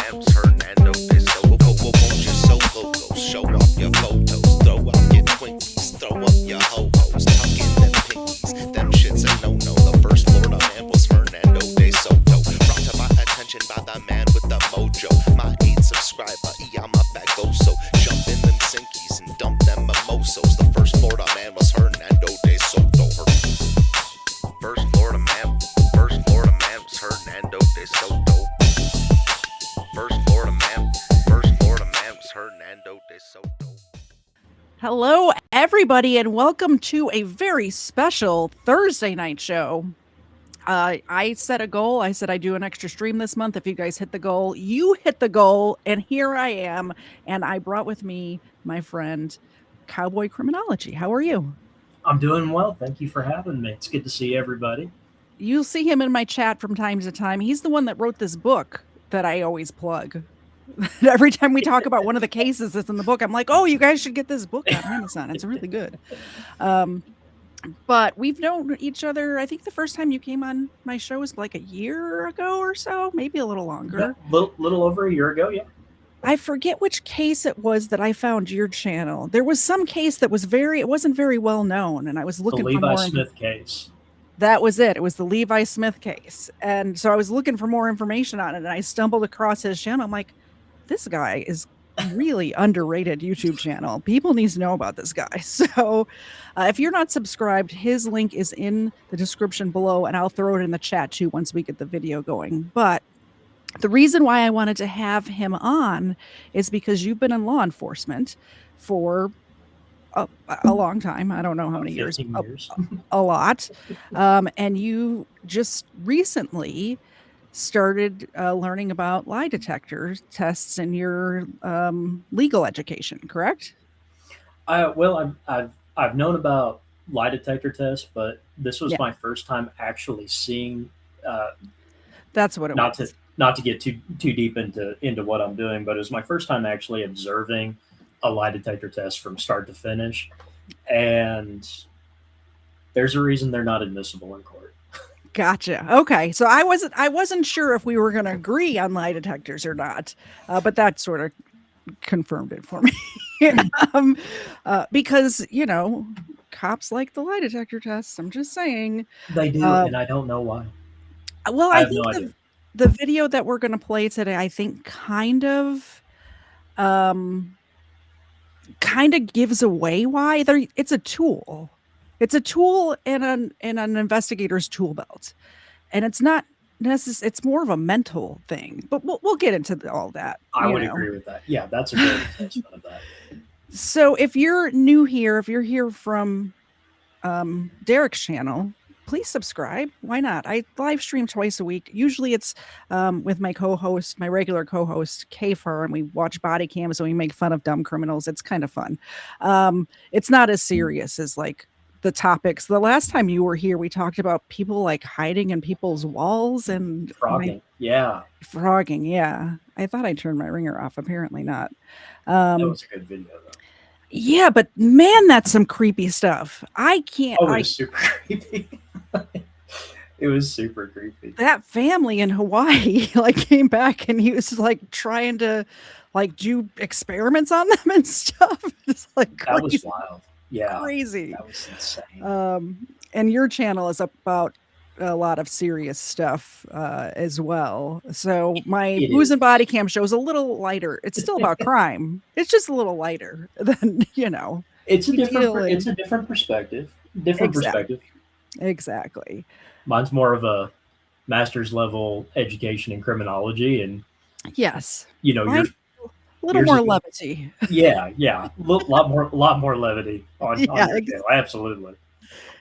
Mams, Hernando, Disco, won't you solo go? Show off your photos, throw out your Twinkies, throw up your ho-hos, tuck in them pinkies, them shits a no-no. The first Florida man was Fernando de Soto, brought to my attention by the man with the mojo, my 8th subscriber, I'm up at Goso, jump in them Sinkies and dump them mimosos. The first Florida man was Hernando de Soto. First Florida man was Hernando de Soto. First Florida man was Hernando de Soto. Hello, everybody, and welcome to a very special Thursday night show. I set a goal. I said I'd do an extra stream this month. If you guys hit the goal, you hit the goal, and here I am. And I brought with me my friend, Cowboy Criminology. How are you? I'm doing well. Thank you for having me. It's good to see everybody. You'll see him in my chat from time to time. He's the one that wrote this book that I always plug. Every time we talk about one of the cases that's in the book, I'm like, oh, you guys should get this book on Amazon. It's really good. But we've known each other. I think the first time you came on my show was like a year ago or so, maybe a little longer. Little over a year ago, yeah. I forget which case it was that I found your channel. There was some case that was it wasn't very well known, and I was looking for more. The Levi Smith case. That was it. It was the Levi Smith case. And so I was looking for more information on it, and I stumbled across his channel. I'm like, this guy is really underrated YouTube channel. People need to know about this guy. So if you're not subscribed, his link is in the description below, and I'll throw it in the chat too once we get the video going. But the reason why I wanted to have him on is because you've been in law enforcement for a long time. I don't know how many years. A lot. And you just recently started learning about lie detector tests in your legal education, correct? Well, I've known about lie detector tests, but this was my first time actually seeing. That's what it was. Not to get too deep into what I'm doing, but it was my first time actually observing a lie detector test from start to finish, and there's a reason they're not admissible in court. Gotcha. Okay, so I wasn't sure if we were going to agree on lie detectors or not, but that sort of confirmed it for me. Because cops like the lie detector tests. I'm just saying they do, and I don't know why. Well, I think the video that we're going to play today, I think, kind of gives away why it's a tool. It's a tool in an investigator's tool belt, and it's not necessarily. It's more of a mental thing. But we'll get into all that. I would agree with that. Yeah, that's a great assessment of that. So if you're new here, if you're here from Derek's channel, please subscribe. Why not? I live stream twice a week. Usually it's with my co-host, my regular co-host, Kfar, and we watch body cams and we make fun of dumb criminals. It's kind of fun. It's not as serious as like the topics. The last time you were here, we talked about people like hiding in people's walls and frogging. Frogging. Yeah. I thought I turned my ringer off. Apparently not. That was a good video though. Yeah, but man, that's some creepy stuff. I can't. Oh, it was super creepy. It was super creepy. That family in Hawaii came back and he was trying to do experiments on them and stuff. It's crazy. That was wild. Yeah. Crazy. That was insane. And your channel is about a lot of serious stuff as well. So my booze and body cam show is a little lighter. It's still about crime. It's just a little lighter than, It's a different perspective. Perspective. Exactly. Mine's more of a master's level education in criminology, and yes, you're a little more levity. Yeah, a lot more levity on your channel. Absolutely.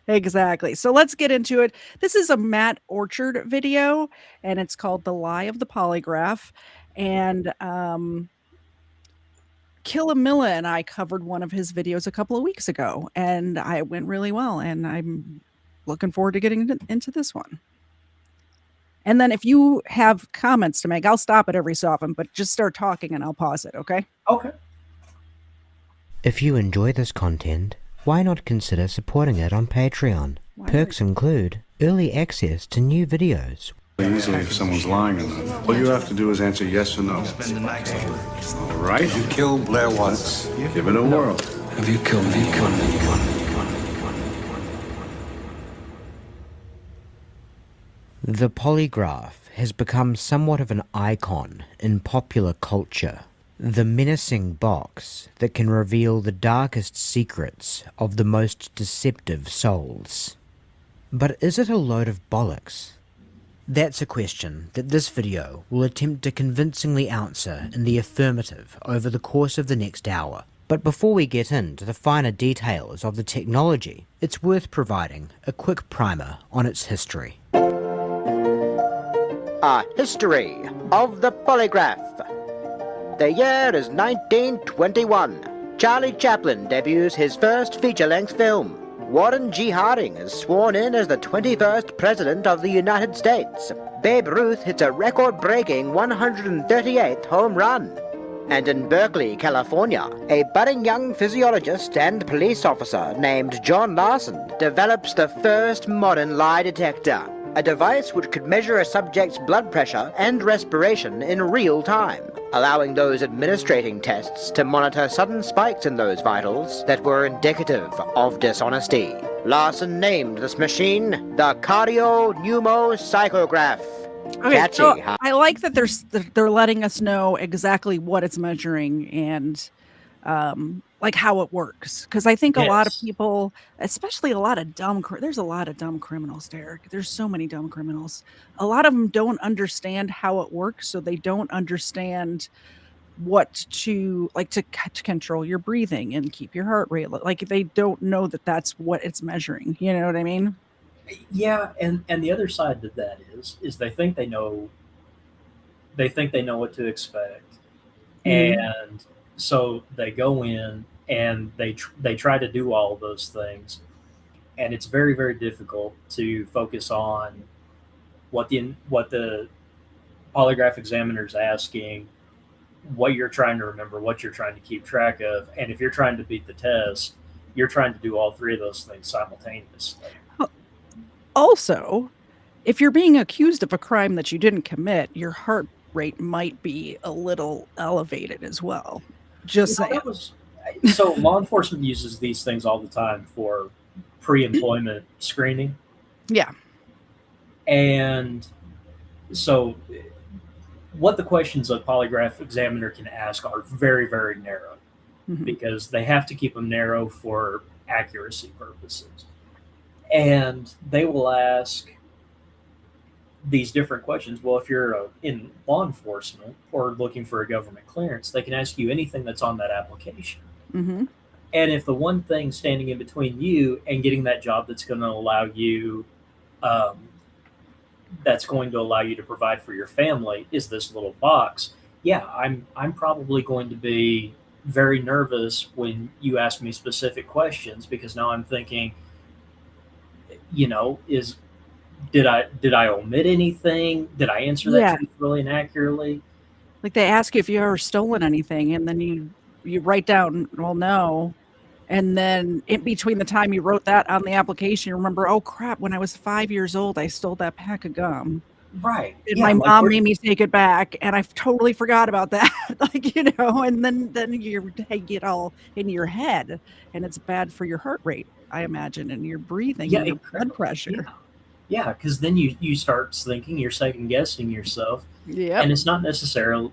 Exactly. So let's get into it. This is a Matt Orchard video, and it's called The Lie of the Polygraph. And Killamilla and I covered one of his videos a couple of weeks ago, and it went really well. And I'm looking forward to getting into this one. And then if you have comments to make, I'll stop it every so often, but just start talking and I'll pause it, okay? Okay. If you enjoy this content, why not consider supporting it on Patreon? Perks include early access to new videos, Easily if someone's lying or not. All you have to do is answer yes or no. All right? You killed Blair Watts. Give it a whirl. Have you killed me? The polygraph has become somewhat of an icon in popular culture. The menacing box that can reveal the darkest secrets of the most deceptive souls. But is it a load of bollocks? That's a question that this video will attempt to convincingly answer in the affirmative over the course of the next hour. But before we get into the finer details of the technology, it's worth providing a quick primer on its history. A history of the polygraph. The year is 1921. Charlie Chaplin debuts his first feature-length film. Warren G. Harding is sworn in as the 21st President of the United States. Babe Ruth hits a record-breaking 138th home run. And in Berkeley, California, a budding young physiologist and police officer named John Larson develops the first modern lie detector, a device which could measure a subject's blood pressure and respiration in real time, allowing those administrating tests to monitor sudden spikes in those vitals that were indicative of dishonesty. Larson named this machine the cardio-pneumo-psychograph. Okay, Catchy, so huh? I like that they're letting us know exactly what it's measuring and like how it works, because I think a lot of Yes. people, especially a lot of there's a lot of dumb criminals, Derek. There's so many dumb criminals. A lot of them don't understand how it works, so they don't understand what to like to control your breathing and keep your heart rate. Like they don't know that that's what it's measuring. You know what I mean? Yeah, and the other side to that is they think they know what to expect, Mhm. and so they go in and they try to do all of those things, and it's very very difficult to focus on what the polygraph examiner is asking, what you're trying to remember, what you're trying to keep track of, and if you're trying to beat the test, you're trying to do all three of those things simultaneously. Also, if you're being accused of a crime that you didn't commit, your heart rate might be a little elevated as well. Just saying. So law enforcement uses these things all the time for pre-employment screening, Yeah. and so what the questions a polygraph examiner can ask are very very narrow, Mhm. because they have to keep them narrow for accuracy purposes, and they will ask these different questions. Well, if you're in law enforcement or looking for a government clearance, they can ask you anything that's on that application. Mhm. And if the one thing standing in between you and getting that job that's going to allow you, um, to provide for your family is this little box, yeah, I'm probably going to be very nervous when you ask me specific questions, because now I'm thinking, is did I omit anything? Did I answer that Yeah. truthfully and accurately? Like they ask you if you ever stolen anything, and then you write down, well, no. And then in between the time you wrote that on the application, you remember, oh crap, when I was 5 years old, I stole that pack of gum. Right. And Yeah, my like mom we're- made me take it back, and I totally forgot about that. Like, and then you get all in your head, and it's bad for your heart rate, I imagine, and your breathing Yeah, and your blood incredible. pressure. Yeah, because then you start thinking, you're second guessing yourself, Yep. and it's not necessarily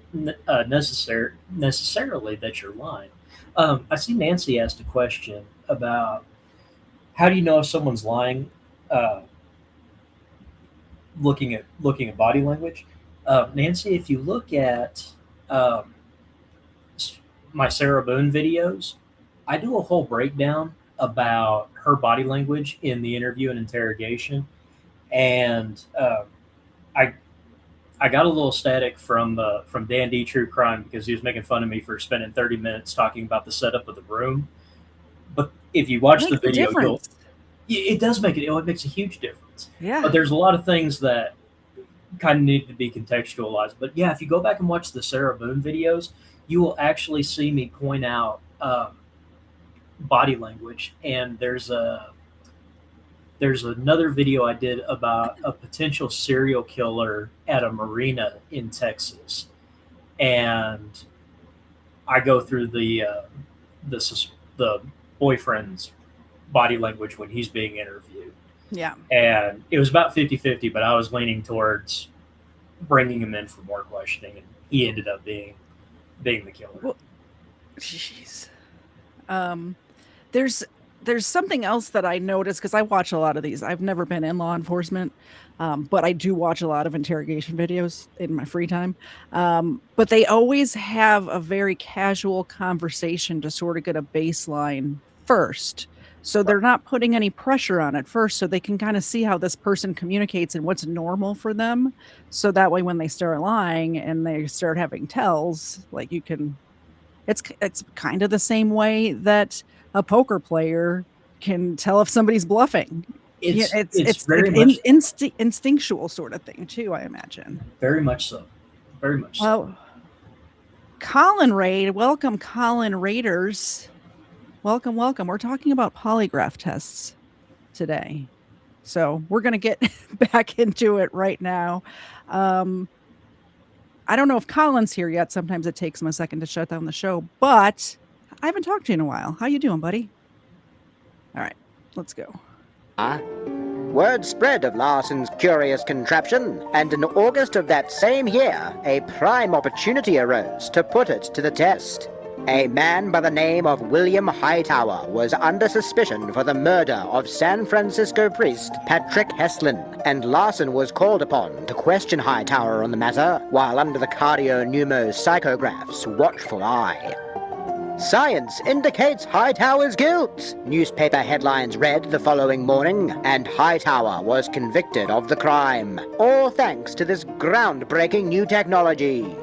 that you're lying. I see Nancy asked a question about how do you know if someone's lying, uh, looking at body language. Nancy, if you look at um, my Sarah Boone videos, I do a whole breakdown about her body language in the interview and interrogation, and I I got a little static from Dan D True Crime, because he was making fun of me for spending 30 minutes talking about the setup of the room. But if you watch the Makes a video, difference. it does make it makes a huge difference. Yeah. But there's a lot of things that kind of need to be contextualized. But yeah, if you go back and watch the Sarah Boone videos, you will actually see me point out body language. And there's There's another video I did about a potential serial killer at a marina in Texas, and I go through the boyfriend's body language when he's being interviewed. Yeah. And it was about 50-50, but I was leaning towards bringing him in for more questioning, and he ended up being the killer. Well, jeez. There's something else that I noticed, because I watch a lot of these. I've never been in law enforcement, but I do watch a lot of interrogation videos in my free time. But they always have a very casual conversation to sort of get a baseline first. So they're not putting any pressure on it first, so they can kind of see how this person communicates and what's normal for them. So that way, when they start lying and they start having tells, like you can, it's kind of the same way that a poker player can tell if somebody's bluffing. It's very much instinctual sort of thing too, I imagine. Very much so. Very much so. Well, Colin Raid, welcome, Colin Raiders. Welcome. We're talking about polygraph tests today. So we're going to get back into it right now. I don't know if Colin's here yet. Sometimes it takes him a second to shut down the show, but I haven't talked to you in a while. How you doing, buddy? All right, let's go. Word spread of Larson's curious contraption, and in August of that same year, a prime opportunity arose to put it to the test. A man by the name of William Hightower was under suspicion for the murder of San Francisco priest Patrick Heslin, and Larson was called upon to question Hightower on the matter while under the cardio-pneumo-psychograph's watchful eye. Science indicates Hightower's guilt, newspaper headlines read the following morning, and Hightower was convicted of the crime, all thanks to this groundbreaking new technology.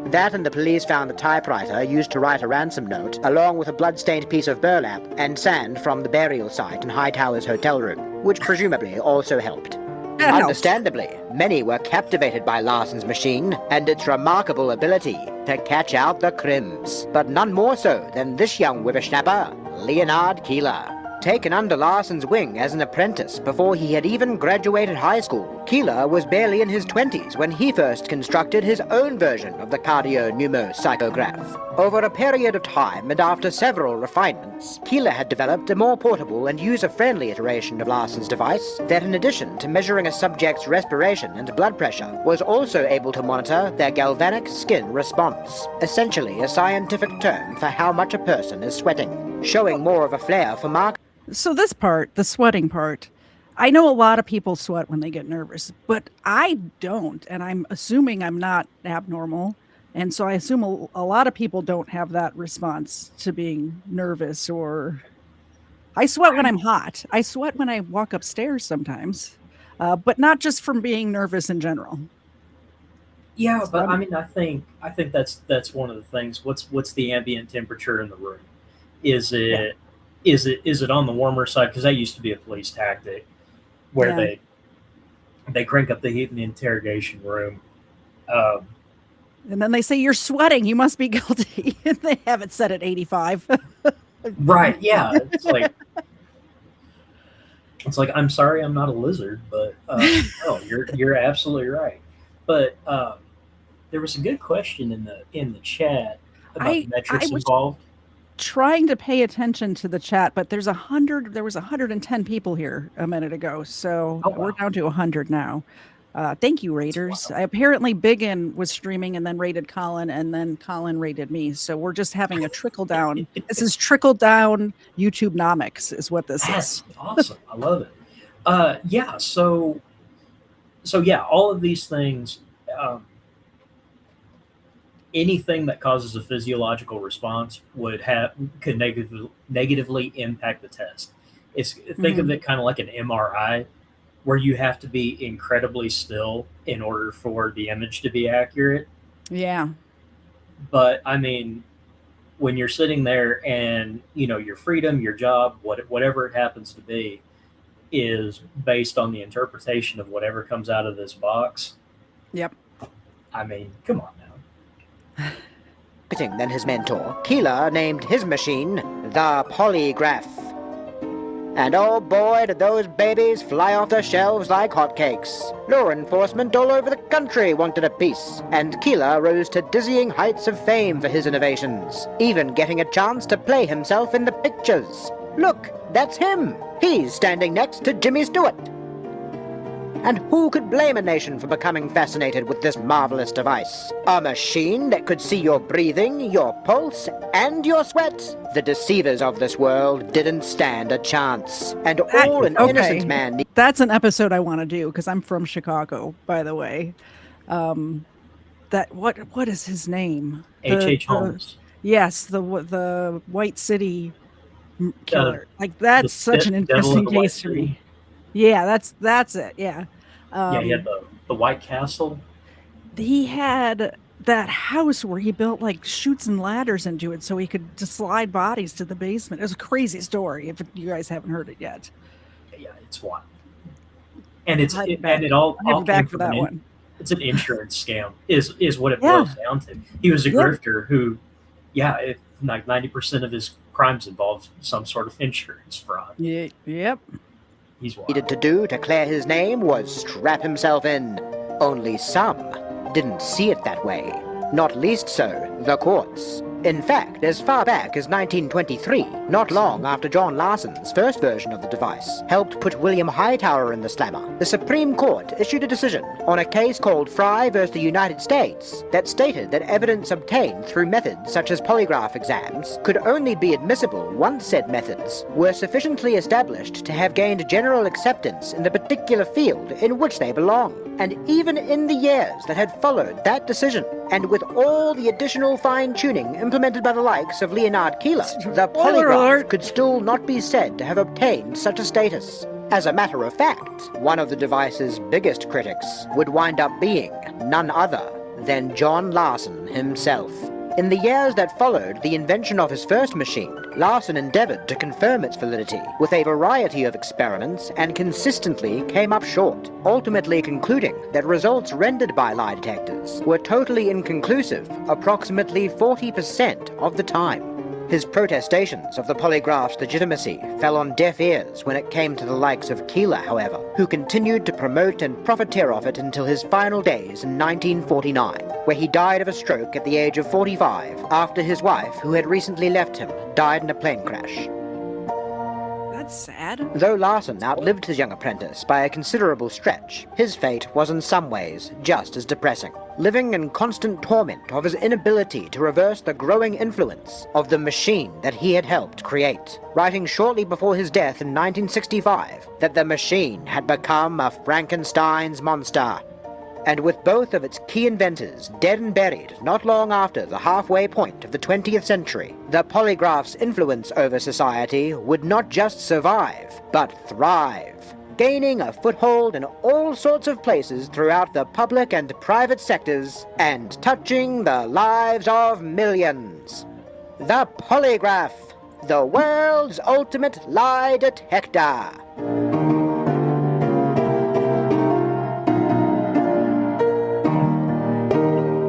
That and the police found the typewriter used to write a ransom note, along with a blood-stained piece of burlap and sand from the burial site in Hightower's hotel room, which presumably also helped. Understandably, many were captivated by Larson's machine and its remarkable ability to catch out the crims, but none more so than this young whippersnapper, Leonard Keeler. Taken under Larson's wing as an apprentice before he had even graduated high school, Keeler was barely in his 20s when he first constructed his own version of the cardio-pneumo-psychograph. Over a period of time and after several refinements, Keeler had developed a more portable and user-friendly iteration of Larson's device that, in addition to measuring a subject's respiration and blood pressure, was also able to monitor their galvanic skin response, essentially a scientific term for how much a person is sweating, showing more of a flair for mark. So this part, the sweating part, I know a lot of people sweat when they get nervous, but I don't, and I'm assuming I'm not abnormal. And so I assume a lot of people don't have that response to being nervous. Or I sweat when I'm hot. I sweat when I walk upstairs sometimes, but not just from being nervous in general. Yeah, but I mean, I think that's one of the things. What's the ambient temperature in the room? Is it on the warmer side? Because that used to be a police tactic, where they crank up the heat in the interrogation room. And then they say, you're sweating, you must be guilty. And they have it set at 85. Right, yeah. It's like, I'm sorry I'm not a lizard, but no, you're absolutely right. But there was a good question in the chat about the metrics involved. Trying to pay attention to the chat, but there was 110 people here a minute ago. So we're down to 100 now. Thank you, Raiders. Apparently Biggin was streaming and then rated Colin, and then Colin rated me. So we're just having a trickle down. This is trickle down YouTube-nomics is what this is. Awesome. I love it. Yeah. So yeah, all of these things, anything that causes a physiological response could negatively impact the test. Think of it kind of like an MRI, where you have to be incredibly still in order for the image to be accurate. Yeah. But I mean, when you're sitting there and your freedom, your job, whatever it happens to be, is based on the interpretation of whatever comes out of this box. Yep. I mean, come on now. Than his mentor, Keeler named his machine the Polygraph. And oh boy, did those babies fly off the shelves like hotcakes. Law enforcement all over the country wanted a piece, and Keeler rose to dizzying heights of fame for his innovations, even getting a chance to play himself in the pictures. Look, that's him. He's standing next to Jimmy Stewart. And who could blame a nation for becoming fascinated with this marvelous device? A machine that could see your breathing, your pulse, and your sweat? The deceivers of this world didn't stand a chance. And all an innocent man... That's an episode I want to do, because I'm from Chicago, by the way. What is his name? H.H. Holmes. Yes, the White City killer. That's such an interesting case for me. Yeah, that's it. Yeah. He had the White Castle. He had that house where he built like chutes and ladders into it so he could just slide bodies to the basement. It was a crazy story if you guys haven't heard it yet. Yeah, it's wild. And it all back for that one. It's an insurance scam is what it boils down to. He was a grifter who, like 90% of his crimes involved some sort of insurance fraud. Yeah, yep. He's wild. Needed to do to clear his name was strap himself in. Only some didn't see it that way. Not least so, the courts. In fact, as far back as 1923, not long after John Larson's first version of the device helped put William Hightower in the slammer, the Supreme Court issued a decision on a case called Fry versus the United States that stated that evidence obtained through methods such as polygraph exams could only be admissible once said methods were sufficiently established to have gained general acceptance in the particular field in which they belong. And even in the years that had followed that decision, and with all the additional fine-tuning implemented by the likes of Leonard Keeler, the polygraph could still not be said to have obtained such a status. As a matter of fact, one of the device's biggest critics would wind up being none other than John Larson himself. In the years that followed the invention of his first machine, Larson endeavored to confirm its validity with a variety of experiments and consistently came up short, ultimately concluding that results rendered by lie detectors were totally inconclusive approximately 40% of the time. His protestations of the polygraph's legitimacy fell on deaf ears when it came to the likes of Keeler, however, who continued to promote and profiteer of it until his final days in 1949, where he died of a stroke at the age of 45 after his wife, who had recently left him, died in a plane crash. That's sad. Though Larson outlived his young apprentice by a considerable stretch, his fate was in some ways just as depressing, living in constant torment of his inability to reverse the growing influence of the machine that he had helped create, writing shortly before his death in 1965 that the machine had become a Frankenstein's monster. And with both of its key inventors dead and buried not long after the halfway point of the 20th century, the polygraph's influence over society would not just survive, but thrive, gaining a foothold in all sorts of places throughout the public and private sectors, and touching the lives of millions. The polygraph, the world's ultimate lie detector.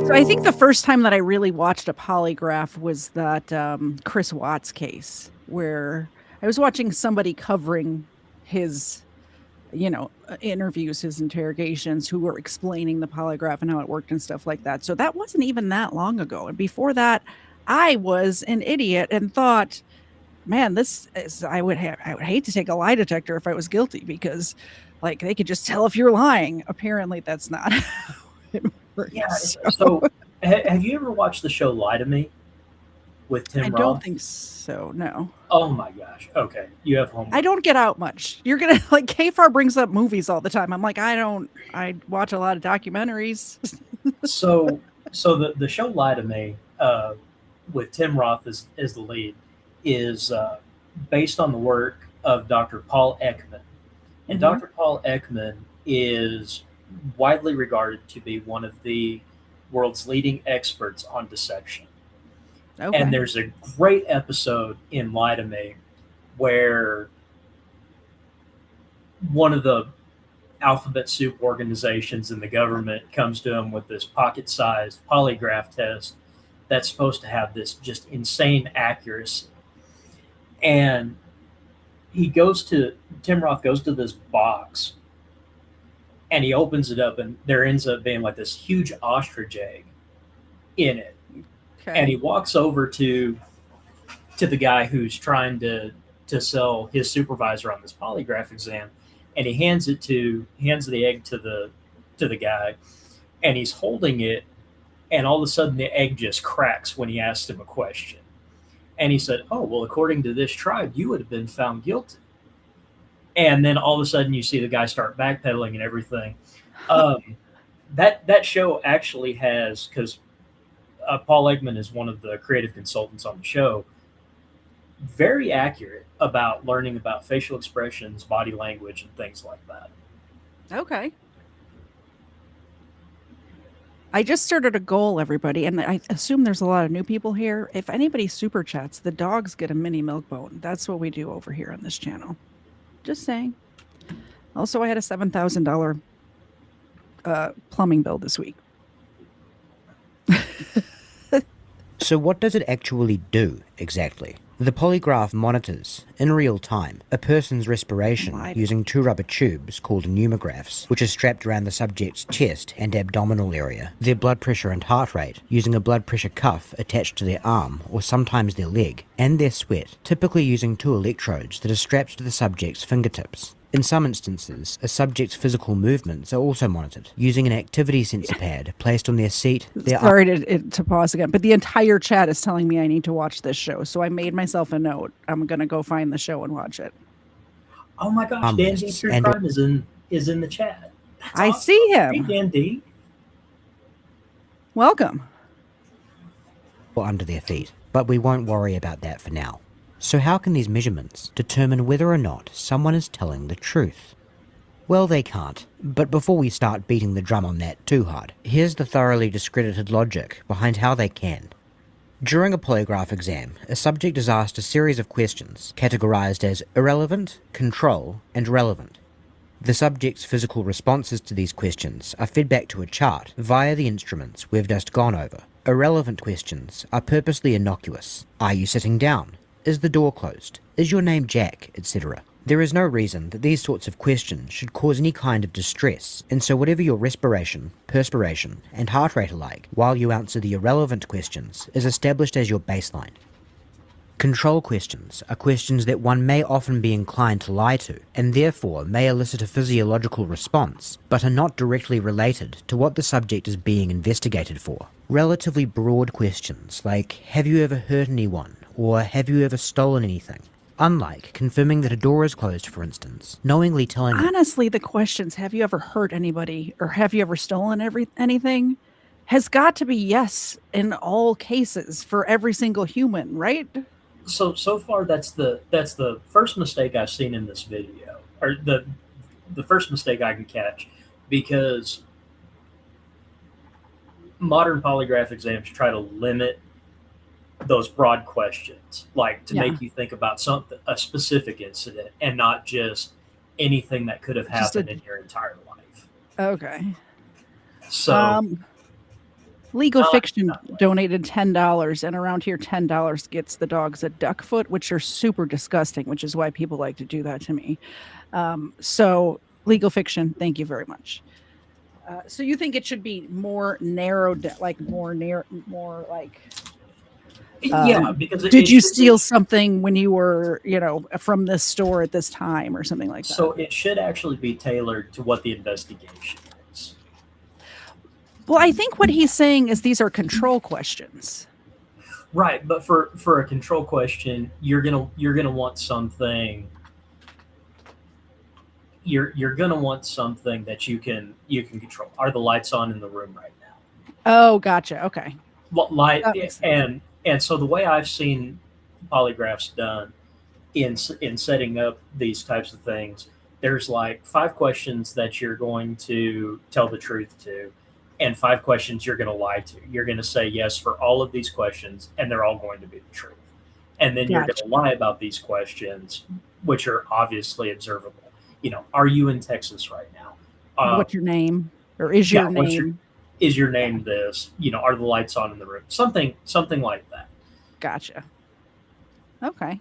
So I think the first time that I really watched a polygraph was that Chris Watts case, where I was watching somebody covering his, interviews, his interrogations, who were explaining the polygraph and how it worked and stuff like that. So that wasn't even that long ago. And before that, I was an idiot and thought, man, I would hate to take a lie detector if I was guilty, because like they could just tell if you're lying. Apparently that's not how it works. Yeah. So have you ever watched the show Lie to Me with Tim Roth? I don't think so, no. Oh my gosh. Okay. You have homework. I don't get out much. You're going to like Kfar brings up movies all the time. I'm like, I watch a lot of documentaries. So the show Lie to Me with Tim Roth as the lead is based on the work of Dr. Paul Ekman. And Dr. Paul Ekman is widely regarded to be one of the world's leading experts on deception. Okay. And there's a great episode in Lie to Me where one of the alphabet soup organizations in the government comes to him with this pocket-sized polygraph test that's supposed to have this just insane accuracy. And Tim Roth goes to this box and he opens it up, and there ends up being like this huge ostrich egg in it. Okay. And he walks over to the guy who's trying to sell his supervisor on this polygraph exam, and he hands the egg to the guy, and he's holding it, and all of a sudden the egg just cracks when he asks him a question. And he said, "Oh, well, according to this tribe, you would have been found guilty." And then all of a sudden you see the guy start backpedaling and everything. That show actually has, because Paul Eggman is one of the creative consultants on the show, very accurate about learning about facial expressions, body language, and things like that. Okay. I just started a goal, everybody, and I assume there's a lot of new people here. If anybody super chats, the dogs get a mini milk bone. That's what we do over here on this channel. Just saying. Also, I had a $7,000 plumbing bill this week. So what does it actually do, exactly? The polygraph monitors, in real time, a person's respiration using two rubber tubes called pneumographs, which are strapped around the subject's chest and abdominal area, their blood pressure and heart rate, using a blood pressure cuff attached to their arm or sometimes their leg, and their sweat, typically using two electrodes that are strapped to the subject's fingertips. In some instances, a subject's physical movements are also monitored, using an activity sensor pad placed on their seat. Sorry to pause again, but the entire chat is telling me I need to watch this show, so I made myself a note. I'm going to go find the show and watch it. Oh my gosh, Dan D. Crime is in the chat. That's I awesome. see him. Hey, Dan D. Welcome. Or under their feet, but we won't worry about that for now. So how can these measurements determine whether or not someone is telling the truth? Well, they can't. But before we start beating the drum on that too hard, here's the thoroughly discredited logic behind how they can. During a polygraph exam, a subject is asked a series of questions, categorized as irrelevant, control, and relevant. The subject's physical responses to these questions are fed back to a chart via the instruments we've just gone over. Irrelevant questions are purposely innocuous. Are you sitting down? Is the door closed? Is your name Jack? Etc. There is no reason that these sorts of questions should cause any kind of distress, and so whatever your respiration, perspiration, and heart rate are like while you answer the irrelevant questions is established as your baseline. Control questions are questions that one may often be inclined to lie to, and therefore may elicit a physiological response, but are not directly related to what the subject is being investigated for. Relatively broad questions like, have you ever hurt anyone? Or have you ever stolen anything? Unlike confirming that a door is closed, for instance, knowingly telling... Honestly, the questions, have you ever hurt anybody or have you ever stolen anything, has got to be yes in all cases for every single human, right? So far, that's the first mistake I've seen in this video, or the first mistake I can catch, because modern polygraph exams try to limit those broad questions, like to make you think about a specific incident and not just anything that could have happened in your entire life. Okay. So Legal Fiction donated $10, and around here $10 gets the dogs a duck foot, which are super disgusting, which is why people like to do that to me. So Legal Fiction, thank you very much. So you think it should be more narrowed, like more like... yeah, because did you steal something when you were, from this store at this time or something like that? So it should actually be tailored to what the investigation is. Well, I think what he's saying is these are control questions. Right, but for a control question, you're gonna want something. You're gonna want something that you can control. Are the lights on in the room right now? Oh, gotcha. Okay. What light and so the way I've seen polygraphs done in setting up these types of things, there's like 5 questions that you're going to tell the truth to, and 5 questions you're going to lie to. You're going to say yes for all of these questions, and they're all going to be the truth. And then you're going to lie about these questions, which are obviously observable. Are you in Texas right now? What's your name? Or is your name? Is your name this? Are the lights on in the room? Something like that. Gotcha. Okay.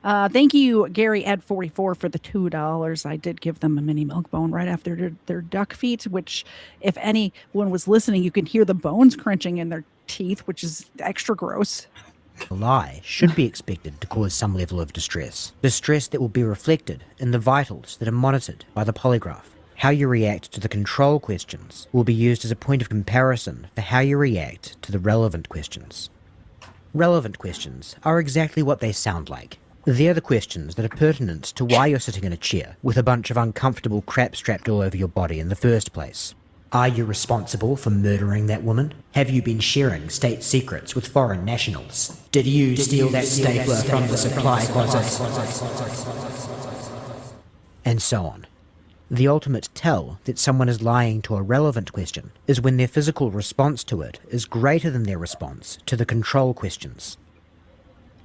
Thank you, Gary Ed 44 for the $2. I did give them a mini milk bone right after their duck feet, which, if anyone was listening, you can hear the bones crunching in their teeth, which is extra gross. A lie should be expected to cause some level of distress. Distress that will be reflected in the vitals that are monitored by the polygraph. How you react to the control questions will be used as a point of comparison for how you react to the relevant questions. Relevant questions are exactly what they sound like. They're the questions that are pertinent to why you're sitting in a chair with a bunch of uncomfortable crap strapped all over your body in the first place. Are you responsible for murdering that woman? Have you been sharing state secrets with foreign nationals? Did you steal that stapler from the supply closet? And so on. The ultimate tell that someone is lying to a relevant question is when their physical response to it is greater than their response to the control questions.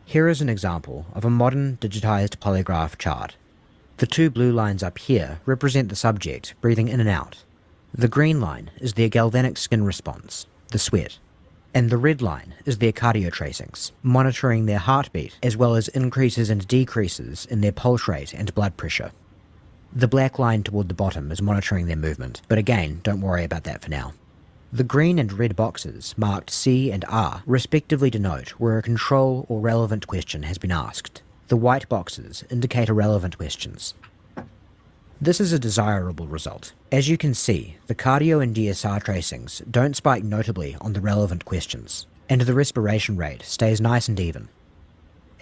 Here is an example of a modern digitized polygraph chart. The two blue lines up here represent the subject breathing in and out. The green line is their galvanic skin response, the sweat. And the red line is their cardio tracings, monitoring their heartbeat as well as increases and decreases in their pulse rate and blood pressure. The black line toward the bottom is monitoring their movement, but again, don't worry about that for now. The green and red boxes, marked C and R, respectively denote where a control or relevant question has been asked. The white boxes indicate irrelevant questions. This is a desirable result. As you can see, the cardio and DSR tracings don't spike notably on the relevant questions, and the respiration rate stays nice and even.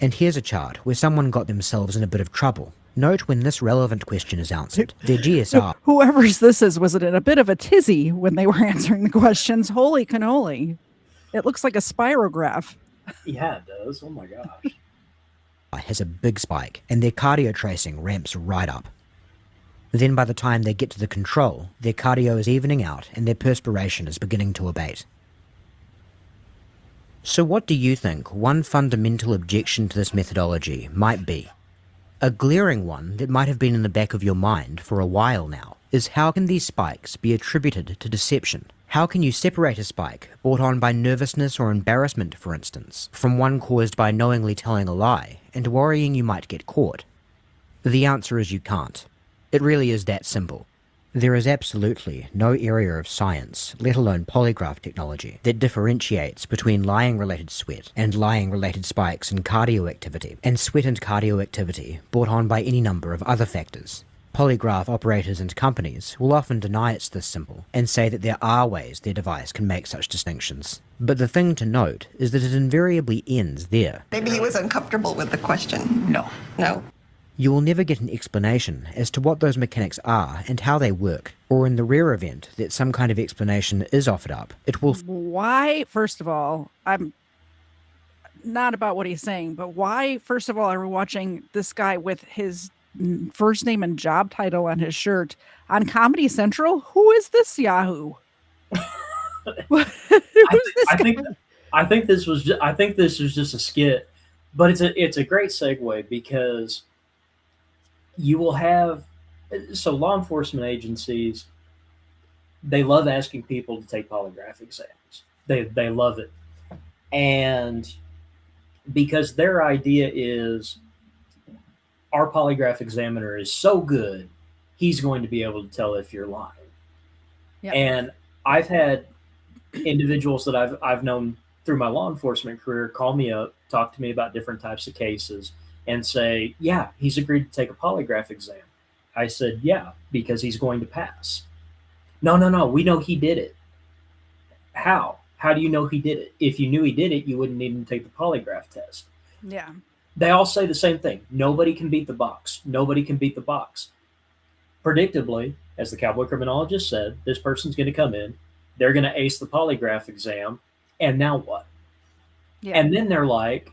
And here's a chart where someone got themselves in a bit of trouble. Note when this relevant question is answered, their GSR... Whoever's this is was in a bit of a tizzy when they were answering the questions. Holy cannoli. It looks like a spirograph. Yeah, it does. Oh my gosh. has a big spike, and their cardio tracing ramps right up. Then by the time they get to the control, their cardio is evening out and their perspiration is beginning to abate. So what do you think one fundamental objection to this methodology might be? A glaring one that might have been in the back of your mind for a while now is how can these spikes be attributed to deception? How can you separate a spike brought on by nervousness or embarrassment, for instance, from one caused by knowingly telling a lie and worrying you might get caught? The answer is you can't. It really is that simple. There is absolutely no area of science, let alone polygraph technology, that differentiates between lying-related sweat and lying-related spikes in cardio activity, and sweat and cardio activity brought on by any number of other factors. Polygraph operators and companies will often deny it's this simple, and say that there are ways their device can make such distinctions. But the thing to note is that it invariably ends there. Maybe he was uncomfortable with the question. No. No? You will never get an explanation as to what those mechanics are and how they work, or in the rare event that some kind of explanation is offered up, it will... Why, first of all, I'm not about what he's saying, but why, first of all, are we watching this guy with his first name and job title on his shirt on Comedy Central? Who is this Yahoo? I think this was just a skit, but it's a great segue because you will have, so law enforcement agencies, they love asking people to take polygraph exams. They love it. And because their idea is our polygraph examiner is so good, he's going to be able to tell if you're lying. Yep. And I've had individuals that I've known through my law enforcement career call me up, talk to me about different types of cases, and say, yeah, he's agreed to take a polygraph exam. I said, yeah, because he's going to pass. No, we know he did it. How? How do you know he did it? If you knew he did it, you wouldn't need him to take the polygraph test. Yeah. They all say the same thing. Nobody can beat the box. Nobody can beat the box. Predictably, as the Cowboy criminologist said, this person's going to come in, they're going to ace the polygraph exam, and now what? Yeah. And then they're like,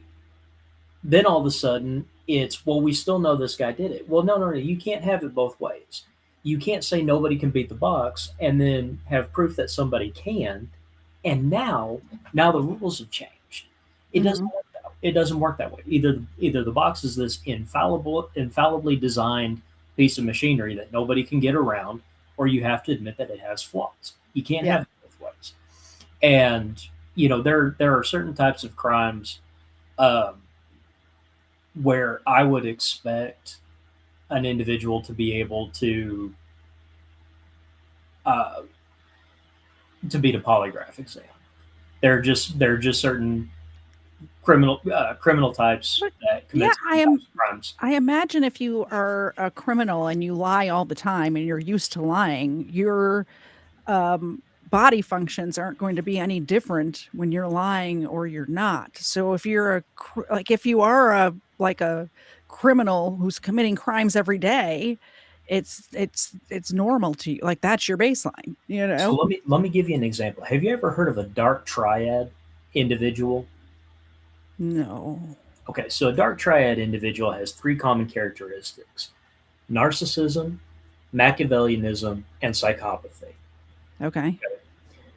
then all of a sudden it's, well, we still know this guy did it. Well, no, you can't have it both ways. You can't say nobody can beat the box and then have proof that somebody can. And now the rules have changed. It doesn't work that way. It doesn't work that way. Either the box is this infallibly designed piece of machinery that nobody can get around, or you have to admit that it has flaws. You can't have it both ways. And there are certain types of crimes where I would expect an individual to be able uh, to beat a polygraph exam. There are just certain criminal types But that yeah, commit certain types of crimes. I imagine if you are a criminal and you lie all the time and you're used to lying, your body functions aren't going to be any different when you're lying or you're not. So if you're like if you are a criminal who's committing crimes every day, it's normal to you. Like that's your baseline, you So know? let me give you an example. Have you ever heard of a dark triad individual? No. Okay, so a dark triad individual has three common characteristics: narcissism, Machiavellianism, and psychopathy. Okay.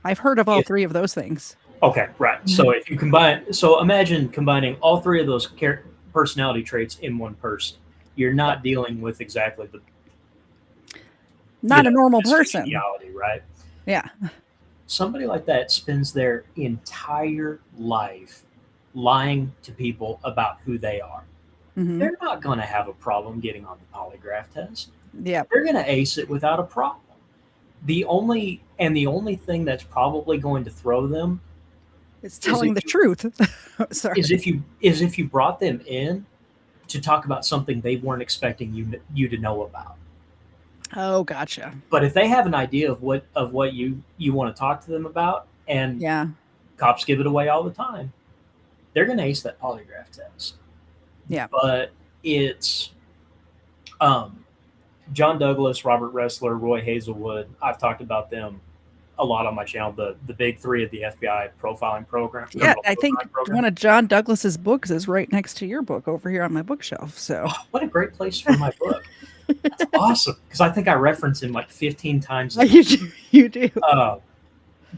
I've heard of all If, three of those things. okay, right. So if you combine, so imagine combining all three of those personality traits in one person. You're not dealing with exactly the Not a normal best person. personality, right? Yeah. Somebody like that spends their entire life lying to people about who they are. Hmm. They're not going to have a problem getting on the polygraph test. Yeah. They're going to ace it without a problem. The only thing that's probably going to throw them It's is telling the if you, truth. Sorry. is if you brought them in to talk about something they weren't expecting you to know about. Oh, gotcha. But if they have an idea of what you want to talk to them about, and Yeah. cops give it away all the time, they're going to ace that polygraph test. Yeah. But it's John Douglas, Robert Ressler, Roy Hazelwood. I've talked about them a lot on my channel. The big three of the FBI profiling program. Yeah, criminal I think profiling program. one of John Douglas's books is right next to your book over here on my bookshelf. So Oh, what a great place for my book. That's awesome, because I think I reference him like 15 times. you do.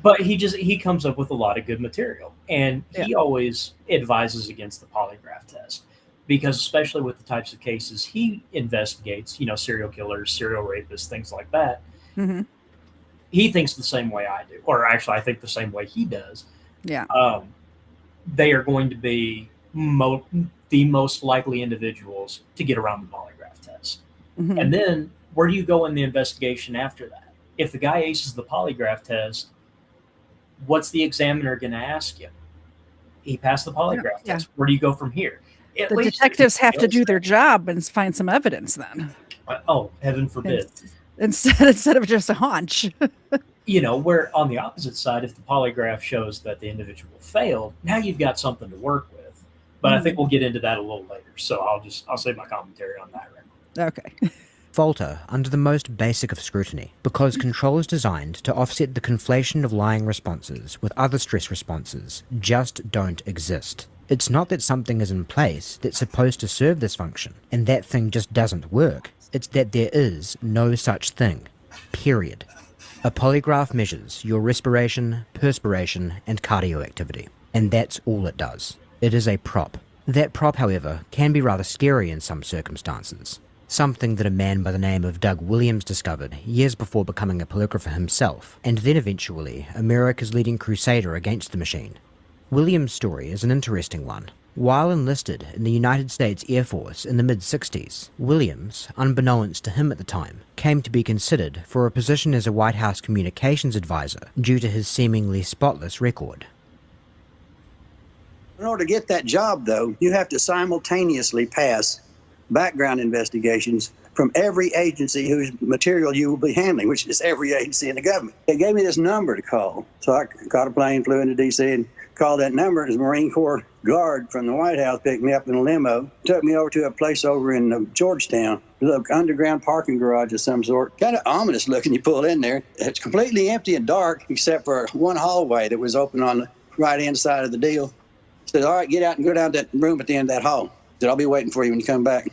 But he comes up with a lot of good material, and he always advises against the polygraph test, because especially with the types of cases he investigates, serial killers, serial rapists, things like that. Hmm. He thinks the same way I do, or actually, I think the same way he does. Yeah. They are going to be the most likely individuals to get around the polygraph test. Hmm. And then where do you go in the investigation after that? If the guy aces the polygraph test, what's the examiner going to ask you? He passed the polygraph Yeah. test. Where do you go from here? At The least detectives have to fails do their that. job and find some evidence then. Oh, heaven forbid. Instead of just a hunch. Where on the opposite side, if the polygraph shows that the individual failed, now you've got something to work with. But I think we'll get into that a little later. So I'll save my commentary on that right now. Okay. Falter under the most basic of scrutiny, because control is designed to offset the conflation of lying responses with other stress responses just don't exist. It's not that something is in place that's supposed to serve this function, and that thing just doesn't work. It's that there is no such thing. Period. A polygraph measures your respiration, perspiration, and cardio activity, and that's all it does. It is a prop. That prop, however, can be rather scary in some circumstances. Something that a man by the name of Doug Williams discovered years before becoming a polygrapher himself, and then eventually America's leading crusader against the machine. Williams' story is an interesting one. While enlisted in the United States Air Force in the mid-60s, Williams, unbeknownst to him at the time, came to be considered for a position as a White House communications advisor due to his seemingly spotless record. In order to get that job, though, you have to simultaneously pass background investigations from every agency whose material you will be handling, which is every agency in the government. They gave me this number to call. So I caught a plane, flew into D.C., and called that number. It was a Marine Corps guard from the White House, picked me up in a limo, took me over to a place over in Georgetown, a little underground parking garage of some sort. Kind of ominous looking. You pull in there. It's completely empty and dark except for one hallway that was open on the right-hand side of the deal. Said, all right, get out and go down to that room at the end of that hall. Said, I'll be waiting for you when you come back.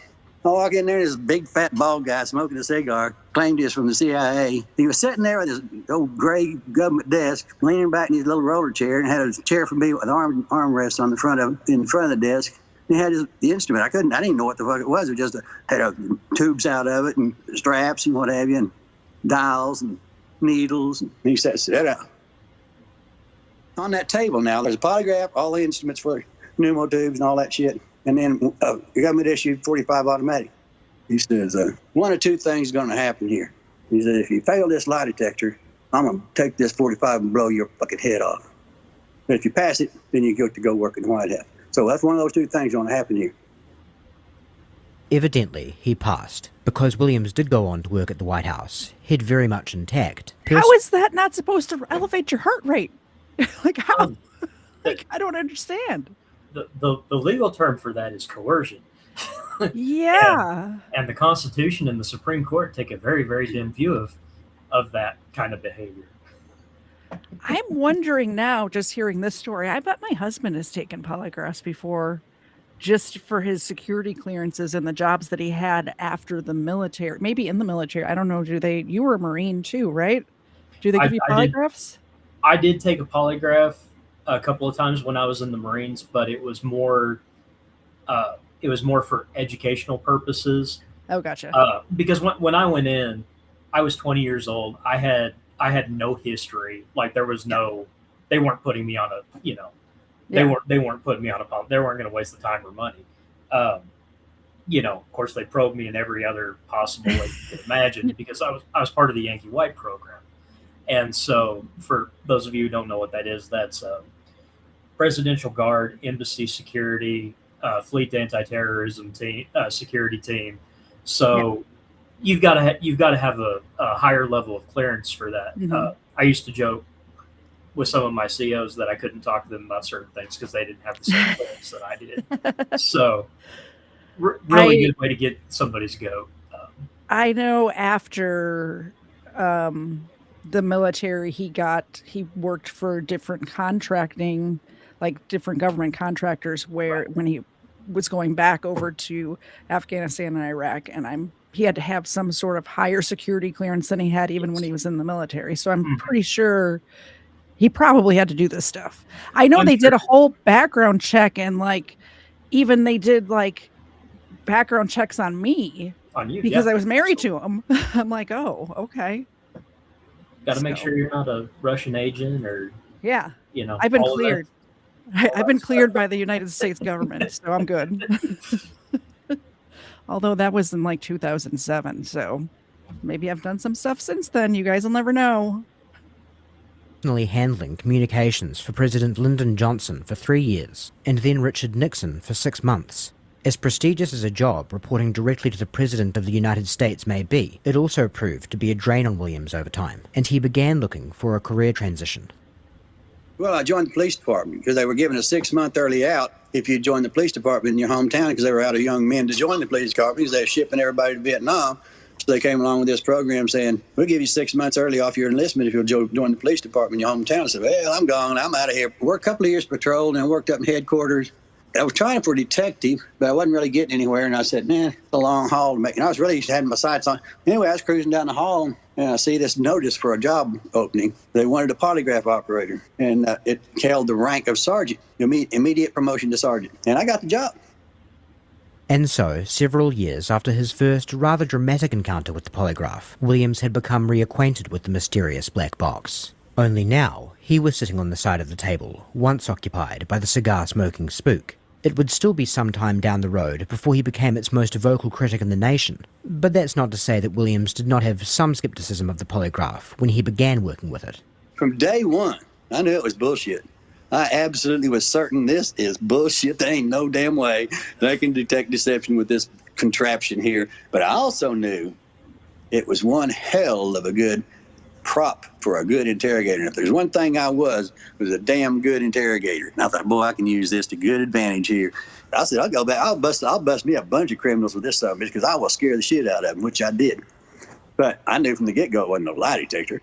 I walk in there, this big fat bald guy smoking a cigar, claimed he was from the CIA. He was sitting there with his old gray government desk, leaning back in his little roller chair, and had a chair for me with armrests on the front of the desk. And he had the instrument. I didn't even know what the fuck it was. It just had tubes out of it and straps and what have you, and dials and needles. And he said, sit down. On that table now, there's a polygraph, all the instruments for pneumotubes and all that shit. and then the government issued 45 automatic. He says, one of two things is going to happen here. He said, if you fail this lie detector, I'm going to take this 45 and blow your fucking head off. But if you pass it, then you get to go work in the White House. So that's one of those two things going to happen here. Evidently, he passed, because Williams did go on to work at the White House, head very much intact. How is that not supposed to elevate your heart rate? Like, how? Like, I don't understand. The legal term for that is coercion. Yeah. And the Constitution and the Supreme Court take a very, very dim view of that kind of behavior. I'm wondering now, just hearing this story, I bet my husband has taken polygraphs before, just for his security clearances and the jobs that he had after the military, maybe in the military. I don't know. You were a Marine too, right? Do they give you polygraphs? I did take a polygraph a couple of times when I was in the Marines, but it was more for educational purposes. Oh, gotcha. Because when I went in, I was 20 years old. I had no history. Like, there was no, they weren't putting me on a, they weren't putting me on a, they weren't going to waste the time or money. Of course, they probed me in every other possible way you could imagine, because I was part of the Yankee White program. And so, for those of you who don't know what that is, that's Presidential Guard, Embassy Security, Fleet Anti-Terrorism team, security team. So you've got to have a higher level of clearance for that. Mm-hmm. I used to joke with some of my COs that I couldn't talk to them about certain things because they didn't have the same clearance that I did. So really good way to get somebody's goat. I know after the military, he worked for different contracting, like different government contractors, where when he was going back over to Afghanistan and Iraq, and he had to have some sort of higher security clearance than he had even when he was in the military. So I'm pretty sure he probably had to do this stuff. I know they did a whole background check, and like even they did like background checks on me on you because I was married to him. I'm like, oh, okay. Got to make sure you're not a Russian agent or I've been cleared. I've been cleared by the United States government, so I'm good. Although that was in like 2007, so maybe I've done some stuff since then. You guys will never know. Handling communications for President Lyndon Johnson for 3 years, and then Richard Nixon for 6 months. As prestigious as a job reporting directly to the President of the United States may be, it also proved to be a drain on Williams over time, and he began looking for a career transition. Well, I joined the police department because they were giving a 6-month early out if you joined the police department in your hometown, because they were out of young men to join the police department because they were shipping everybody to Vietnam. So they came along with this program saying, we'll give you 6 months early off your enlistment if you'll join the police department in your hometown. I said, well, I'm gone. I'm out of here. Worked a couple of years patrol, and then worked up in headquarters. I was trying for a detective, but I wasn't really getting anywhere. And I said, it's a long haul to make. And I was really having my sights on. Anyway, I was cruising down the hall, and I see this notice for a job opening. They wanted a polygraph operator, and it held the rank of sergeant, immediate promotion to sergeant. And I got the job. And so, several years after his first rather dramatic encounter with the polygraph, Williams had become reacquainted with the mysterious black box. Only now, he was sitting on the side of the table, once occupied by the cigar-smoking spook. It would still be some time down the road before he became its most vocal critic in the nation, but that's not to say that Williams did not have some skepticism of the polygraph when he began working with it. From day one, I knew it was bullshit. I absolutely was certain this is bullshit. There ain't no damn way they can detect deception with this contraption here. But I also knew it was one hell of a good prop for a good interrogator. And if there's one thing I was a damn good interrogator. And I thought, boy, I can use this to good advantage here. I said, I'll go back. I'll bust me a bunch of criminals with this stuff because I will scare the shit out of them, which I did. But I knew from the get-go it wasn't no lie detector.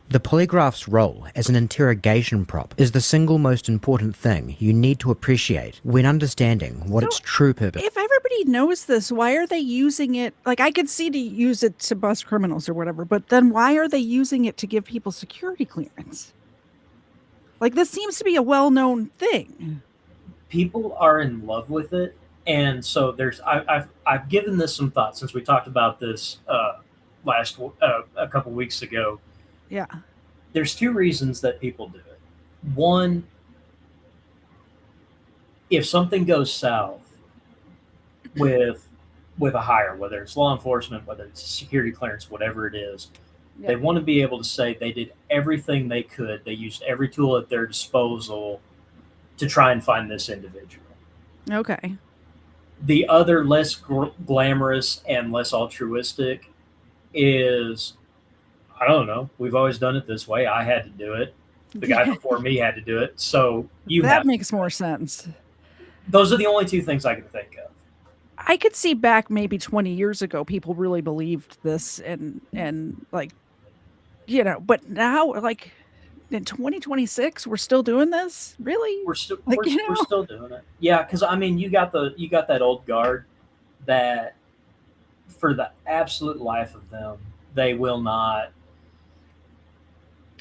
The polygraph's role as an interrogation prop is the single most important thing you need to appreciate when understanding what its true purpose is. If everybody knows this, why are they using it? Like, I could see to use it to bust criminals or whatever, but then why are they using it to give people security clearance? Like, this seems to be a well-known thing. People are in love with it, and so I've given this some thought since we talked about this a couple weeks ago. Yeah. There's two reasons that people do it. One, if something goes south with a hire, whether it's law enforcement, whether it's security clearance, whatever it is, they want to be able to say they did everything they could. They used every tool at their disposal to try and find this individual. Okay. The other less glamorous and less altruistic is, I don't know. We've always done it this way. I had to do it. The guy before me had to do it. So that makes more sense. Those are the only two things I can think of. I could see back maybe 20 years ago, people really believed this and like, you know, but now like in 2026, we're still doing this. Really? We're still doing it. Yeah. Cause I mean, you got that old guard that for the absolute life of them, they will not,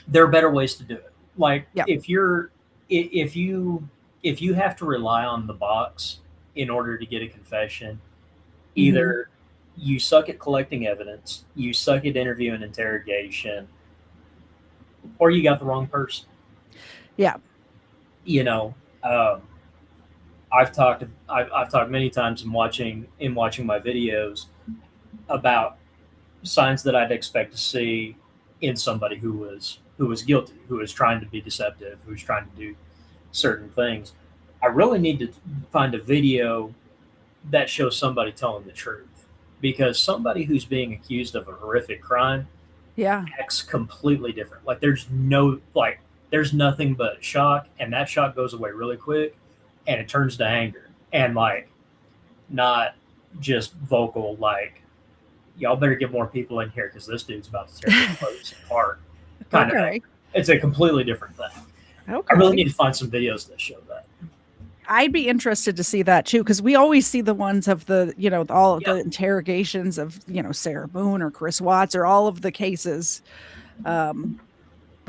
there are better ways to do it. Like if you have to rely on the box in order to get a confession, either you suck at collecting evidence, you suck at interview and interrogation, or you got the wrong person. Yeah. You know, I've talked many times in watching my videos about signs that I'd expect to see in somebody who was guilty, who was trying to be deceptive, who was trying to do certain things. I really need to find a video that shows somebody telling the truth, because somebody who's being accused of a horrific crime acts completely different. Like there's nothing but shock, and that shock goes away really quick, and it turns to anger, and like not just vocal, like y'all better get more people in here because this dude's about to tear this place apart. Kind of, it's a completely different thing. Okay. I really need to find some videos that show that. I'd be interested to see that too, because we always see the ones of the, you know, all of the interrogations of, you know, Sarah Boone or Chris Watts or all of the cases. But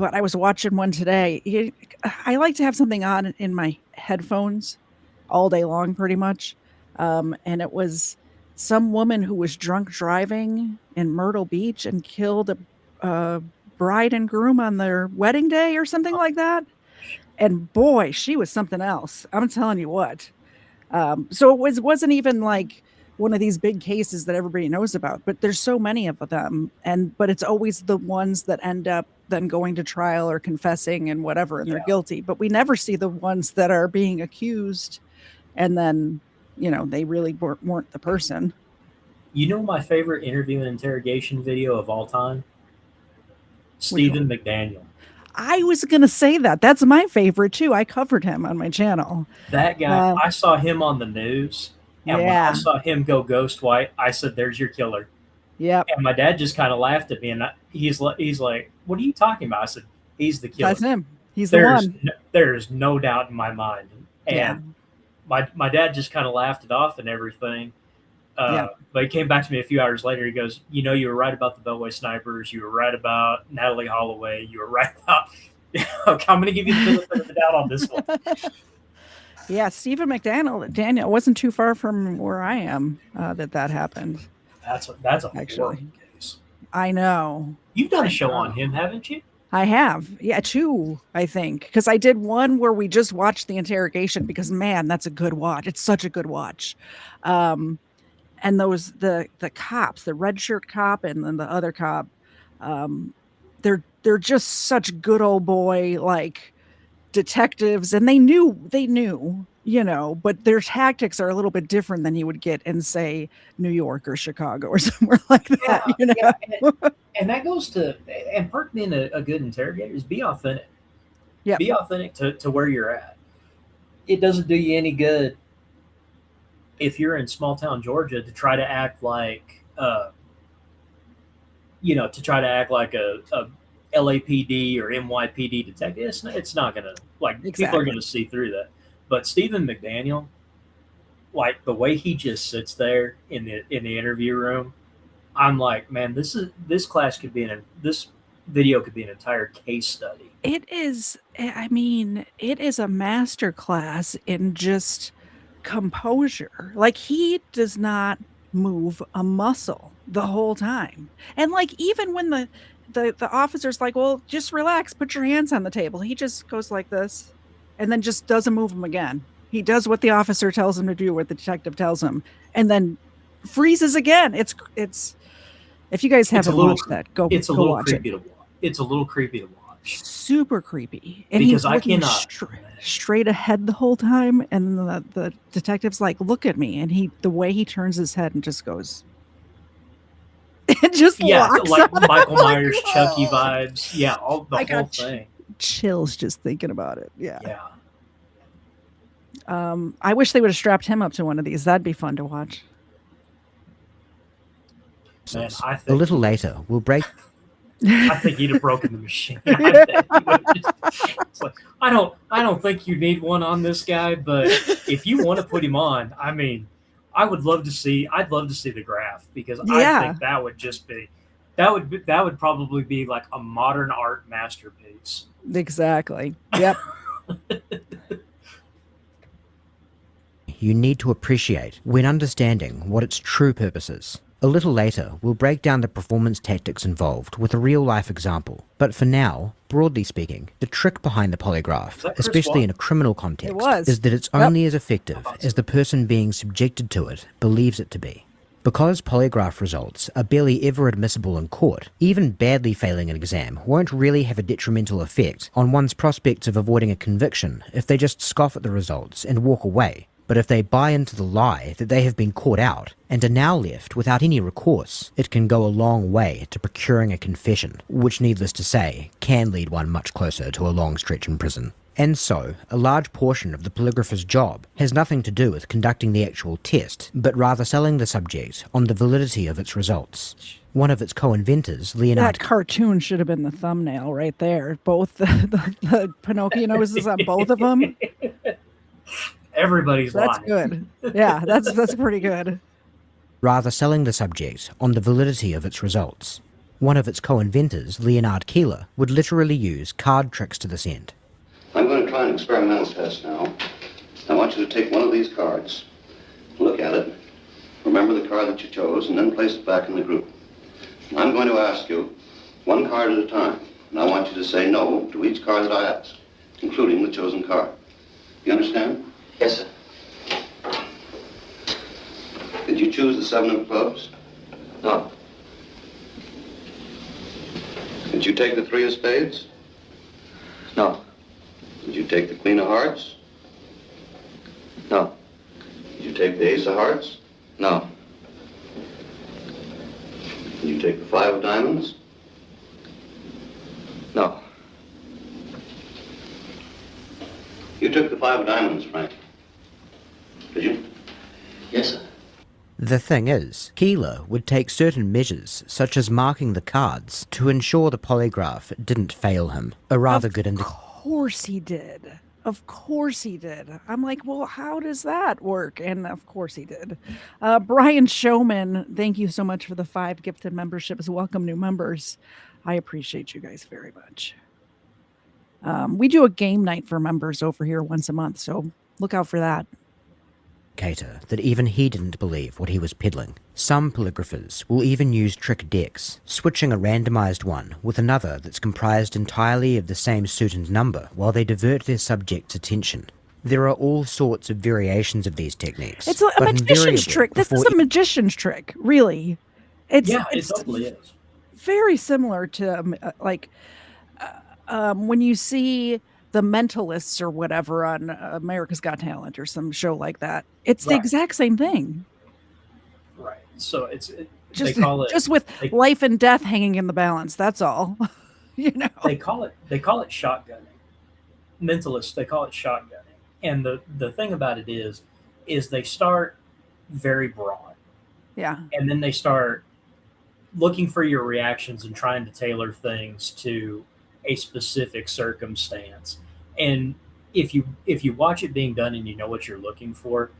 I was watching one today. I like to have something on in my headphones all day long, pretty much. And it was some woman who was drunk driving in Myrtle Beach and killed a bride and groom on their wedding day or something like that. And boy, she was something else. I'm telling you what. So it wasn't even like one of these big cases that everybody knows about, but there's so many of them. But it's always the ones that end up then going to trial or confessing and whatever, and they're guilty. But we never see the ones that are being accused and then, you know, they really weren't the person. You know my favorite interview and interrogation video of all time? Stephen McDaniel. I was going to say that. That's my favorite too. I covered him on my channel. That guy, I saw him on the news, and when I saw him go ghost white, I said, "There's your killer." Yep. And my dad just kind of laughed at me, and he's like, "What are you talking about?" I said, "He's the killer. That's him. He's the one." There's no doubt in my mind. And my dad just kind of laughed it off and everything. But he came back to me a few hours later. He goes, "You know, you were right about the Beltway snipers. You were right about Natalie Holloway. You were right about." I'm going to give you the benefit of the doubt on this one. Yeah, Stephen McDaniel wasn't too far from where I am that happened. That's a horrible case. I know. You've done a show on him, haven't you? I have. Yeah, 2, I think. Because I did one where we just watched the interrogation because, man, that's a good watch. It's such a good watch. And those, the cops, the red shirt cop and then the other cop, they're just such good old boy, like, detectives. And they knew, you know, but their tactics are a little bit different than you would get in, say, New York or Chicago or somewhere like that. You know? Yeah. And that goes to, and part of being a good interrogator is be authentic. Yeah. Be authentic to where you're at. It doesn't do you any good if you're in small town Georgia to try to act like, a LAPD or NYPD detective. It's not going to, like, people are going to see through that. But Stephen McDaniel, like the way he just sits there in the interview room, I'm like, man, this class could be this video could be an entire case study. It is. I mean, it is a master class in just composure. Like, he does not move a muscle the whole time. And like, even when the officer's like, well, just relax, put your hands on the table, he just goes like this and then just doesn't move them again. He does what the officer tells him to do, what the detective tells him, and then freezes again. It's if you guys haven't watched that, go watch it. It's a little creepy to watch. Super creepy. And because he's looking straight ahead the whole time, and the detective's like, look at me, and the way he turns his head and just goes, it just locks like on. Michael Myers, Chucky vibes. Yeah, the whole thing. Chills just thinking about it. Yeah. Yeah. I wish they would have strapped him up to one of these. That'd be fun to watch. Man, a little later, we'll break. I think he'd have broken the machine. It's like, I don't think you need one on this guy, but if you want to put him on, I mean, I'd love to see the graph, because I think that would just be that would probably be like a modern art masterpiece. Exactly. Yep. You need to appreciate when understanding what its true purpose is. A little later, we'll break down the performance tactics involved with a real-life example. But for now, broadly speaking, the trick behind the polygraph, especially in a criminal context, is that it's only as effective as the person being subjected to it believes it to be. Because polygraph results are barely ever admissible in court, even badly failing an exam won't really have a detrimental effect on one's prospects of avoiding a conviction if they just scoff at the results and walk away. But if they buy into the lie that they have been caught out and are now left without any recourse, it can go a long way to procuring a confession, which, needless to say, can lead one much closer to a long stretch in prison. And so, a large portion of the polygrapher's job has nothing to do with conducting the actual test, but rather selling the subject on the validity of its results. One of its co-inventors, Leonard... That cartoon should have been the thumbnail right there. Both the Pinocchio noses on both of them. Everybody's lying. That's good. Yeah, that's pretty good. Rather selling the subject on the validity of its results. One of its co-inventors, Leonard Keeler, would literally use card tricks to this end. I'm going to try an experimental test now. I want you to take one of these cards, look at it, remember the card that you chose, and then place it back in the group. And I'm going to ask you one card at a time, and I want you to say no to each card that I ask, including the chosen card. You understand? Yes, sir. Did you choose the 7 of clubs? No. Did you take the 3 of spades? No. Did you take the Queen of hearts? No. Did you take the Ace of hearts? No. Did you take the 5 of diamonds? No. You took the 5 of diamonds, Frank. Did you? Yes, sir. The thing is, Keeler would take certain measures, such as marking the cards, to ensure the polygraph didn't fail him. A rather good indicator. Of course he did. Of course he did. I'm like, well, how does that work? And of course he did. Brian Showman, thank you so much for the 5 gifted memberships. Welcome new members. I appreciate you guys very much. We do a game night for members over here once a month, so look out for that. That even he didn't believe what he was peddling. Some polygraphers will even use trick decks, switching a randomized one with another that's comprised entirely of the same suit and number while they divert their subject's attention. There are all sorts of variations of these techniques. It's a magician's trick. This is a magician's trick, really. It totally is. Very similar to when you see the Mentalists or whatever on America's Got Talent or some show like that. It's the exact same thing. Right. So just they call it just with life and death hanging in the balance. That's all. You know. They call it shotgunning. Mentalists, they call it shotgunning. And the thing about it is they start very broad. Yeah. And then they start looking for your reactions and trying to tailor things to a specific circumstance. And if you watch it being done and you know what you're looking for,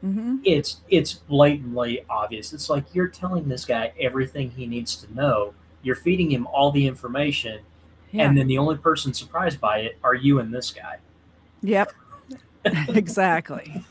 it's blatantly obvious. It's like you're telling this guy everything he needs to know. You're feeding him all the information, and then the only person surprised by it are you and this guy. Yep. Exactly.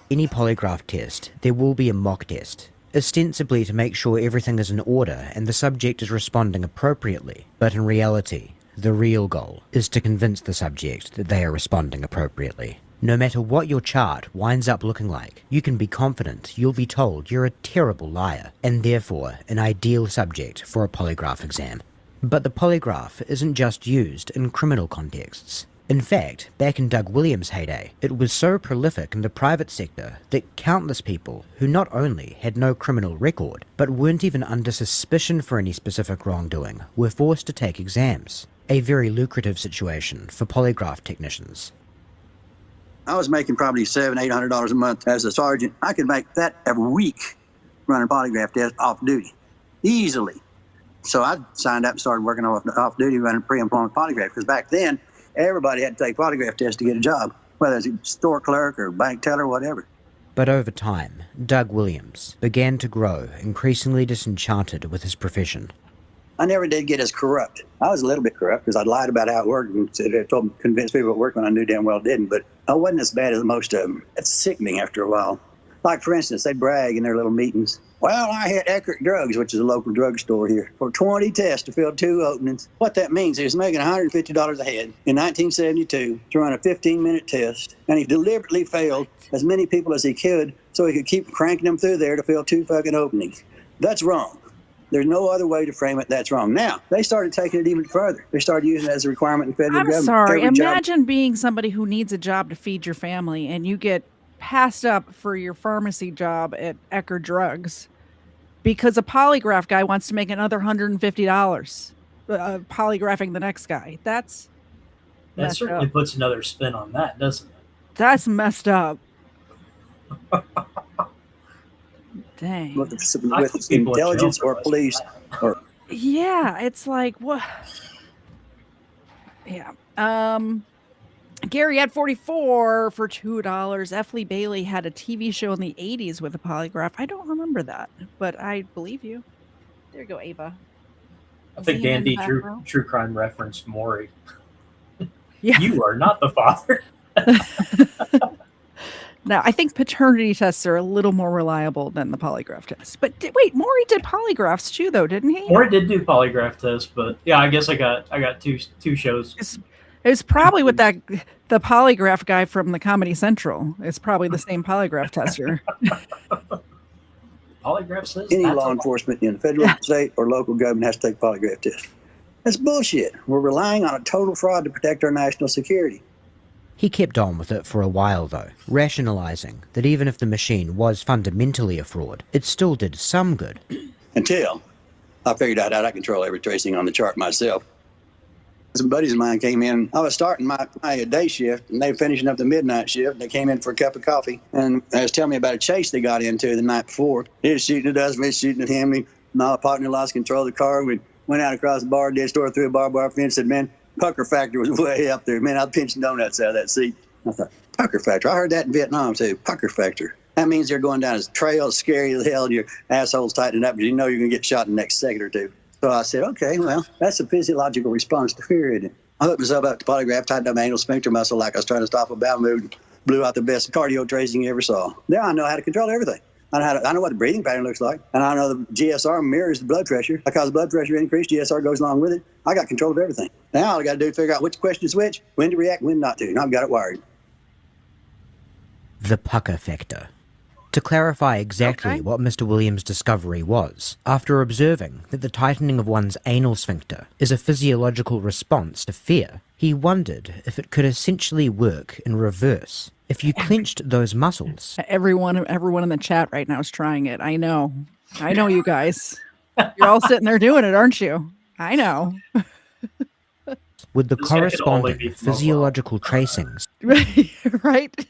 Any polygraph test, there will be a mock test, ostensibly to make sure everything is in order and the subject is responding appropriately. But in reality, the real goal is to convince the subject that they are responding appropriately. No matter what your chart winds up looking like, you can be confident you'll be told you're a terrible liar, and therefore an ideal subject for a polygraph exam. But the polygraph isn't just used in criminal contexts. In fact, back in Doug Williams' heyday, it was so prolific in the private sector that countless people who not only had no criminal record, but weren't even under suspicion for any specific wrongdoing, were forced to take exams. A very lucrative situation for polygraph technicians. I was making probably $700-800 a month as a sergeant. I could make that every week running polygraph tests off duty, easily. So I signed up and started working off duty running pre-employment polygraph, because back then, everybody had to take polygraph tests to get a job, whether it's a store clerk or bank teller or whatever. But over time, Doug Williams began to grow increasingly disenchanted with his profession. I never did get as corrupt. I was a little bit corrupt because I lied about how it worked and convinced people it worked when I knew damn well it didn't, but I wasn't as bad as most of them. It's sickening after a while. Like, for instance, they brag in their little meetings. Well, I hit Eckert Drugs, which is a local drugstore here, for 20 tests to fill 2 openings. What that means is making $150 a head in 1972 to run a 15-minute test, and he deliberately failed as many people as he could so he could keep cranking them through there to fill 2 fucking openings. That's wrong. There's no other way to frame it. That's wrong. Now, they started taking it even further. They started using it as a requirement in federal government. I'm sorry. Every Imagine being somebody who needs a job to feed your family and you get passed up for your pharmacy job at Eckerd Drugs because a polygraph guy wants to make another $150 polygraphing the next guy. That certainly puts another spin on that, doesn't it? That's messed up. Dang. With intelligence or police. Or yeah, it's like, what? Yeah. Gary at 44 for $2. F. Lee Bailey had a TV show in the 80s with a polygraph. I don't remember that, but I believe you. There you go, Ava. I think Dandy True Crime referenced Maury. Yeah. You are not the father. Now, I think paternity tests are a little more reliable than the polygraph tests. But wait, Maury did polygraphs too, though, didn't he? Maury did do polygraph tests, but yeah, I guess I got two shows. It was probably with the polygraph guy from the Comedy Central. It's probably the same polygraph tester. Polygraph says any law enforcement in the federal, state, or local government has to take a polygraph test. That's bullshit. We're relying on a total fraud to protect our national security. He kept on with it for a while though, rationalizing that even if the machine was fundamentally a fraud, it still did some good. Until I figured out how to control every tracing on the chart myself. Some buddies of mine came in. I was starting my day shift, and they were finishing up the midnight shift. They came in for a cup of coffee, and they was telling me about a chase they got into the night before. He was shooting at us, we was shooting at him. My partner lost control of the car. We went out across the bar, dead store, through a barbed wire fence, said, man, pucker factor was way up there. Man, I was pinching donuts out of that seat. I thought, pucker factor? I heard that in Vietnam, too. Pucker factor. That means they're going down a trail, scary as hell, and your asshole's tightening up because you know you're going to get shot in the next second or two. So I said, okay, well, that's a physiological response to fear, isn't it? I hooked myself up to polygraph, tightened up my anal sphincter muscle like I was trying to stop a bowel movement, blew out the best cardio tracing you ever saw. Now I know how to control everything. I know what the breathing pattern looks like, and I know the GSR mirrors the blood pressure. Because the blood pressure increased, GSR goes along with it. I got control of everything. Now all I got to do is figure out which question is which, when to react, when not to, and I've got it wired. The pucker factor. To clarify exactly what Mr. Williams' discovery was, after observing that the tightening of one's anal sphincter is a physiological response to fear, he wondered if it could essentially work in reverse. If you clenched those muscles... Everyone in the chat right now is trying it. I know you guys. You're all sitting there doing it, aren't you? I know. With the corresponding physiological tracings... Right?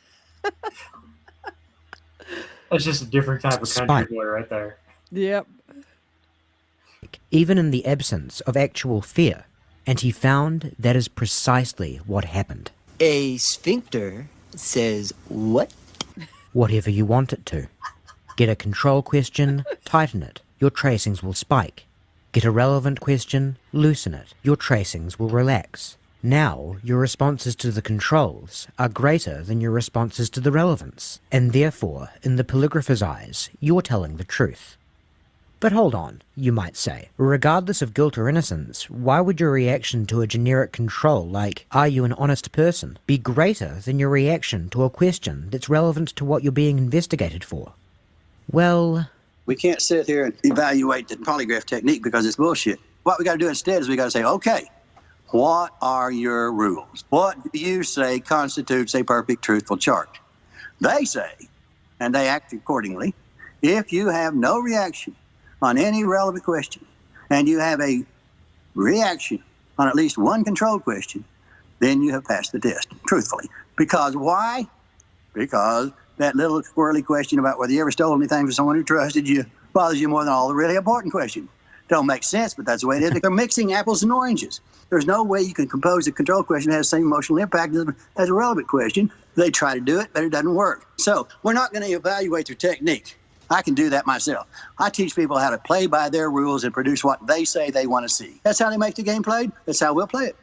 That's just a different type of country boy right there. Yep. Even in the absence of actual fear. And he found that is precisely what happened. A sphincter says what? Whatever you want it to. Get a control question, tighten it. Your tracings will spike. Get a relevant question, loosen it. Your tracings will relax. Now, your responses to the controls are greater than your responses to the relevance, and therefore, in the polygrapher's eyes, you're telling the truth. But hold on, you might say. Regardless of guilt or innocence, why would your reaction to a generic control like, are you an honest person, be greater than your reaction to a question that's relevant to what you're being investigated for? Well, we can't sit here and evaluate the polygraph technique because it's bullshit. What we got to do instead is we got to say, okay, what are your rules? What do you say constitutes a perfect, truthful charge? They say, and they act accordingly, if you have no reaction on any relevant question, and you have a reaction on at least one control question, then you have passed the test, truthfully. Because why? Because that little squirrely question about whether you ever stole anything from someone who trusted you bothers you more than all the really important questions. Don't make sense, but that's the way it is. They're mixing apples and oranges. There's no way you can compose a control question that has the same emotional impact as a relevant question. They try to do it, but it doesn't work. So we're not going to evaluate their technique. I can do that myself. I teach people how to play by their rules and produce what they say they want to see. That's how they make the game played. That's how we'll play it.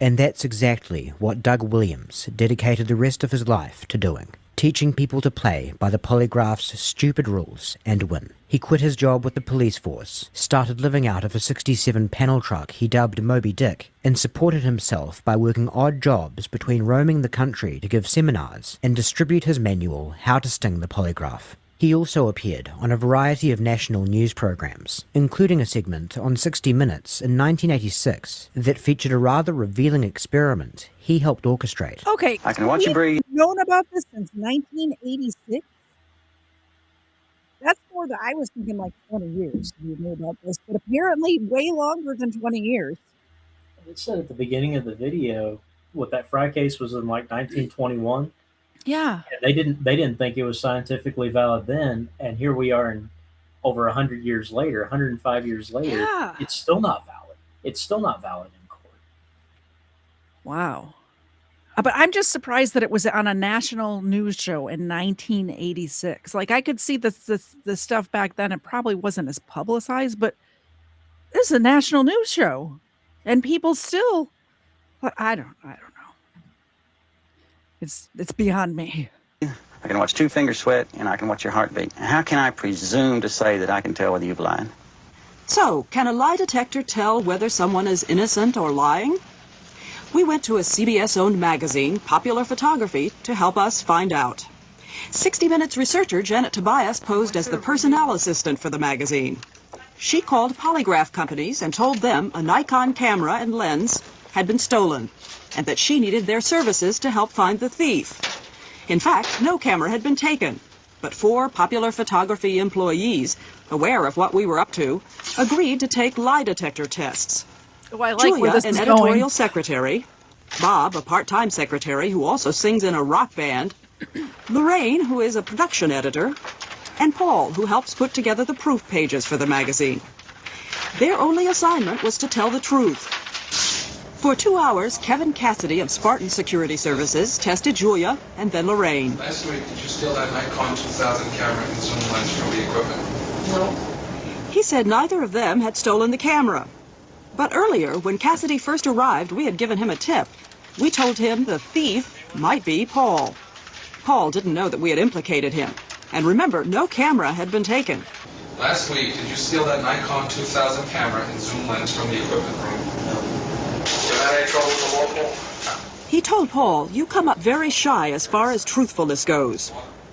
and that's exactly what Doug Williams dedicated the rest of his life to doing. Teaching people to play by the polygraph's stupid rules and win. He quit his job with the police force, started living out of a 67 panel truck he dubbed Moby Dick, and supported himself by working odd jobs between roaming the country to give seminars and distribute his manual How to Sting the Polygraph. He also appeared on a variety of national news programs, including a segment on 60 Minutes in 1986 that featured a rather revealing experiment he helped orchestrate. Okay, I can watch you breathe. Known about this since 1986. That's more than I was thinking, like 20 years. You knew about this, but apparently way longer than 20 years. It said at the beginning of the video what that fry case was in like 1921. Yeah, And they didn't think it was scientifically valid then, and here we are in over 100 years later, 105 years later. Yeah. It's still not valid. It's still not valid in court. Wow. But I'm just surprised that it was on a national news show in 1986. Like, I could see the stuff back then. It probably wasn't as publicized, but this is a national news show, and people still. I don't know. It's beyond me. I can watch two fingers sweat, and I can watch your heartbeat. How can I presume to say that I can tell whether you've lied? So, can a lie detector tell whether someone is innocent or lying? We went to a CBS-owned magazine, Popular Photography, to help us find out. 60 Minutes researcher Janet Tobias posed as the personnel assistant for the magazine. She called polygraph companies and told them a Nikon camera and lens had been stolen, and that she needed their services to help find the thief. In fact, no camera had been taken, but 4 Popular Photography employees, aware of what we were up to, agreed to take lie detector tests. Oh, I like Julia, where this an is editorial going. secretary, Bob, a part-time secretary who also sings in a rock band, Lorraine, who is a production editor, and Paul, who helps put together the proof pages for the magazine. Their only assignment was to tell the truth. For 2 hours, Kevin Cassidy of Spartan Security Services tested Julia and then Lorraine. Last week, did you steal that Nikon 2000 camera and zoom lens from the equipment? No. He said neither of them had stolen the camera. But earlier, when Cassidy first arrived, we had given him a tip. We told him the thief might be Paul. Paul didn't know that we had implicated him. And remember, no camera had been taken. Last week, did you steal that Nikon 2000 camera and zoom lens from the equipment room? No. You had any trouble with the local? He told Paul, "You come up very shy as far as truthfulness goes."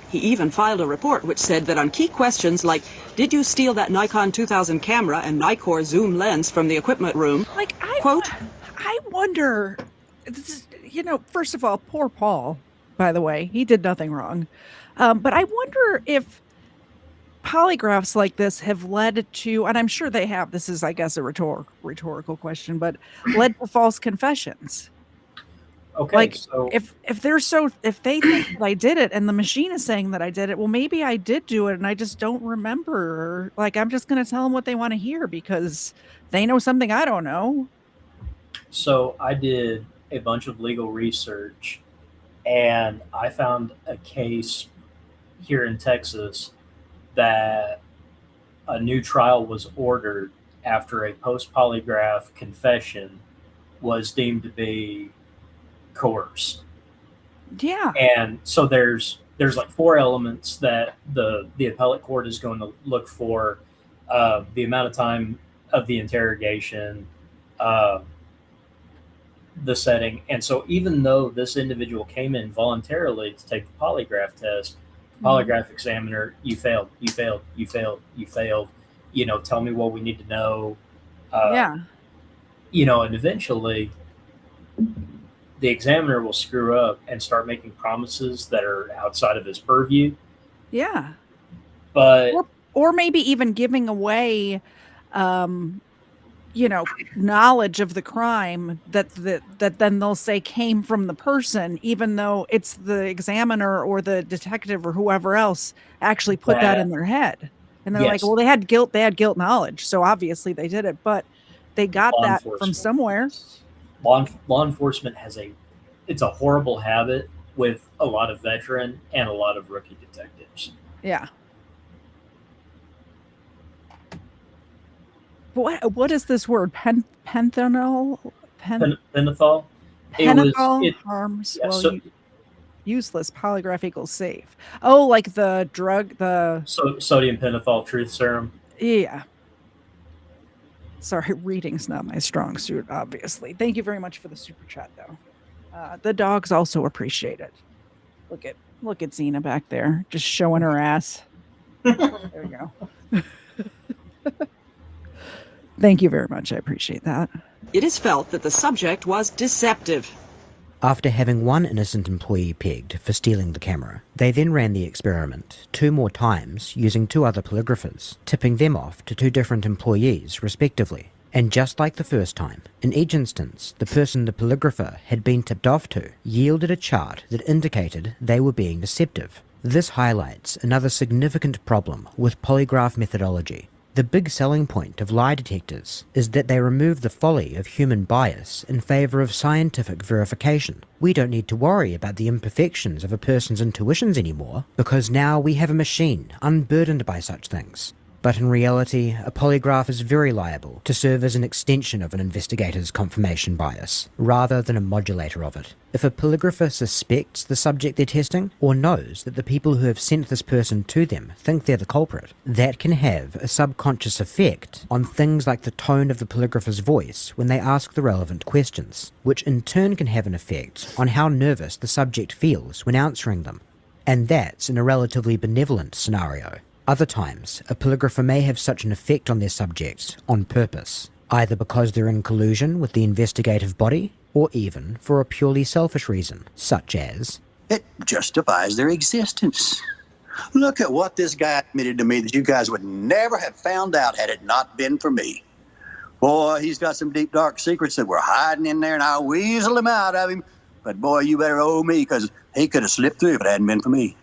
He even filed a report which said that on key questions like, "Did you steal that Nikon 2000 camera and Nikkor zoom lens from the equipment room?" Like, quote, I wonder, first of all, poor Paul, by the way, he did nothing wrong. But I wonder if polygraphs like this have led to, and I'm sure they have, this is, I guess, a rhetorical question, but led to false confessions. Okay, Like, so if they think that I did it and the machine is saying that I did it, well, maybe I did do it and I just don't remember. Or, like, I'm just going to tell them what they want to hear because they know something I don't know. So I did a bunch of legal research, and I found a case here in Texas that a new trial was ordered after a post-polygraph confession was deemed to be coerced. Yeah. And so there's like 4 elements that the appellate court is going to look for the amount of time of the interrogation, uh, the setting. And so, even though this individual came in voluntarily to take the polygraph test, the polygraph examiner, you failed, you failed, you failed, you failed. Tell me what we need to know. Yeah. And eventually the examiner will screw up and start making promises that are outside of his purview. Yeah. But or maybe even giving away knowledge of the crime that then they'll say came from the person, even though it's the examiner or the detective or whoever else actually put that in their head. And they're like, yes, well, they had guilt knowledge, so obviously they did it, but they got that from somewhere. Law enforcement it's a horrible habit with a lot of veteran and a lot of rookie detectives. Yeah. What is this word? Pentanol? Pentothal? Pentothal harms. Yeah, well, useless. Polygraph equals safe. Oh, like the drug, sodium pentothal truth serum. Yeah. Sorry, reading's not my strong suit, obviously. Thank you very much for the super chat, though. The dogs also appreciate it. Look at Xena back there, just showing her ass. There we go. Thank you very much. I appreciate that. It is felt that the subject was deceptive. After having one innocent employee pegged for stealing the camera, they then ran the experiment 2 more times using 2 other polygraphers, tipping them off to 2 different employees respectively. And just like the first time, in each instance, the person the polygrapher had been tipped off to yielded a chart that indicated they were being deceptive. This highlights another significant problem with polygraph methodology. The big selling point of lie detectors is that they remove the folly of human bias in favour of scientific verification. We don't need to worry about the imperfections of a person's intuitions anymore, because now we have a machine unburdened by such things. But in reality, a polygraph is very liable to serve as an extension of an investigator's confirmation bias, rather than a modulator of it. If a polygrapher suspects the subject they're testing, or knows that the people who have sent this person to them think they're the culprit, that can have a subconscious effect on things like the tone of the polygrapher's voice when they ask the relevant questions, which in turn can have an effect on how nervous the subject feels when answering them. And that's in a relatively benevolent scenario. Other times, a polygrapher may have such an effect on their subjects on purpose, either because they're in collusion with the investigative body, or even for a purely selfish reason, such as... It justifies their existence. Look at what this guy admitted to me that you guys would never have found out had it not been for me. Boy, he's got some deep, dark secrets that we're hiding in there, and I'll weasel them out of him. But boy, you better owe me, because he could have slipped through if it hadn't been for me.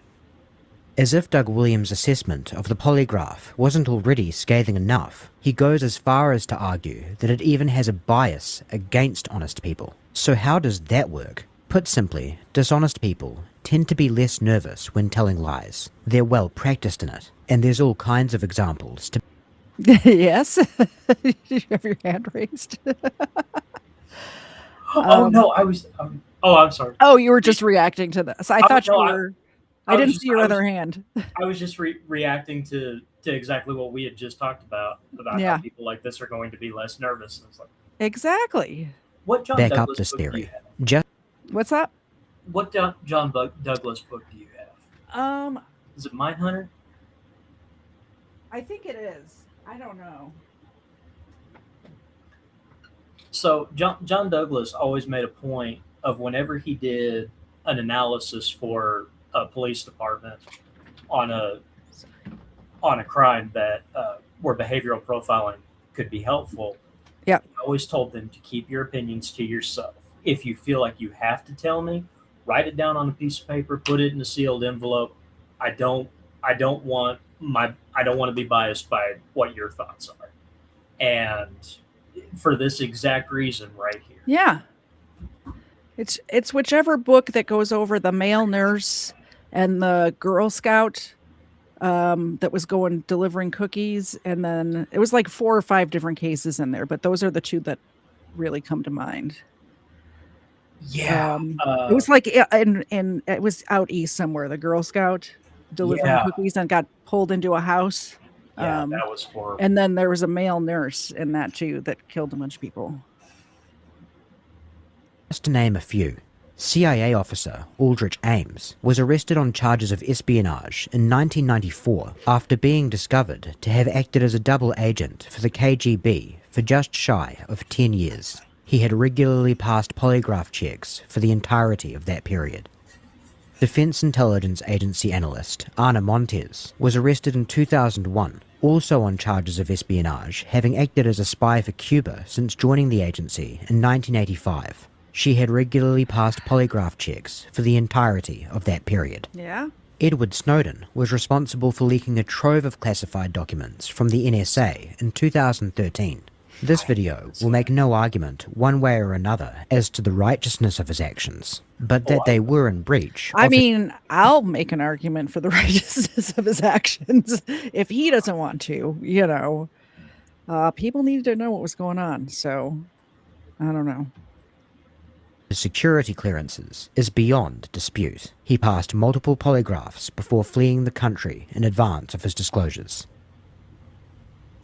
As if Doug Williams' assessment of the polygraph wasn't already scathing enough, he goes as far as to argue that it even has a bias against honest people. So how does that work? Put simply, dishonest people tend to be less nervous when telling lies. They're well practiced in it, and there's all kinds of examples to... Yes? Did you have your hand raised? No, I was... I'm sorry. Oh, you were just reacting to this. I thought you were... I didn't see your other hand. I was just reacting to exactly what we had just talked about how people like this are going to be less nervous. And it's like, exactly. What John back Douglas up this book do theory. you have? What's up? What John Douglas book do you have? Is it Mindhunter? I think it is. I don't know. So John Douglas always made a point of whenever he did an analysis for a police department on a crime that where behavioral profiling could be helpful. Yeah, I always told them to keep your opinions to yourself. If you feel like you have to tell me, write it down on a piece of paper, put it in a sealed envelope. I don't want to be biased by what your thoughts are, and for this exact reason right here. Yeah, it's whichever book that goes over the male nurse and the Girl Scout that was delivering cookies, and then it was like 4 or 5 different cases in there, but those are the 2 that really come to mind. Yeah, it was like it was out east somewhere. The Girl Scout delivering cookies and got pulled into a house. Yeah, that was horrible. And then there was a male nurse in that too that killed a bunch of people. Just to name a few, CIA officer Aldrich Ames was arrested on charges of espionage in 1994 after being discovered to have acted as a double agent for the KGB for just shy of 10 years. He had regularly passed polygraph checks for the entirety of that period. Defense Intelligence Agency analyst Ana Montes was arrested in 2001, also on charges of espionage, having acted as a spy for Cuba since joining the agency in 1985. She had regularly passed polygraph checks for the entirety of that period. Yeah. Edward Snowden was responsible for leaking a trove of classified documents from the NSA in 2013. This video will make no argument one way or another as to the righteousness of his actions, but that they were in breach. I mean, I'll make an argument for the righteousness of his actions if he doesn't want to, you know. People needed to know what was going on, so I don't know. His security clearances is beyond dispute. He passed multiple polygraphs before fleeing the country in advance of his disclosures.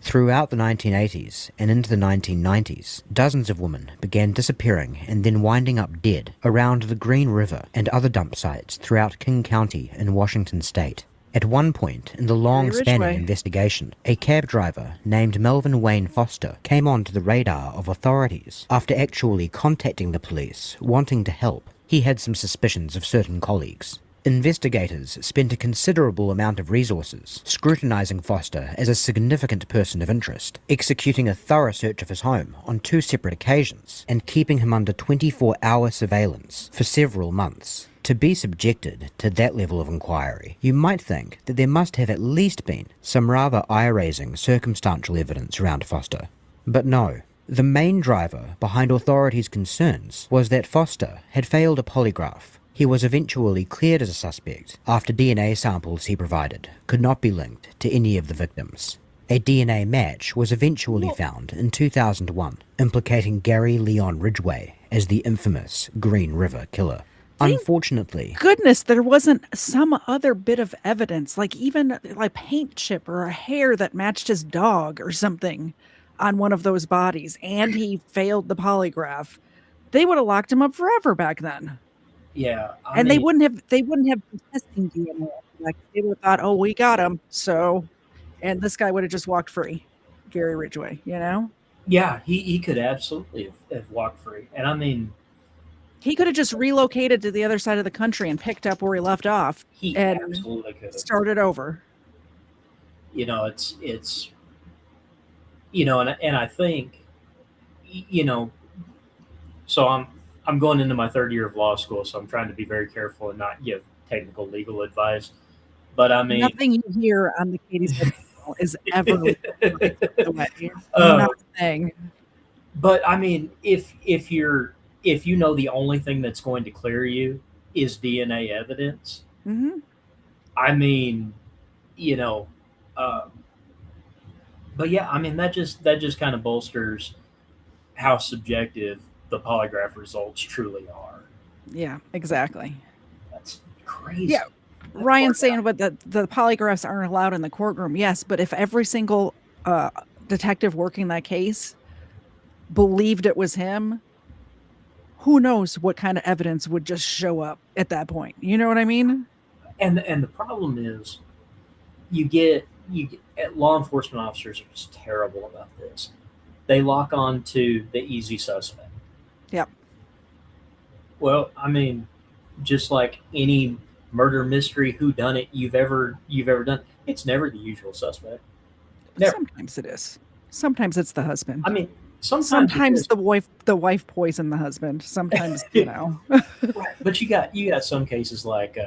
Throughout the 1980s and into the 1990s, dozens of women began disappearing and then winding up dead around the Green River and other dump sites throughout King County in Washington state. At one point in the long-spanning investigation, a cab driver named Melvin Wayne Foster came onto the radar of authorities after actually contacting the police, wanting to help. He had some suspicions of certain colleagues. Investigators spent a considerable amount of resources scrutinizing Foster as a significant person of interest, executing a thorough search of his home on 2 separate occasions, and keeping him under 24-hour surveillance for several months. To be subjected to that level of inquiry, you might think that there must have at least been some rather eye-raising circumstantial evidence around Foster. But no. The main driver behind authorities' concerns was that Foster had failed a polygraph. He was eventually cleared as a suspect after DNA samples he provided could not be linked to any of the victims. A DNA match was eventually found in 2001, implicating Gary Leon Ridgway as the infamous Green River Killer. Unfortunately, Goodness, there wasn't some other bit of evidence, like even like paint chip or a hair that matched his dog or something on one of those bodies, and he failed the polygraph. They would have locked him up forever back then. Yeah, and they wouldn't have been testing DNA. Like they would have thought, oh, we got him. So, and this guy would have just walked free, Gary Ridgway, you know? Yeah, he could absolutely have walked free. And I mean, he could have just relocated to the other side of the country and picked up where he left off. He and absolutely could have started over. You know, it's you know, and I think, you know, so I'm going into my 3rd year of law school, so I'm trying to be very careful and not give technical legal advice. But I mean, nothing you hear on the Katie's channel is ever nothing. But I mean, if you know the only thing that's going to clear you is DNA evidence, I mean, you know, but yeah, I mean that just kind of bolsters how subjective the polygraph results truly are. Yeah, exactly. That's crazy. Yeah. Ryan's saying, but the polygraphs aren't allowed in the courtroom. Yes, but if every single detective working that case believed it was him, who knows what kind of evidence would just show up at that point? You know what I mean? And the problem is, you get law enforcement officers are just terrible about this. They lock on to the easy suspect. Yep. Well, I mean, just like any murder mystery whodunit you've ever done, it's never the usual suspect. Never. Sometimes it is. Sometimes it's the husband. I mean, sometimes the wife poisoned the husband. Sometimes, you know. Right. But you got some cases like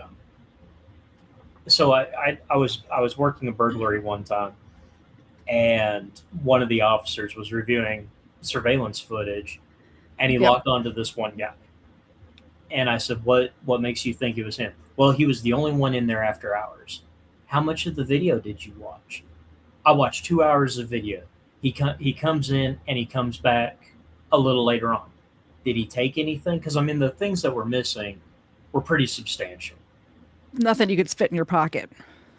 so I was working a burglary one time, and one of the officers was reviewing surveillance footage, and he locked onto this one guy. And I said, what makes you think it was him? Well, he was the only one in there after hours. How much of the video did you watch? I watched 2 hours of video. He comes in and he comes back a little later on. Did he take anything? Because I mean, the things that were missing were pretty substantial. Nothing you could fit in your pocket.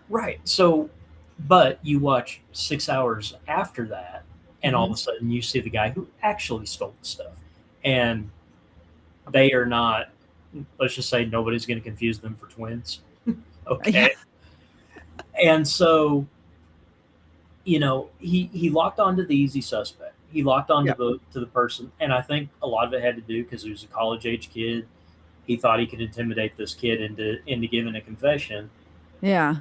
Right. So But you watch 6 hours after that, and all of Mhm. a sudden you see the guy who actually stole the stuff. And they are not, let's just say nobody's going to confuse them for twins. Yeah. Okay. And so, he locked onto the easy suspect. He locked onto Yep. the person. And I think a lot of it had to do because he was a college age kid. He thought he could intimidate this kid into giving a confession. Yeah.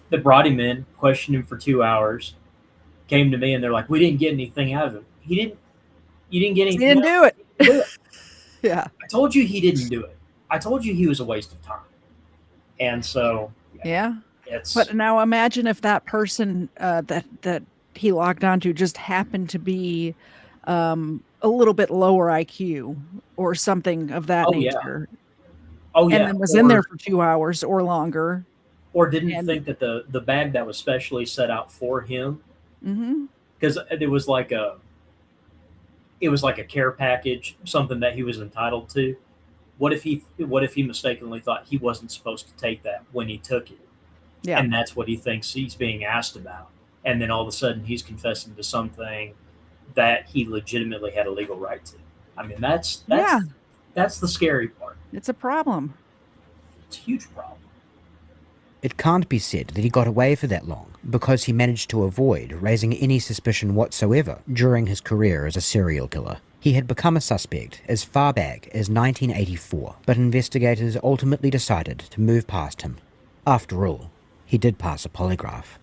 They brought him in, questioned him for 2 hours, came to me, and they're like, "We didn't get anything out of him. You didn't get He anything didn't out do of him. it. He didn't do it. Yeah. I told you he didn't do it. I told you he was a waste of time." And so, Yeah. it's But now imagine if that person that he logged onto just happened to be a little bit lower IQ or something of that oh yeah, nature, oh and yeah, then was in there for 2 hours or longer. or didn't And think that the bag that was specially set out for him, mhm. because it was like a care package, something that he was entitled to. What if he mistakenly thought he wasn't supposed to take that when he took it, Yeah. and that's what he thinks he's being asked about, and then all of a sudden he's confessing to something that he legitimately had a legal right to. I mean, Yeah. that's the scary part. It's a problem. It's a huge problem. It can't be said that he got away for that long because he managed to avoid raising any suspicion whatsoever during his career as a serial killer. He had become a suspect as far back as 1984, but investigators ultimately decided to move past him. After all, he did pass a polygraph.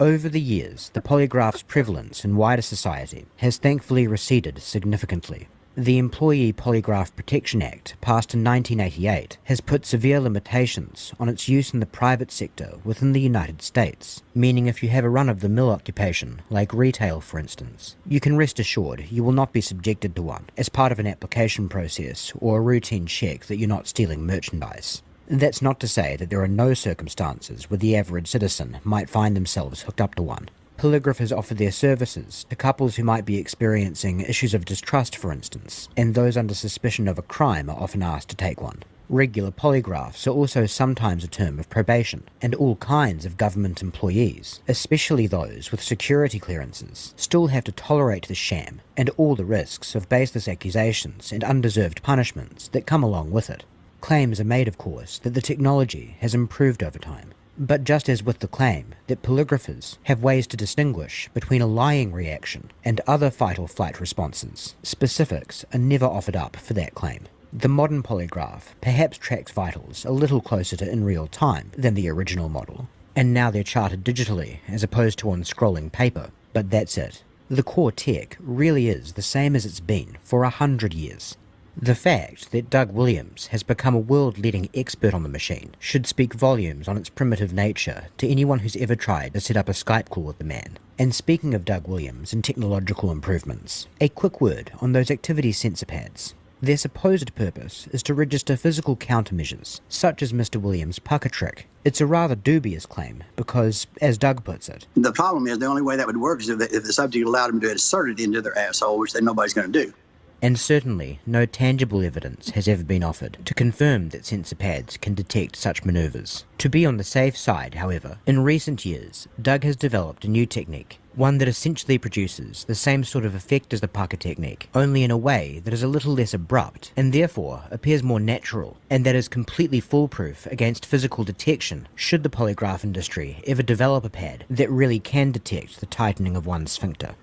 Over the years, the polygraph's prevalence in wider society has thankfully receded significantly. The Employee Polygraph Protection Act, passed in 1988, has put severe limitations on its use in the private sector within the United States, meaning if you have a run-of-the-mill occupation, like retail for instance, you can rest assured you will not be subjected to one as part of an application process or a routine check that you're not stealing merchandise. That's not to say that there are no circumstances where the average citizen might find themselves hooked up to one. Polygraphers offer their services to couples who might be experiencing issues of distrust, for instance, and those under suspicion of a crime are often asked to take one. Regular polygraphs are also sometimes a term of probation, and all kinds of government employees, especially those with security clearances, still have to tolerate the sham and all the risks of baseless accusations and undeserved punishments that come along with it. Claims are made, of course, that the technology has improved over time. But just as with the claim that polygraphers have ways to distinguish between a lying reaction and other fight-or-flight responses, specifics are never offered up for that claim. The modern polygraph perhaps tracks vitals a little closer to in real time than the original model, and now they're charted digitally as opposed to on scrolling paper, but that's it. The core tech really is the same as it's been for 100 years. The fact that Doug Williams has become a world-leading expert on the machine should speak volumes on its primitive nature to anyone who's ever tried to set up a Skype call with the man. And speaking of Doug Williams and technological improvements, a quick word on those activity sensor pads. Their supposed purpose is to register physical countermeasures, such as Mr. Williams' pucker trick. It's a rather dubious claim because, as Doug puts it, the problem is the only way that would work is if the subject allowed them to insert it into their asshole, which nobody's going to do. And certainly no tangible evidence has ever been offered to confirm that sensor pads can detect such maneuvers. To be on the safe side, however, in recent years, Doug has developed a new technique, one that essentially produces the same sort of effect as the pucker technique, only in a way that is a little less abrupt and therefore appears more natural, and that is completely foolproof against physical detection should the polygraph industry ever develop a pad that really can detect the tightening of one's sphincter.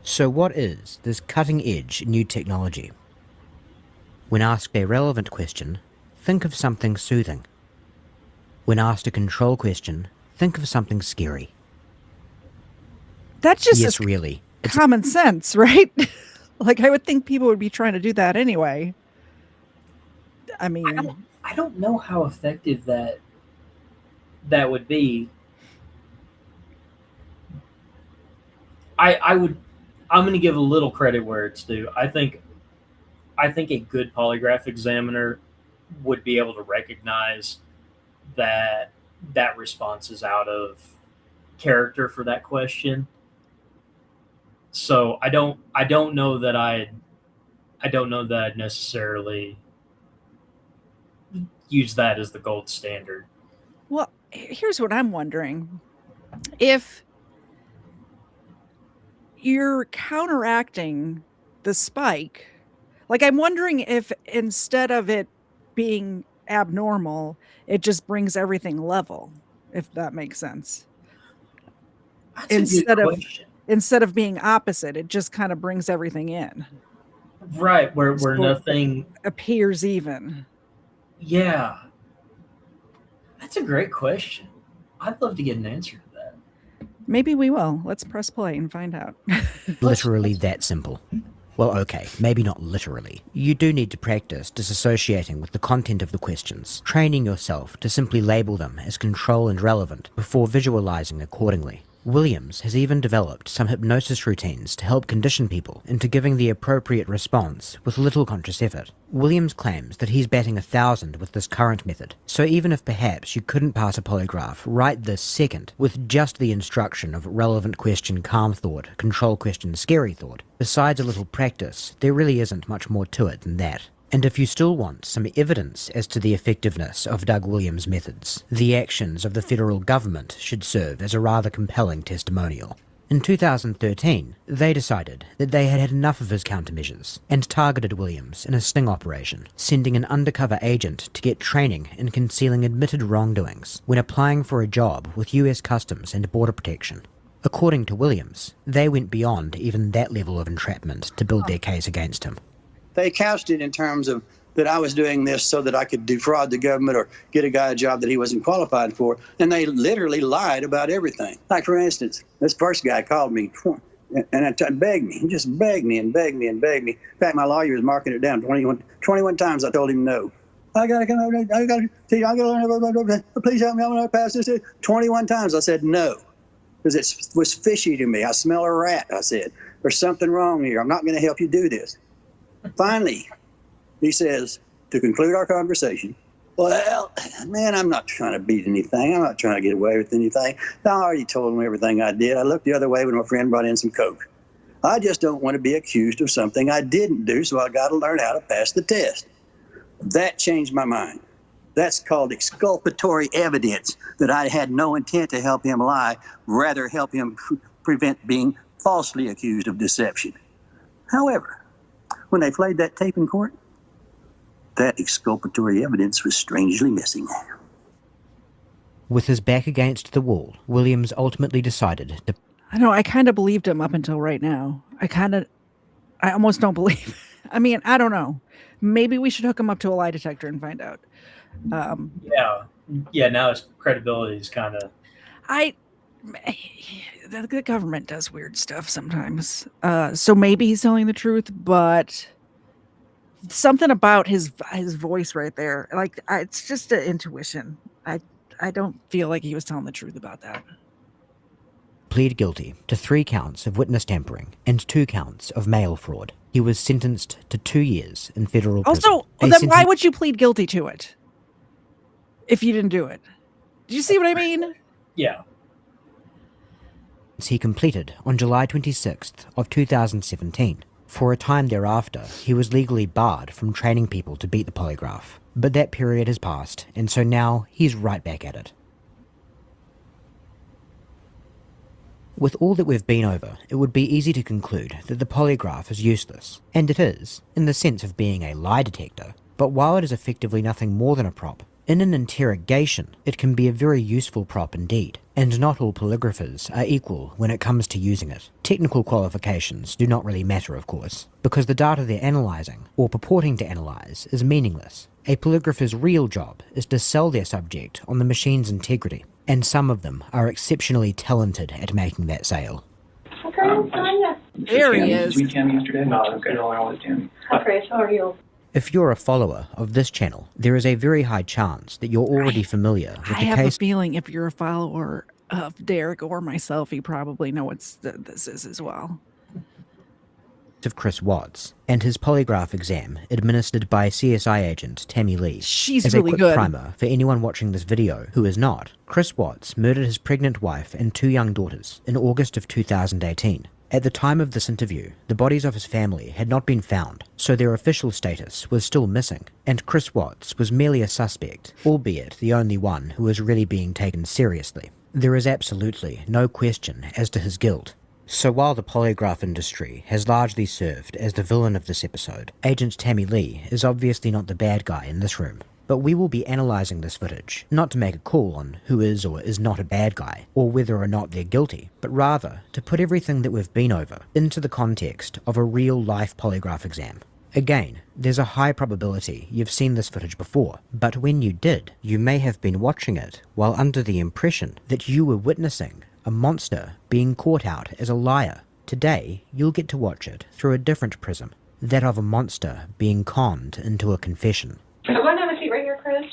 So what is this cutting-edge new technology? When asked a relevant question, think of something soothing. When asked a control question, think of something scary. That's just yes, really. Common sense, right? Like, I would think people would be trying to do that anyway. I mean, I don't know how effective that would be. I'm going to give a little credit where it's due. I think a good polygraph examiner would be able to recognize that response is out of character for that question. So I don't know that I'd necessarily use that as the gold standard. Well, here's what I'm wondering. If you're counteracting the spike, like, I'm wondering if instead of it being abnormal, it just brings everything level, if that makes sense. That's a good question. Instead of being opposite, it just kind of brings everything in. Right, where So nothing appears even. Yeah. That's a great question. I'd love to get an answer to that. Maybe we will. Let's press play and find out. Literally that simple. Well, okay, maybe not literally. You do need to practice disassociating with the content of the questions, training yourself to simply label them as control and relevant before visualizing accordingly. Williams has even developed some hypnosis routines to help condition people into giving the appropriate response with little conscious effort. Williams claims that he's batting 1,000 with this current method, so even if perhaps you couldn't pass a polygraph right this second with just the instruction of relevant question calm thought, control question scary thought, besides a little practice, there really isn't much more to it than that. And if you still want some evidence as to the effectiveness of Doug Williams' methods, the actions of the federal government should serve as a rather compelling testimonial. In 2013, they decided that they had had enough of his countermeasures and targeted Williams in a sting operation, sending an undercover agent to get training in concealing admitted wrongdoings when applying for a job with US Customs and Border Protection. According to Williams, they went beyond even that level of entrapment to build their case against him. They couched it in terms of that I was doing this so that I could defraud the government or get a guy a job that he wasn't qualified for. And they literally lied about everything. Like, for instance, this first guy called me and begged me. He just begged me and begged me and begged me. In fact, my lawyer was marking it down 21 times. I told him no. I got to come over. I got to learn. Please help me. I'm going to pass this. 21 times I said no. Because it was fishy to me. I smell a rat, I said. There's something wrong here. I'm not going to help you do this. Finally, he says, to conclude our conversation, well, man, I'm not trying to beat anything. I'm not trying to get away with anything. I already told him everything I did. I looked the other way when my friend brought in some coke. I just don't want to be accused of something I didn't do, so I got to learn how to pass the test. That changed my mind. That's called exculpatory evidence that I had no intent to help him lie, rather help him prevent being falsely accused of deception. However, when they played that tape in court, that exculpatory evidence was strangely missing. With his back against the wall, Williams ultimately decided to... I know, I kind of believed him up until right now. I almost don't believe. I mean, I don't know. Maybe we should hook him up to a lie detector and find out. Yeah, now his credibility is kind of... The government does weird stuff sometimes. So maybe he's telling the truth, but something about his voice right there, like, it's just an intuition. I don't feel like he was telling the truth about that. Plead guilty to 3 counts of witness tampering and 2 counts of mail fraud. He was sentenced to 2 years in federal prison. Also, then why would you plead guilty to it if you didn't do it? Do you see what I mean? Yeah. He completed on July 26th of 2017. For a time thereafter, he was legally barred from training people to beat the polygraph. But that period has passed, and so now he's right back at it. With all that we've been over, it would be easy to conclude that the polygraph is useless. And it is, in the sense of being a lie detector. But while it is effectively nothing more than a prop, in an interrogation, it can be a very useful prop indeed, and not all polygraphers are equal when it comes to using it. Technical qualifications do not really matter, of course, because the data they're analysing, or purporting to analyse, is meaningless. A polygrapher's real job is to sell their subject on the machine's integrity, and some of them are exceptionally talented at making that sale. There he is. We can yesterday. No, okay. Hi, Chris. How are you? If you're a follower of this channel, there is a very high chance that you're already familiar with the I have case a feeling if you're a follower of Derek or myself, you probably know what this is as well. of Chris Watts and his polygraph exam administered by CSI agent Tammy Lee. She's As really a quick good. primer for anyone watching this video who is not, Chris Watts murdered his pregnant wife and 2 young daughters in August of 2018. At the time of this interview, the bodies of his family had not been found, so their official status was still missing, and Chris Watts was merely a suspect, albeit the only one who was really being taken seriously. There is absolutely no question as to his guilt. So while the polygraph industry has largely served as the villain of this episode, Agent Tammy Lee is obviously not the bad guy in this room. But we will be analysing this footage, not to make a call on who is or is not a bad guy, or whether or not they're guilty, but rather to put everything that we've been over into the context of a real-life polygraph exam. Again, there's a high probability you've seen this footage before, but when you did, you may have been watching it while under the impression that you were witnessing a monster being caught out as a liar. Today, you'll get to watch it through a different prism, that of a monster being conned into a confession. I'm going to have a seat right here, Chris.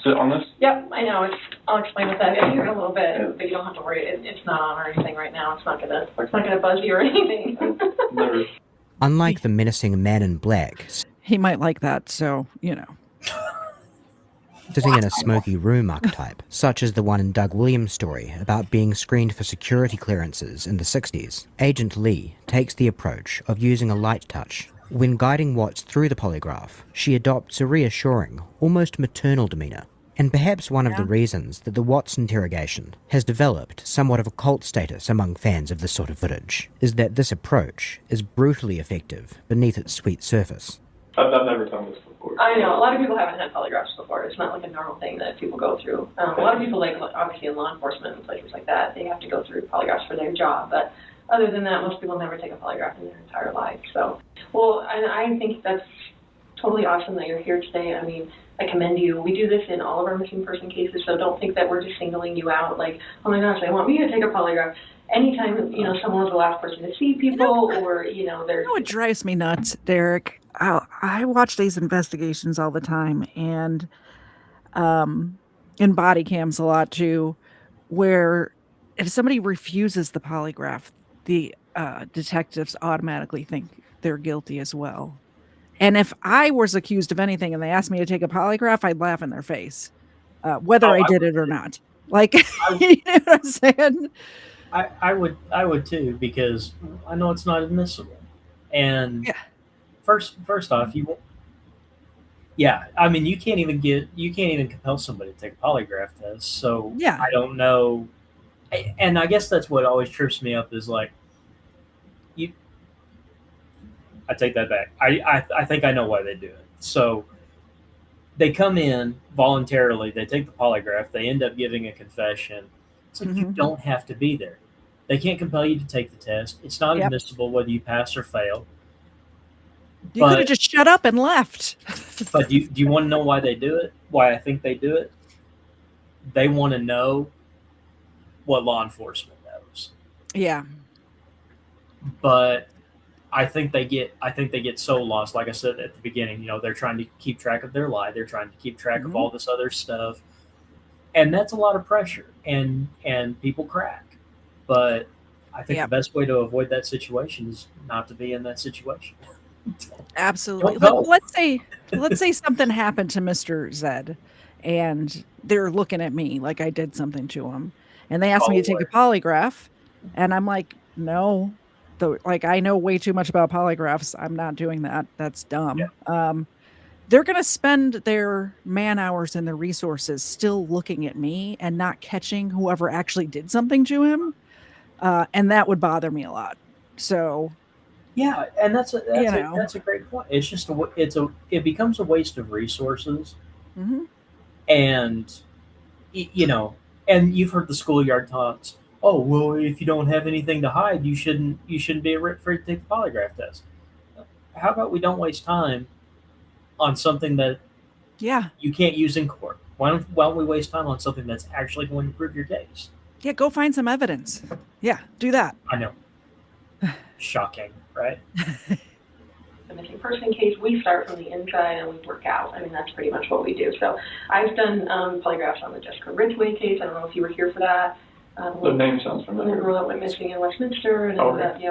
Sit on this? Yep, I know. I'll explain what that is here in a little bit, but you don't have to worry. It's not on or anything right now. It's not gonna buzz you or anything. Never. Unlike the menacing man in black, He might like that, so, you know. sitting in a smoky room archetype, such as the one in Doug Williams' story about being screened for security clearances in the 60s, Agent Lee takes the approach of using a light touch. When guiding Watts through the polygraph, she adopts a reassuring, almost maternal demeanour. And perhaps one of the reasons that the Watts interrogation has developed somewhat of a cult status among fans of this sort of footage is that this approach is brutally effective beneath its sweet surface. I've never done this before. I know. A lot of people haven't had polygraphs before. It's not like a normal thing that people go through. A lot of people, like obviously in law enforcement and places like that, they have to go through polygraphs for their job. But other than that, most people never take a polygraph in their entire life. So, well, and I think that's totally awesome that you're here today. I mean, I commend you. We do this in all of our missing person cases, so don't think that we're just singling you out like, oh my gosh, they want me to take a polygraph. Anytime, someone's the last person to see people or, there's... What drives me nuts, Derek? I watch these investigations all the time, and in body cams a lot too, where if somebody refuses the polygraph, the detectives automatically think they're guilty as well. And if I was accused of anything and they asked me to take a polygraph, I'd laugh in their face, whether I did it or not. Like, you know what I'm saying? I would too, because I know it's not admissible. And first off, you can't even compel somebody to take a polygraph test. So I don't know. And I guess that's what always trips me up is like, I take that back. I think I know why they do it. So they come in voluntarily, they take the polygraph, they end up giving a confession. It's like you don't have to be there. They can't compel you to take the test. It's not admissible whether you pass or fail. You could have just shut up and left. But do you want to know why they do it? Why I think they do it? They want to know what law enforcement knows. Yeah. But I think they get so lost. Like I said at the beginning, they're trying to keep track of their lie. They're trying to keep track of all this other stuff. And that's a lot of pressure, and people crack. But I think the best way to avoid that situation is not to be in that situation. Absolutely. Let's say something happened to Mr. Zed, and they're looking at me like I did something to him, and they asked me to take a polygraph, and I'm like, no. I know way too much about polygraphs. I'm not doing that. That's dumb. Yeah. They're going to spend their man hours and their resources still looking at me and not catching whoever actually did something to him. And that would bother me a lot. So, yeah, and that's a great point. It's just it becomes a waste of resources, and and you've heard the schoolyard taunts. Oh well, if you don't have anything to hide, you shouldn't be afraid to take the polygraph test. How about we don't waste time on something that you can't use in court? Why don't we waste time on something that's actually going to prove your case? Yeah, go find some evidence. Yeah, do that. I know. Shocking, right? The missing person case, we start from the inside and we work out. I mean, that's pretty much what we do. So I've done polygraphs on the Jessica Ridgway case. I don't know if you were here for that. The name sounds familiar. The girl that went missing in Westminster and all that,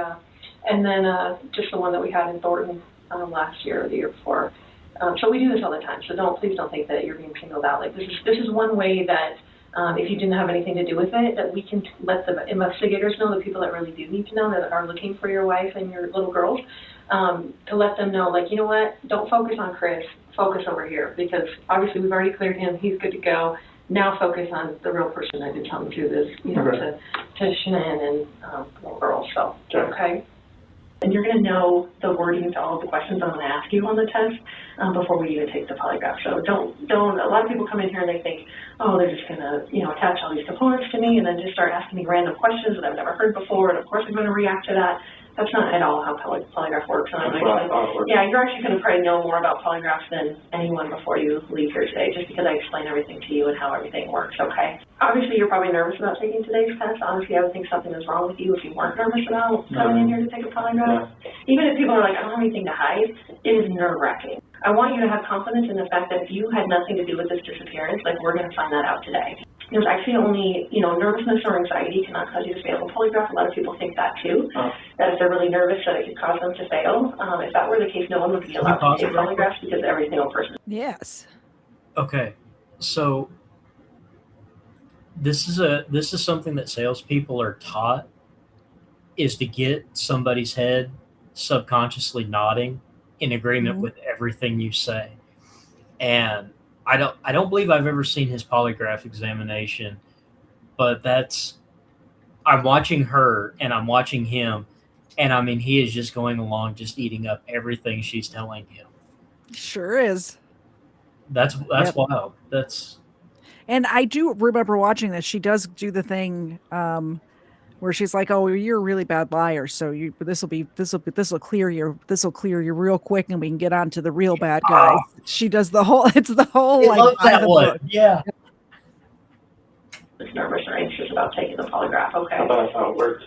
and then just the one that we had in Thornton last year or the year before. So we do this all the time. So please don't think that you're being singled out. Like this is one way that if you didn't have anything to do with it, that we can let the investigators know, the people that really do need to know, that are looking for your wife and your little girls, to let them know, like, you know what, don't focus on Chris, focus over here, because obviously we've already cleared him, he's good to go. Now focus on the real person that did something to this, you know, to Shanann and little girls. So, okay. And you're going to know the wording to all of the questions I'm going to ask you on the test before we even take the polygraph. So don't. A lot of people come in here and they think, oh, they're just going to, you know, attach all these components to me and then just start asking me random questions that I've never heard before, and of course I'm going to react to that. That's not at all how polygraph works. And yeah, you're actually going to probably know more about polygraphs than anyone before you leave here today, just because I explain everything to you and how everything works, okay? Obviously, you're probably nervous about taking today's test. Honestly, I would think something is wrong with you if you weren't nervous about coming in here to take a polygraph. Even if people are like, I don't have anything to hide, it is nerve-wracking. I want you to have confidence in the fact that if you had nothing to do with this disappearance, like, we're going to find that out today. There's actually only, you know, nervousness or anxiety cannot cause you to fail a polygraph. A lot of people think that too, that if they're really nervous that it could cause them to fail. If that were the case, no one would be allowed to take polygraphs because every single person. Yes. Okay, so this is something that salespeople are taught, is to get somebody's head subconsciously nodding in agreement with everything you say. And I don't believe I've ever seen his polygraph examination, but I'm watching her and I'm watching him, and I mean, he is just going along, just eating up everything she's telling him. Sure is. That's wild. And I do remember watching this. She does do the thing where she's like, "Oh, you're a really bad liar, so this will clear you real quick, and we can get on to the real bad guy." She does the whole. It's the whole. I love that one. Yeah. Nervous or anxious about taking the polygraph. Okay. How about how it worked?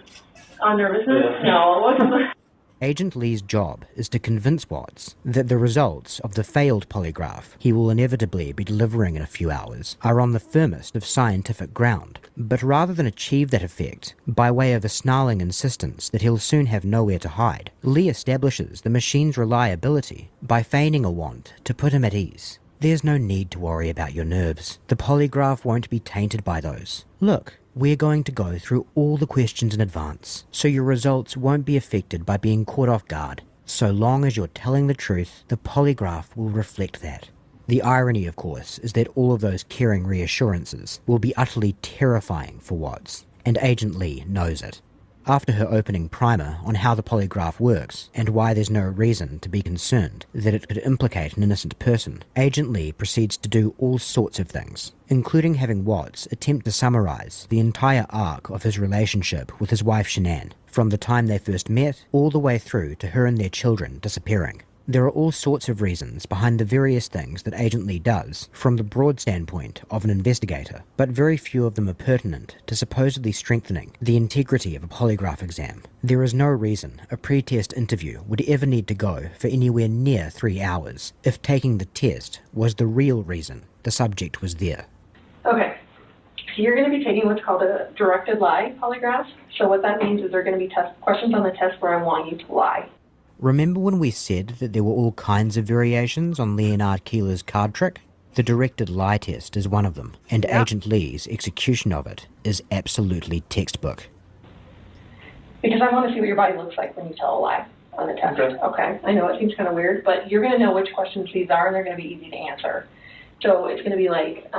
On nervousness? Yeah. No, it wasn't. Agent Lee's job is to convince Watts that the results of the failed polygraph he will inevitably be delivering in a few hours are on the firmest of scientific ground. But rather than achieve that effect, by way of a snarling insistence that he'll soon have nowhere to hide, Lee establishes the machine's reliability by feigning a want to put him at ease. There's no need to worry about your nerves. The polygraph won't be tainted by those. Look, we're going to go through all the questions in advance, so your results won't be affected by being caught off guard. So long as you're telling the truth, the polygraph will reflect that. The irony, of course, is that all of those caring reassurances will be utterly terrifying for Watts, and Agent Lee knows it. After her opening primer on how the polygraph works and why there's no reason to be concerned that it could implicate an innocent person, Agent Lee proceeds to do all sorts of things, including having Watts attempt to summarize the entire arc of his relationship with his wife Shanann, from the time they first met all the way through to her and their children disappearing. There are all sorts of reasons behind the various things that Agent Lee does from the broad standpoint of an investigator, but very few of them are pertinent to supposedly strengthening the integrity of a polygraph exam. There is no reason a pre-test interview would ever need to go for anywhere near 3 hours if taking the test was the real reason the subject was there. Okay. So you're going to be taking what's called a directed lie polygraph. So what that means is there are going to be questions on the test where I want you to lie. Remember when we said that there were all kinds of variations on Leonard Keeler's card trick? The directed lie test is one of them, and Agent Lee's execution of it is absolutely textbook. Because I want to see what your body looks like when you tell a lie on the test. Okay. I know it seems kind of weird, but you're going to know which questions these are, and they're going to be easy to answer. So it's going to be like,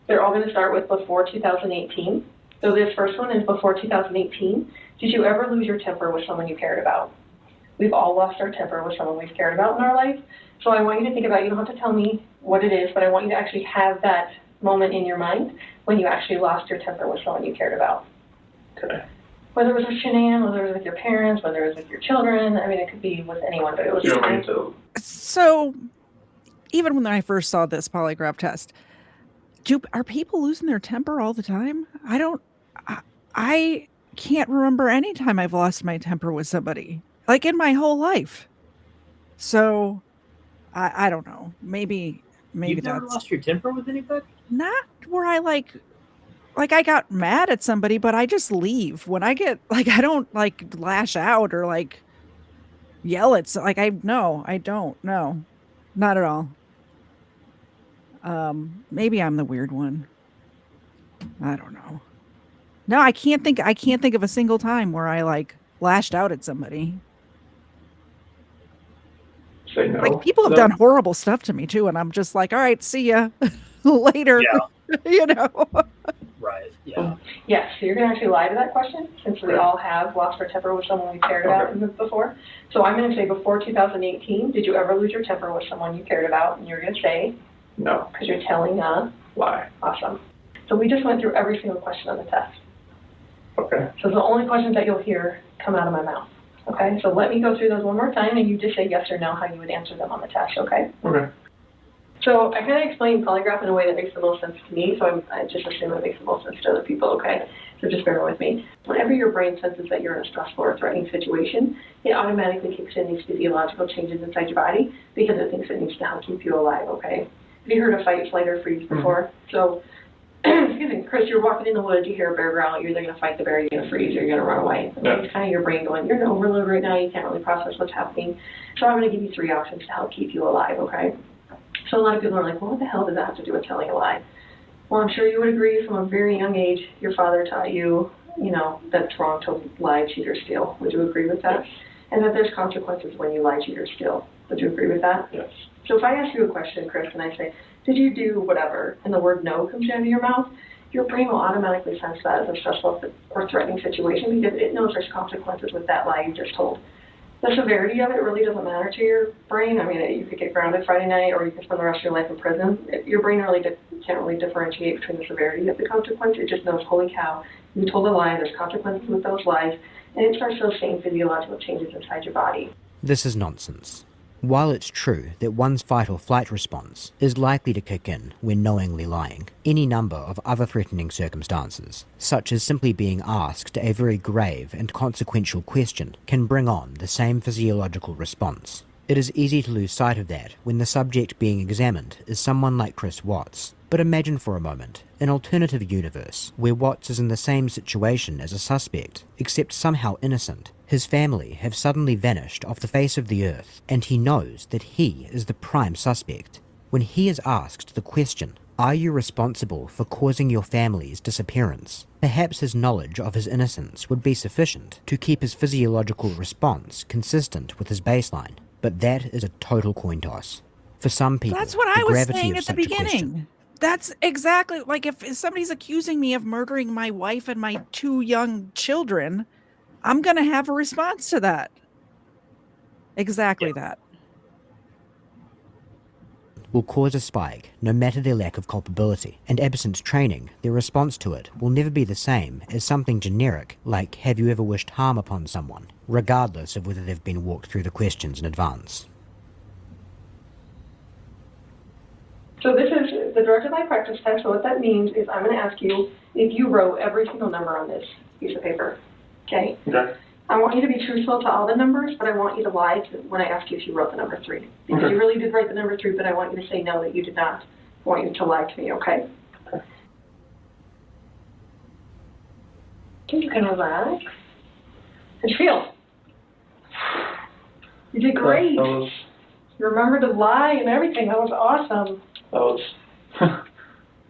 they're all going to start with before 2018. So this first one is before 2018. Did you ever lose your temper with someone you cared about? We've all lost our temper with someone we've cared about in our life. So I want you to think about, you don't have to tell me what it is, but I want you to actually have that moment in your mind when you actually lost your temper with someone you cared about. Okay. Whether it was with Shanann, whether it was with your parents, whether it was with your children. I mean, it could be with anyone, but it was fine. So even when I first saw this polygraph test, are people losing their temper all the time? I can't remember any time I've lost my temper with somebody. Like in my whole life. So, I don't know. Maybe You've never lost your temper with anybody? Not where I like I got mad at somebody, but I just leave. When I get, I don't, lash out or, yell at, I don't. No. Not at all. Maybe I'm the weird one. I don't know. No, I can't think of a single time where I like lashed out at somebody. Say no. Like people have done horrible stuff to me too, and I'm just like, all right, see ya later. Yeah. You know. Right. Yeah. Yes, so you're going to actually lie to that question, since we all have lost our temper with someone we cared about before. So I'm going to say before 2018, did you ever lose your temper with someone you cared about? And you're going to say no, because you're telling a lie. Awesome. So we just went through every single question on the test. Okay. So the only questions that you'll hear come out of my mouth. Okay, so let me go through those one more time, and you just say yes or no how you would answer them on the test, okay? Okay. So I kind of explained polygraph in a way that makes the most sense to me, so I just assume it makes the most sense to other people, okay? So just bear with me. Whenever your brain senses that you're in a stressful or threatening situation, it automatically kicks in these physiological changes inside your body because it thinks it needs to help keep you alive, okay? Have you heard of fight, flight, or freeze before? So, excuse me, Chris, you're walking in the woods, you hear a bear growl, you're either going to fight the bear, you're going to freeze, or you're going to run away. Yeah. It's kind of your brain going, you're in overload right now, you can't really process what's happening. So I'm going to give you 3 options to help keep you alive, okay? So a lot of people are like, well, what the hell does that have to do with telling a lie? Well, I'm sure you would agree from a very young age, your father taught you, you know, that it's wrong to lie, cheat, or steal. Would you agree with that? Yes. And that there's consequences when you lie, cheat, or steal. Would you agree with that? Yes. So if I ask you a question, Chris, and I say, did you do whatever, and the word no comes out of your mouth, your brain will automatically sense that as a stressful or threatening situation because it knows there's consequences with that lie you just told. The severity of it really doesn't matter to your brain. I mean, you could get grounded Friday night, or you could spend the rest of your life in prison. Your brain really can't really differentiate between the severity of the consequence. It just knows, holy cow, you told a lie, there's consequences with those lies, and it starts those same physiological changes inside your body. This is nonsense. While it's true that one's fight or flight response is likely to kick in when knowingly lying, any number of other threatening circumstances, such as simply being asked a very grave and consequential question, can bring on the same physiological response. It is easy to lose sight of that when the subject being examined is someone like Chris Watts. But imagine for a moment an alternative universe where Watts is in the same situation as a suspect, except somehow innocent. His family have suddenly vanished off the face of the earth, and he knows that he is the prime suspect. When he is asked the question, are you responsible for causing your family's disappearance? Perhaps his knowledge of his innocence would be sufficient to keep his physiological response consistent with his baseline, but that is a total coin toss. For some people, that's what I was saying at the beginning. That's exactly, like, if somebody's accusing me of murdering my wife and my 2 young children, I'm going to have a response to that. Exactly that. Will cause a spike, no matter their lack of culpability, and absent training, their response to it will never be the same as something generic, like have you ever wished harm upon someone, regardless of whether they've been walked through the questions in advance. So this is the directed lie practice test. So what that means is I'm going to ask you if you wrote every single number on this piece of paper. Okay? Okay. I want you to be truthful to all the numbers, but I want you to lie when I ask you if you wrote the number 3. Because you really did write the number 3, but I want you to say no, that you did not. I want you to lie to me, okay? You can relax. How'd you feel? You did great. You remembered to lie and everything. That was awesome.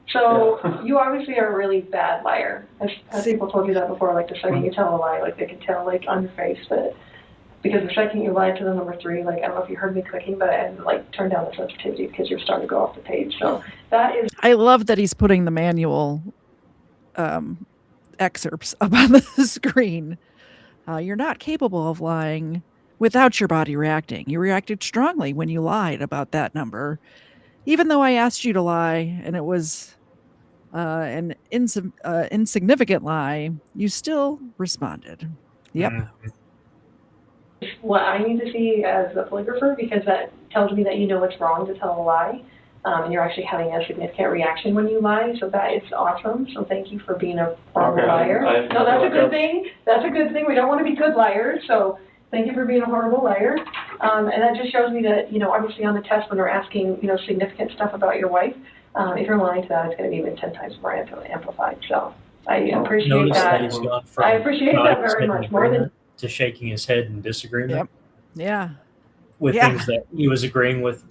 So you obviously are a really bad liar. Has people told you that before? Like the second you tell a lie, like they can tell like on your face. But because the second you lie to the number 3, like I don't know if you heard me clicking, but I had to like turn down the sensitivity because you're starting to go off the page. So that is. I love that he's putting the manual excerpts up on the screen. You're not capable of lying without your body reacting. You reacted strongly when you lied about that number. Even though I asked you to lie and it was an insignificant lie, you still responded. Yep. What I need to see as a polygrapher, because that tells me that you know it's wrong to tell a lie, and you're actually having a significant reaction when you lie, so that is awesome. So thank you for being a horrible liar. No, that's a good thing. That's a good thing. We don't want to be good liars, so thank you for being a horrible liar. And that just shows me that, you know, obviously on the test when they're asking, you know, significant stuff about your wife, if you're lying to that, it's going to be even 10 times more amplified. So I appreciate that. He's gone from I appreciate that very much more than to shaking his head in disagreement. Yep. Yeah. With things that he was agreeing with.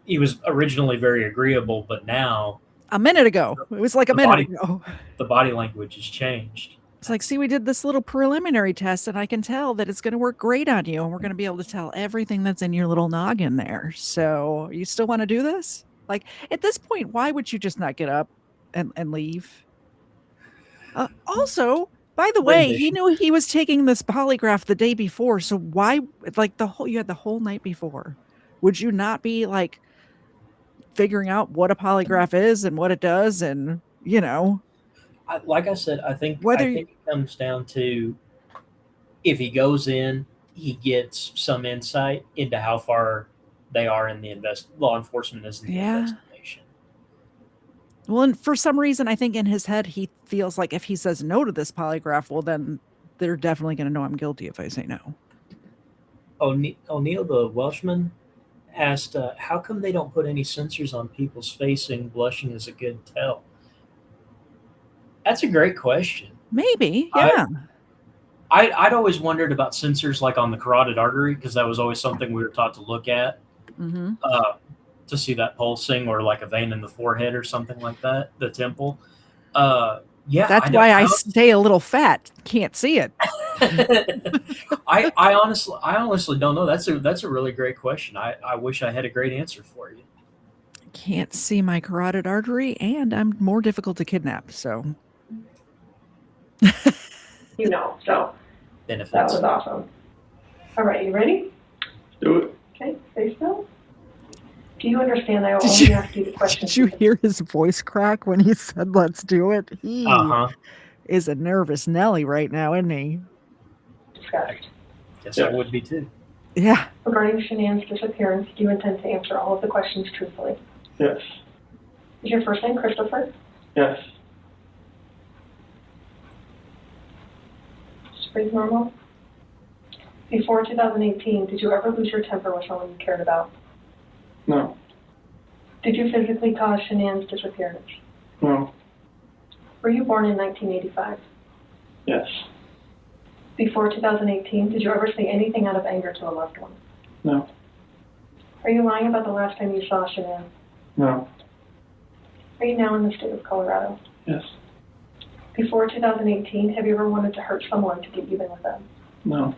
He was originally very agreeable, but now a minute ago. It was like a minute ago. The body language has changed. It's like, see, we did this little preliminary test, and I can tell that it's going to work great on you, and we're going to be able to tell everything that's in your little noggin there. So, you still want to do this? Like, at this point, why would you just not get up and leave? Also, by the way, he knew he was taking this polygraph the day before. So why, like, you had the whole night before? Would you not be like figuring out what a polygraph is and what it does, and like I said, I think it comes down to if he goes in, he gets some insight into how far they are in the law enforcement is in the investigation. Well, and for some reason, I think in his head, he feels like if he says no to this polygraph, well, then they're definitely going to know I'm guilty if I say no. O'Neill, the Welshman, asked, how come they don't put any sensors on people's facing blushing is a good tell? That's a great question. Maybe, yeah. I'd always wondered about sensors like on the carotid artery, because that was always something we were taught to look at to see that pulsing, or like a vein in the forehead or something like that, the temple. That's why I stay a little fat. Can't see it. I honestly don't know. That's a really great question. I wish I had a great answer for you. Can't see my carotid artery, and I'm more difficult to kidnap. So, so benefits. That was awesome. All right, you ready? Do it. Okay, stay still. Do you understand? I will only ask you the question. Did you hear his voice crack when he said, "Let's do it"? He is a nervous Nelly right now, isn't he? Discussed. Yes, I would be too. Yeah. Regarding Shanann's disappearance, do you intend to answer all of the questions truthfully? Yes. Is your first name Christopher? Yes. Just breathe normal. Before 2018, did you ever lose your temper with someone you cared about? No. Did you physically cause Shanann's disappearance? No. Were you born in 1985? Yes. Before 2018, did you ever say anything out of anger to a loved one? No. Are you lying about the last time you saw Shanann? No. Are you now in the state of Colorado? Yes. Before 2018, have you ever wanted to hurt someone to get even with them? No.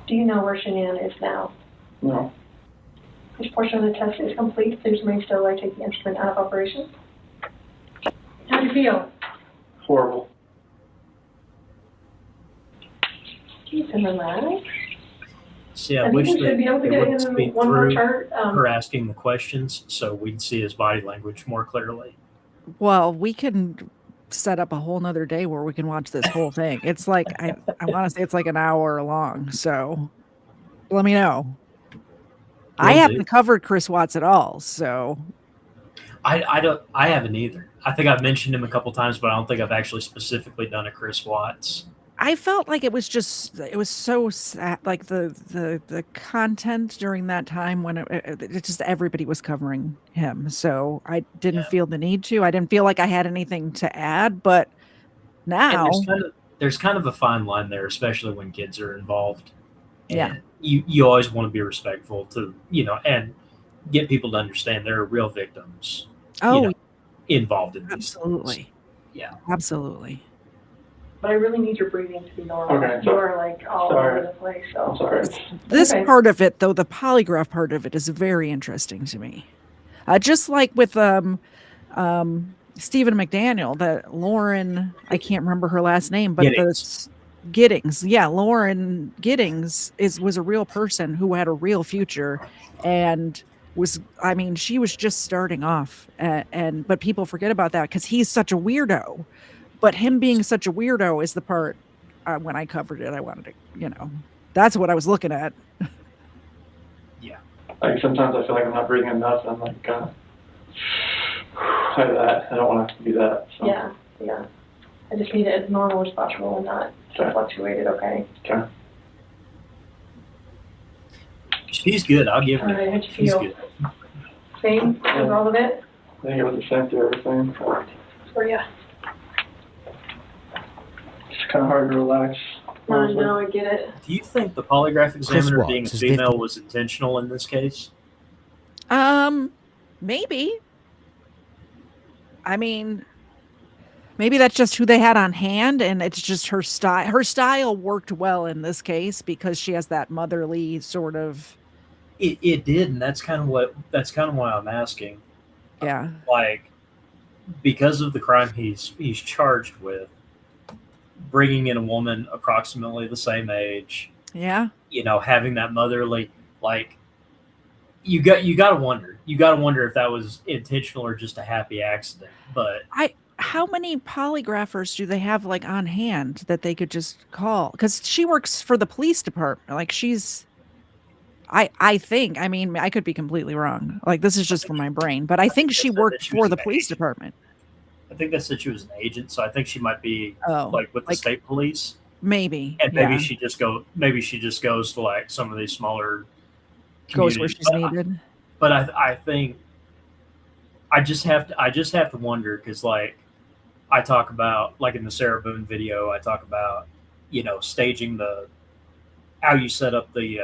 Do you know where Shanann is now? No. This portion of the test is complete. Please remain still while I take the instrument out of operation. How do you feel? Horrible. You can relax. See, I wish we should be able to they get would in speak one more through chart. her asking the questions, so we'd see his body language more clearly. Well, we can set up a whole nother day where we can watch this whole thing. It's like I want to say it's like an hour long. So let me know. I haven't covered Chris Watts at all, so I haven't either. I think I've mentioned him a couple times, but I don't think I've actually specifically done a Chris Watts. I felt like it was so sad, like the content during that time when it just everybody was covering him. So I didn't feel the need to. I didn't feel like I had anything to add, but now there's kind of a fine line there, especially when kids are involved. And you always want to be respectful to, and get people to understand there are real victims involved in these absolutely things. Yeah. Absolutely. But I really need your breathing to be normal. Okay, you are like all over the place. So. I'm sorry. This part of it, though, the polygraph part of it is very interesting to me. Just like with Stephen McDaniel, that Lauren, I can't remember her last name, but Giddings. Yeah, Lauren Giddings was a real person who had a real future and she was just starting off. But people forget about that because he's such a weirdo. But him being such a weirdo is the part when I covered it, I wanted to, that's what I was looking at. Yeah. Like sometimes I feel like I'm not breathing enough. And I'm like, like that. I don't want to do that. So. Yeah. I just need it as normal as possible and not so fluctuated, okay? Okay. She's good. I'll give her. All right, how'd you She's feel? good. Same as all of it? I think it was the same through everything. For you. It's kind of hard to relax. No, I get it. Do you think the polygraph examiner Watts being a is female 50. was intentional in this case? Maybe. I mean, maybe that's just who they had on hand, and it's just her style. Her style worked well in this case because she has that motherly sort of. It did, and that's kind of why I'm asking. Yeah. Like, because of the crime he's charged with, bringing in a woman approximately the same age, Yeah. having that motherly, like, you got to wonder if that was intentional or just a happy accident. But How many polygraphers do they have like on hand that they could just call? Because she works for the police department. Like I think, I mean, I could be completely wrong. Like this is just from my brain, but I think she worked for the police department. I think they said she was an agent, so I think she might be Oh, with the state police. Maybe. And maybe yeah. she just goes to like some of these smaller Goes where communities. she's needed. But I think I just have to wonder, because like I talk about, like in the Sarah Boone video, I talk about staging how you set up the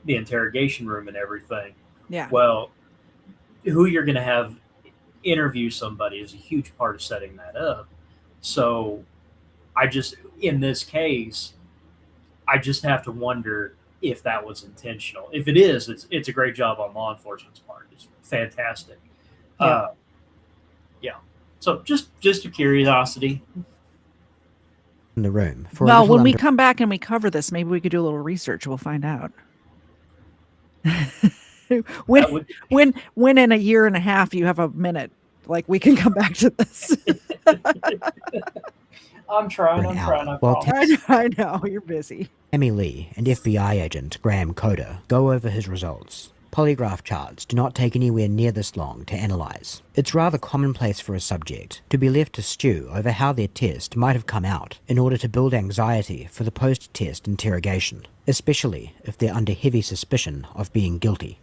interrogation room and everything. Yeah. Well, who you're going to have interview somebody is a huge part of setting that up. So in this case, I just have to wonder if that was intentional. If it is, it's a great job on law enforcement's part. It's fantastic. Yeah. Yeah. So just a curiosity. In the room. Well, when we come back and we cover this, maybe we could do a little research. We'll find out. when in a year and a half you have a minute, like we can come back to this. I'm trying. I know you're busy. Tammy Lee and FBI agent Graham Coder go over his results. Polygraph charts do not take anywhere near this long to analyze. It's rather commonplace for a subject to be left to stew over how their test might have come out in order to build anxiety for the post-test interrogation, especially if they're under heavy suspicion of being guilty.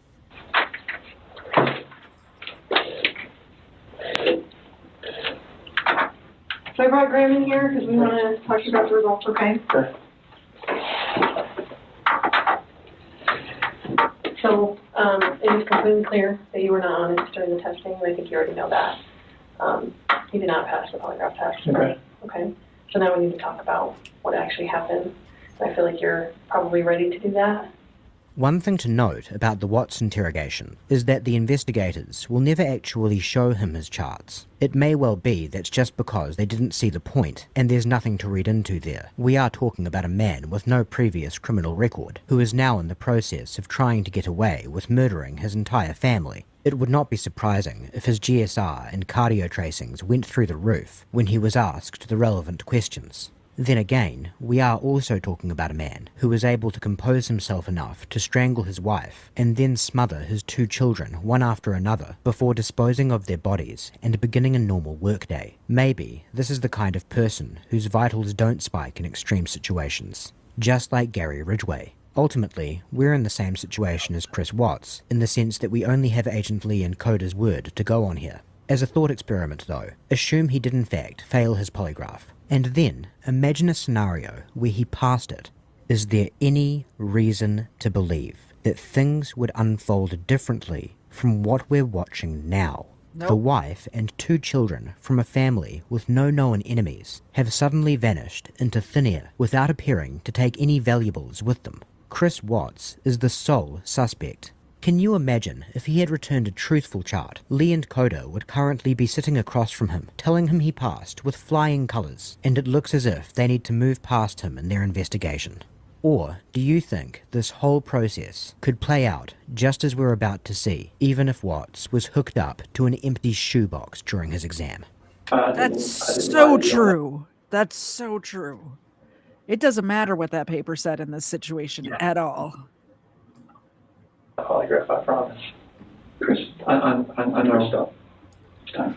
So I brought Graham in here because we want to talk to you about the results, okay? Sure. So it is completely clear that you were not honest during the testing. I think you already know that. You did not pass the polygraph test. Okay. Okay. So now we need to talk about what actually happened. I feel like you're probably ready to do that. One thing to note about the Watts interrogation is that the investigators will never actually show him his charts. It may well be that's just because they didn't see the point, and there's nothing to read into there. We are talking about a man with no previous criminal record, who is now in the process of trying to get away with murdering his entire family. It would not be surprising if his GSR and cardio tracings went through the roof when he was asked the relevant questions. Then again, we are also talking about a man who was able to compose himself enough to strangle his wife and then smother his 2 children one after another before disposing of their bodies and beginning a normal workday. Maybe this is the kind of person whose vitals don't spike in extreme situations, just like Gary Ridgway. Ultimately, we're in the same situation as Chris Watts, in the sense that we only have Agent Lee and Coder's word to go on here. As a thought experiment though, assume he did in fact fail his polygraph. And then, imagine a scenario where he passed it. Is there any reason to believe that things would unfold differently from what we're watching now? Nope. The wife and 2 children from a family with no known enemies have suddenly vanished into thin air without appearing to take any valuables with them. Chris Watts is the sole suspect. Can you imagine if he had returned a truthful chart? Lee and Coder would currently be sitting across from him, telling him he passed with flying colours, and it looks as if they need to move past him in their investigation. Or do you think this whole process could play out just as we're about to see, even if Watts was hooked up to an empty shoebox during his exam? That's so true. That's so true. It doesn't matter what that paper said in this situation at all. Polygraph, I promise. Chris, I know. Stop. It's time.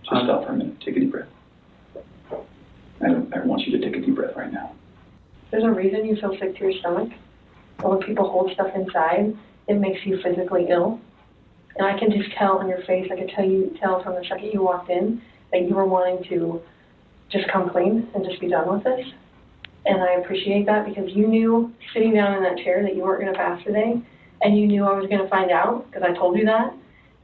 Just stop for a minute. Take a deep breath. I want you to take a deep breath right now. There's a reason you feel sick to your stomach. Or when people hold stuff inside, it makes you physically ill. And I can just tell on your face, I could tell from the second you walked in that you were wanting to just come clean and just be done with this. And I appreciate that because you knew sitting down in that chair that you weren't going to pass today, and you knew I was going to find out because I told you that.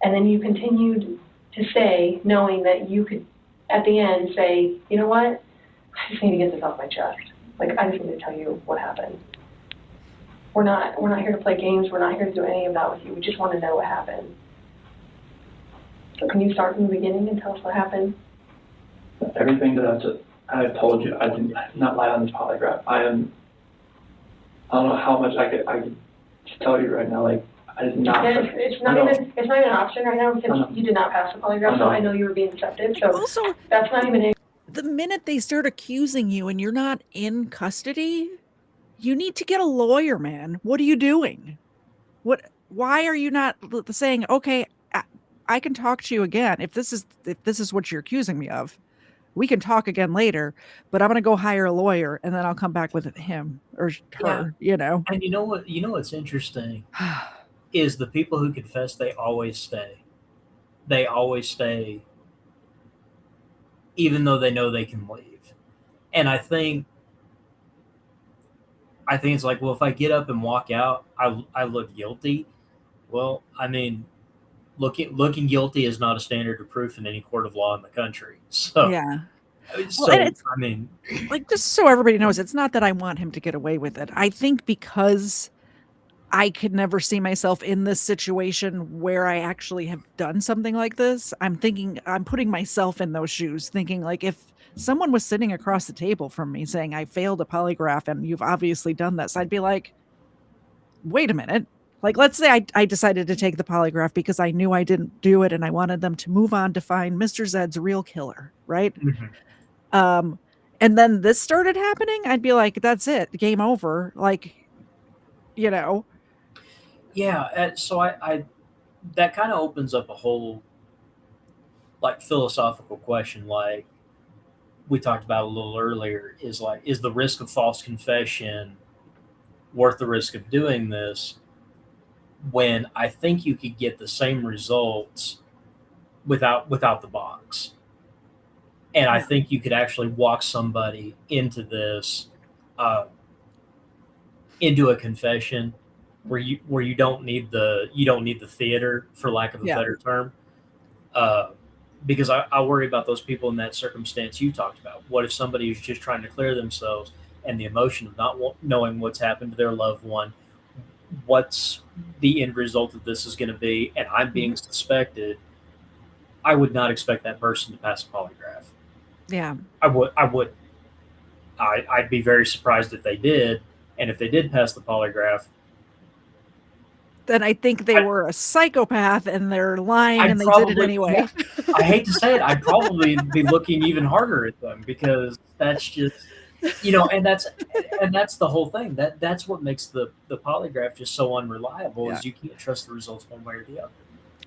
And then you continued to say, knowing that you could, at the end, say, you know what, I just need to get this off my chest. Like, I just need to tell you what happened. We're not here to play games. We're not here to do any of that with you. We just want to know what happened. So can you start from the beginning and tell us what happened? Everything that I've told you, I did not lie on this polygraph. I don't know how much I could tell you right now. Like, I did not. It's not even an option right now because you did not pass the polygraph. So I know you were being deceptive. So Also, that's not even. The minute they start accusing you and you're not in custody, you need to get a lawyer, man. What are you doing? Why are you not saying, okay, I can talk to you again if this is what you're accusing me of? We can talk again later, but I'm going to go hire a lawyer and then I'll come back with him or her, you know. And you know what's interesting is the people who confess, they always stay. They always stay even though they know they can leave. And I think it's like, well, if I get up and walk out, I look guilty. Well, I mean, looking guilty is not a standard of proof in any court of law in the country. So yeah. So well, I mean, like, just so everybody knows, it's not that I want him to get away with it. I think because I could never see myself in this situation where I actually have done something like this. I'm putting myself in those shoes, thinking like, if someone was sitting across the table from me saying I failed a polygraph and you've obviously done this, I'd be like, wait a minute. Like, let's say I decided to take the polygraph because I knew I didn't do it and I wanted them to move on to find Mr. Zed's real killer, right? Mm-hmm. And then this started happening, I'd be like, that's it, game over. Like, you know. Yeah, so I that kind of opens up a whole like philosophical question, like we talked about a little earlier, is the risk of false confession worth the risk of doing this, when I think you could get the same results without the box. And I think you could actually walk somebody into this, into a confession where you don't need the theater, for lack of a better term. Because I worry about those people in that circumstance you talked about. What if somebody is just trying to clear themselves, and the emotion of not knowing what's happened to their loved one, what's the end result of this is going to be, and I'm being suspected. I would not expect that person to pass a polygraph. Yeah. I would. I'd be very surprised if they did, and if they did pass the polygraph, then I think they were a psychopath and they're lying and they did it anyway. Yeah, I hate to say it, I'd probably be looking even harder at them, because that's just, and that's the whole thing. That's what makes the polygraph just so unreliable, is you can't trust the results one way or the other.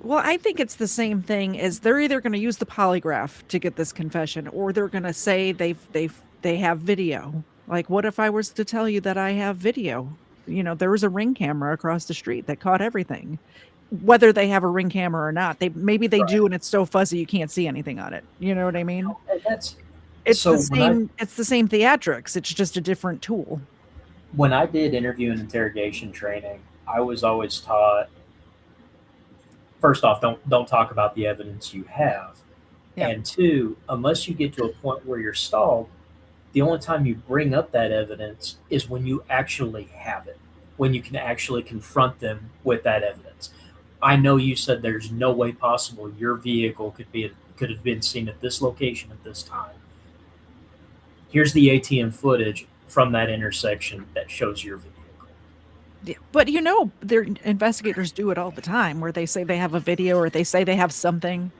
Well, I think it's the same thing as they're either going to use the polygraph to get this confession, or they're going to say they have video. Like, what if I was to tell you that I have video? There was a Ring camera across the street that caught everything. Whether they have a Ring camera or not, maybe they do, and it's so fuzzy you can't see anything on it. You know what I mean? It's the same theatrics. It's just a different tool. When I did interview and interrogation training, I was always taught, first off, don't talk about the evidence you have. Yeah. And two, unless you get to a point where you're stalled, the only time you bring up that evidence is when you actually have it, when you can actually confront them with that evidence. I know you said there's no way possible your vehicle could have been seen at this location at this time. Here's the ATM footage from that intersection that shows your vehicle. Yeah, but their investigators do it all the time, where they say they have a video, or they say they have something.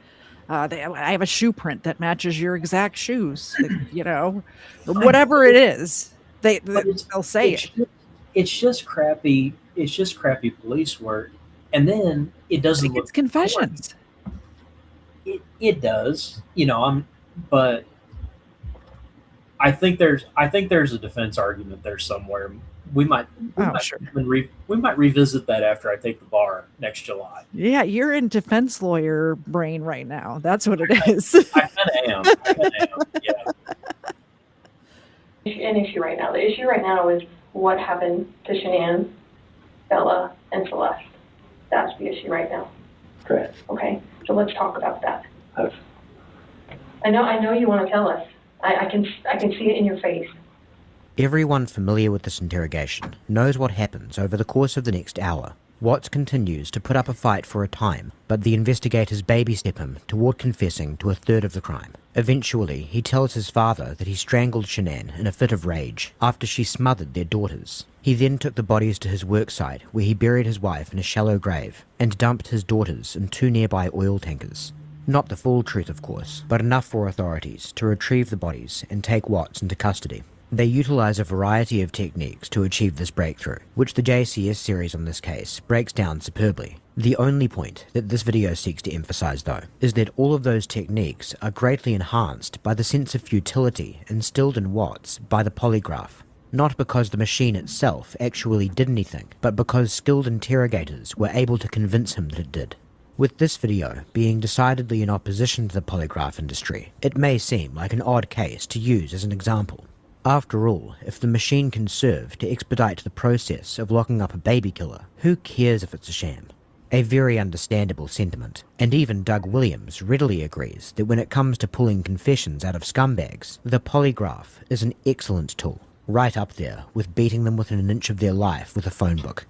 I have a shoe print that matches your exact shoes, or whatever it is. They'll say it. It's just crappy. It's just crappy police work, and then it doesn't look. It's confessions. It does, but I think there's a defense argument there somewhere. We might revisit that after I take the bar next July. Yeah, you're in defense lawyer brain right now. That's what it is. I kind of am. Yeah. An issue right now. The issue right now is what happened to Shanann, Bella, and Celeste. That's the issue right now. Correct. Okay, so let's talk about that. I know you want to tell us. I can see it in your face. Everyone familiar with this interrogation knows what happens over the course of the next hour. Watts continues to put up a fight for a time, but the investigators baby-step him toward confessing to a third of the crime. Eventually, he tells his father that he strangled Shanann in a fit of rage after she smothered their daughters. He then took the bodies to his worksite, where he buried his wife in a shallow grave and dumped his daughters in 2 nearby oil tankers. Not the full truth, of course, but enough for authorities to retrieve the bodies and take Watts into custody. They utilize a variety of techniques to achieve this breakthrough, which the JCS series on this case breaks down superbly. The only point that this video seeks to emphasize, though, is that all of those techniques are greatly enhanced by the sense of futility instilled in Watts by the polygraph. Not because the machine itself actually did anything, but because skilled interrogators were able to convince him that it did. With this video being decidedly in opposition to the polygraph industry, it may seem like an odd case to use as an example. After all, if the machine can serve to expedite the process of locking up a baby killer, who cares if it's a sham? A very understandable sentiment, and even Doug Williams readily agrees that when it comes to pulling confessions out of scumbags, the polygraph is an excellent tool, right up there with beating them within an inch of their life with a phone book.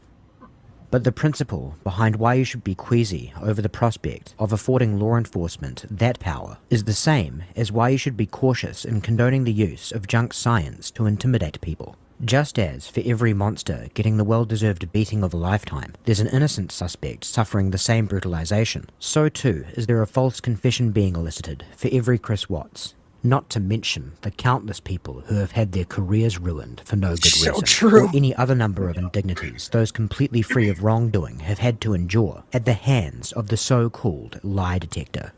But the principle behind why you should be queasy over the prospect of affording law enforcement that power is the same as why you should be cautious in condoning the use of junk science to intimidate people. Just as for every monster getting the well-deserved beating of a lifetime, there's an innocent suspect suffering the same brutalization, so too is there a false confession being elicited for every Chris Watts. Not to mention the countless people who have had their careers ruined for no good reason, or any other number of indignities those completely free of wrongdoing have had to endure at the hands of the so-called lie detector.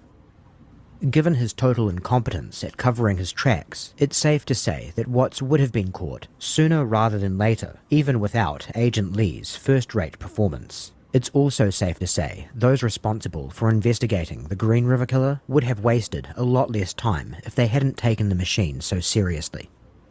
Given his total incompetence at covering his tracks, it's safe to say that Watts would have been caught sooner rather than later, even without Agent Lee's first-rate performance. It's also safe to say those responsible for investigating the Green River Killer would have wasted a lot less time if they hadn't taken the machine so seriously.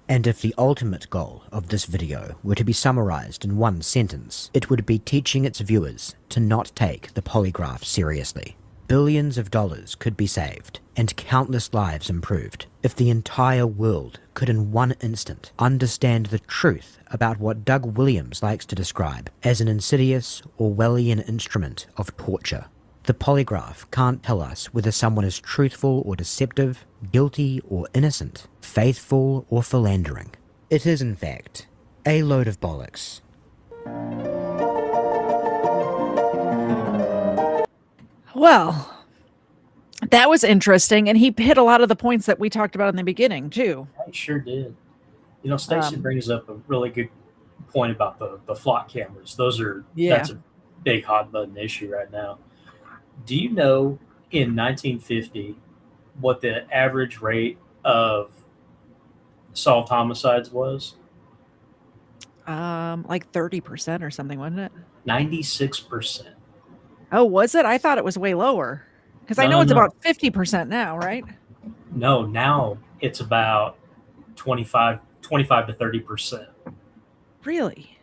And if the ultimate goal of this video were to be summarized in one sentence, it would be teaching its viewers to not take the polygraph seriously. Billions of dollars could be saved, and countless lives improved, if the entire world could in one instant understand the truth about what Doug Williams likes to describe as an insidious Orwellian instrument of torture. The polygraph can't tell us whether someone is truthful or deceptive, guilty or innocent, faithful or philandering. It is, in fact, a load of bollocks. Well, that was interesting, and he hit a lot of the points that we talked about in the beginning, too. I sure did. You know, Stacey brings up a really good point about the flock cameras. That's a big hot button issue right now. Do you know in 1950 what the average rate of solved homicides was? Like 30% or something, wasn't it? 96%. Oh, was it? I thought it was way lower. Because I know it's about 50% now, right? No, now it's about 25 to 30%. Really?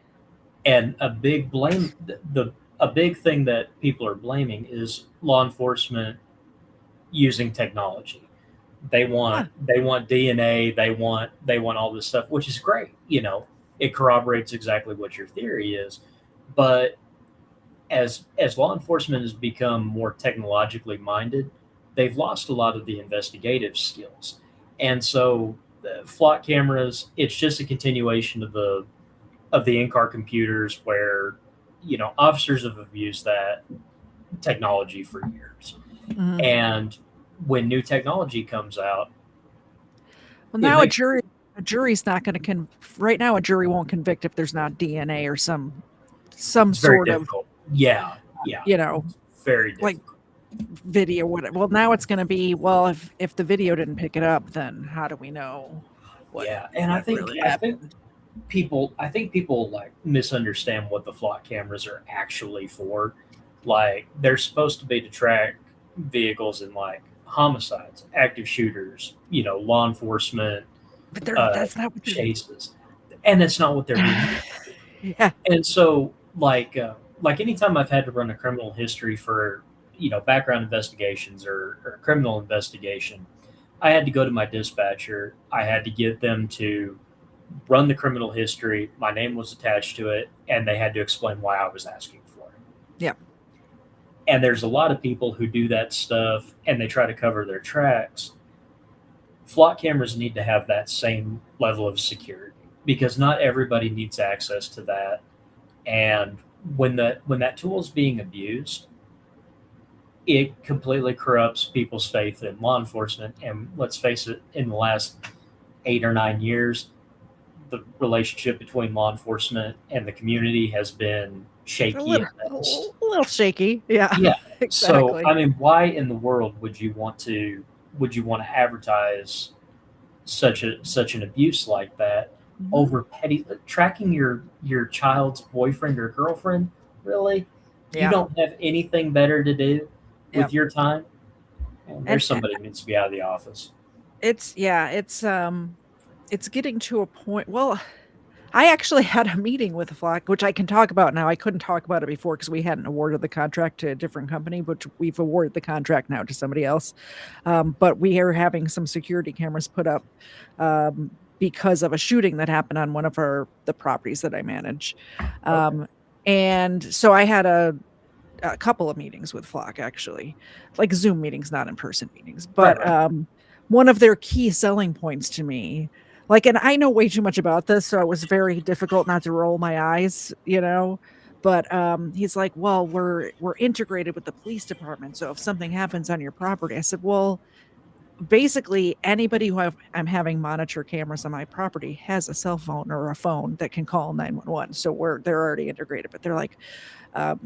And a big thing that people are blaming is law enforcement using technology. They want DNA, they want all this stuff, which is great. You know, it corroborates exactly what your theory is. But as law enforcement has become more technologically minded, they've lost a lot of the investigative skills. And so the flock cameras, it's just a continuation of the in-car computers where, you know, officers have abused that technology for years. Mm-hmm. And when new technology comes out, well, now a jury's not going to right now a jury won't convict if there's not DNA or some sort of you know, very difficult. Like video. Well, now it's going to be, well, if the video didn't pick it up, then how do we know? And I think people like misunderstand what the flock cameras are actually for. Like, they're supposed to be to track vehicles in like homicides, active shooters, you know, law enforcement, but that's not what chases, and that's not what they're doing. Yeah. And so like anytime I've had to run a criminal history for background investigations or criminal investigation, I had to go to my dispatcher. I had to get them to run the criminal history. My name was attached to it, and they had to explain why I was asking for it. Yeah. And there's a lot of people who do that stuff, and they try to cover their tracks. Flock cameras need to have that same level of security because not everybody needs access to that. And when that tool is being abused, it completely corrupts people's faith in law enforcement. And let's face it, in the last 8 or 9 years, the relationship between law enforcement and the community has been shaky. A little shaky. Yeah. Yeah. Exactly. So, I mean, why in the world would you want to advertise such an abuse like that over petty tracking your child's boyfriend or girlfriend? Really? Yeah. You don't have anything better to do with your time? And there's somebody who needs to be out of the office. It's getting to a point. Well, I actually had a meeting with the Flock, which I can talk about now. I couldn't talk about it before because we hadn't awarded the contract to a different company, but we've awarded the contract now to somebody else. But we are having some security cameras put up because of a shooting that happened on one of the properties that I manage. And so I had a couple of meetings with Flock, actually, like Zoom meetings, not in-person meetings. But one of their key selling points to me, and I know way too much about this, so it was very difficult not to roll my eyes, but he's like, well, we're integrated with the police department, so if something happens on your property, I said, well, basically anybody who I'm having monitor cameras on my property has a cell phone or a phone that can call 911, so they're already integrated. But they're like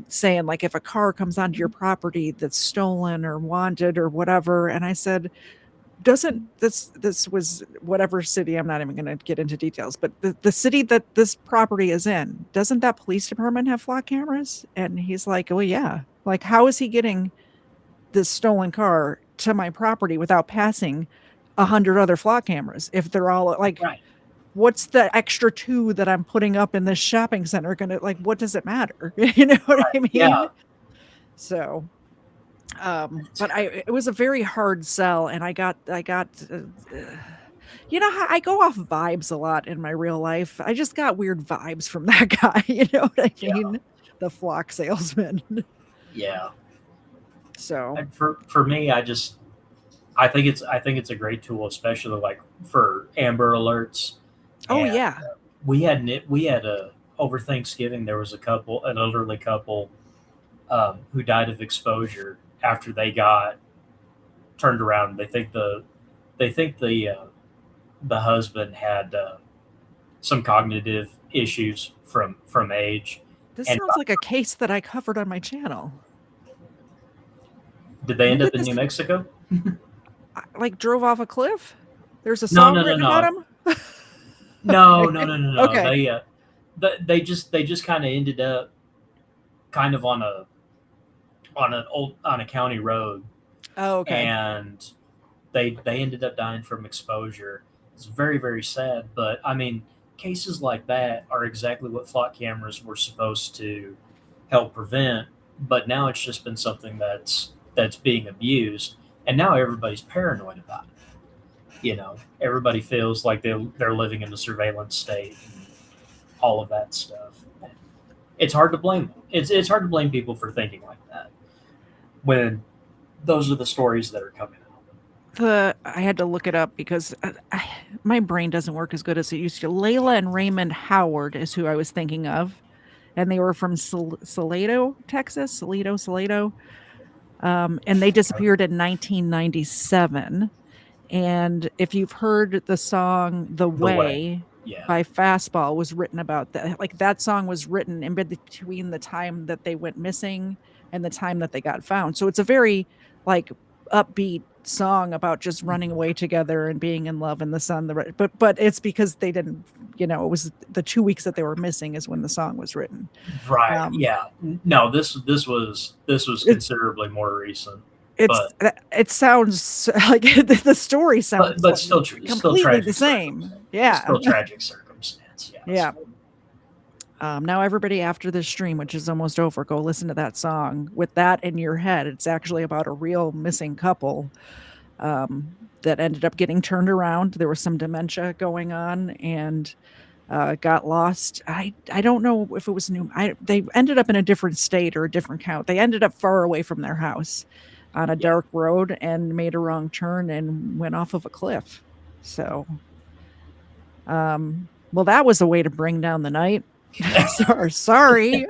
saying, like, if a car comes onto your property that's stolen or wanted or whatever, and I said, doesn't this was whatever city, I'm not even going to get into details, but the city that this property is in, doesn't that police department have Flock cameras? And he's like, well, yeah. Like, how is he getting this stolen car to my property without passing 100 other Flock cameras? If they're all like, what's the extra 2 that I'm putting up in this shopping center gonna, like, what does it matter? You know what I mean? Yeah. So but it was a very hard sell, and I got you know how I go off vibes a lot in my real life. I just got weird vibes from that guy. You know what I mean? The Flock salesman. Yeah. So and for me, I think it's a great tool, especially like for Amber Alerts. Oh, And, yeah. We had over Thanksgiving, there was an elderly couple who died of exposure after they got turned around. They think the husband had some cognitive issues from age. This sounds like a case that I covered on my channel. Did they end up in New Mexico? Like drove off a cliff? There's a song written about him? No. Okay. They just kind of ended up kind of on a county road. Oh, okay. And they ended up dying from exposure. It's very, very sad. But I mean, cases like that are exactly what Flock cameras were supposed to help prevent. But now it's just been something that's being abused, and now everybody's paranoid about it. Everybody feels like they're living in a surveillance state and all of that stuff. It's hard to blame them. It's hard to blame people for thinking like that when those are the stories that are coming out. I had to look it up because my brain doesn't work as good as it used to. Layla and Raymond Howard is who I was thinking of, and they were from Salado, Texas. Salado. And they disappeared in 1997. And if you've heard the song The Way by Fastball, was written about that. Like, that song was written in between the time that they went missing and the time that they got found. So it's a very like upbeat song about just running away together and being in love in the sun. But it's because they didn't, it was the 2 weeks that they were missing is when the song was written. Right. Yeah. No, this was considerably more recent. It sounds like the story sounds, but still completely the same. Yeah. Still tragic circumstance. Yeah. Now, everybody, after this stream, which is almost over, go listen to that song with that in your head. It's actually about a real missing couple that ended up getting turned around. There was some dementia going on and got lost. I don't know if it was new. They ended up in a different state or a different count. They ended up far away from their house on a dark road and made a wrong turn and went off of a cliff. So, well, that was a way to bring down the night. Sorry.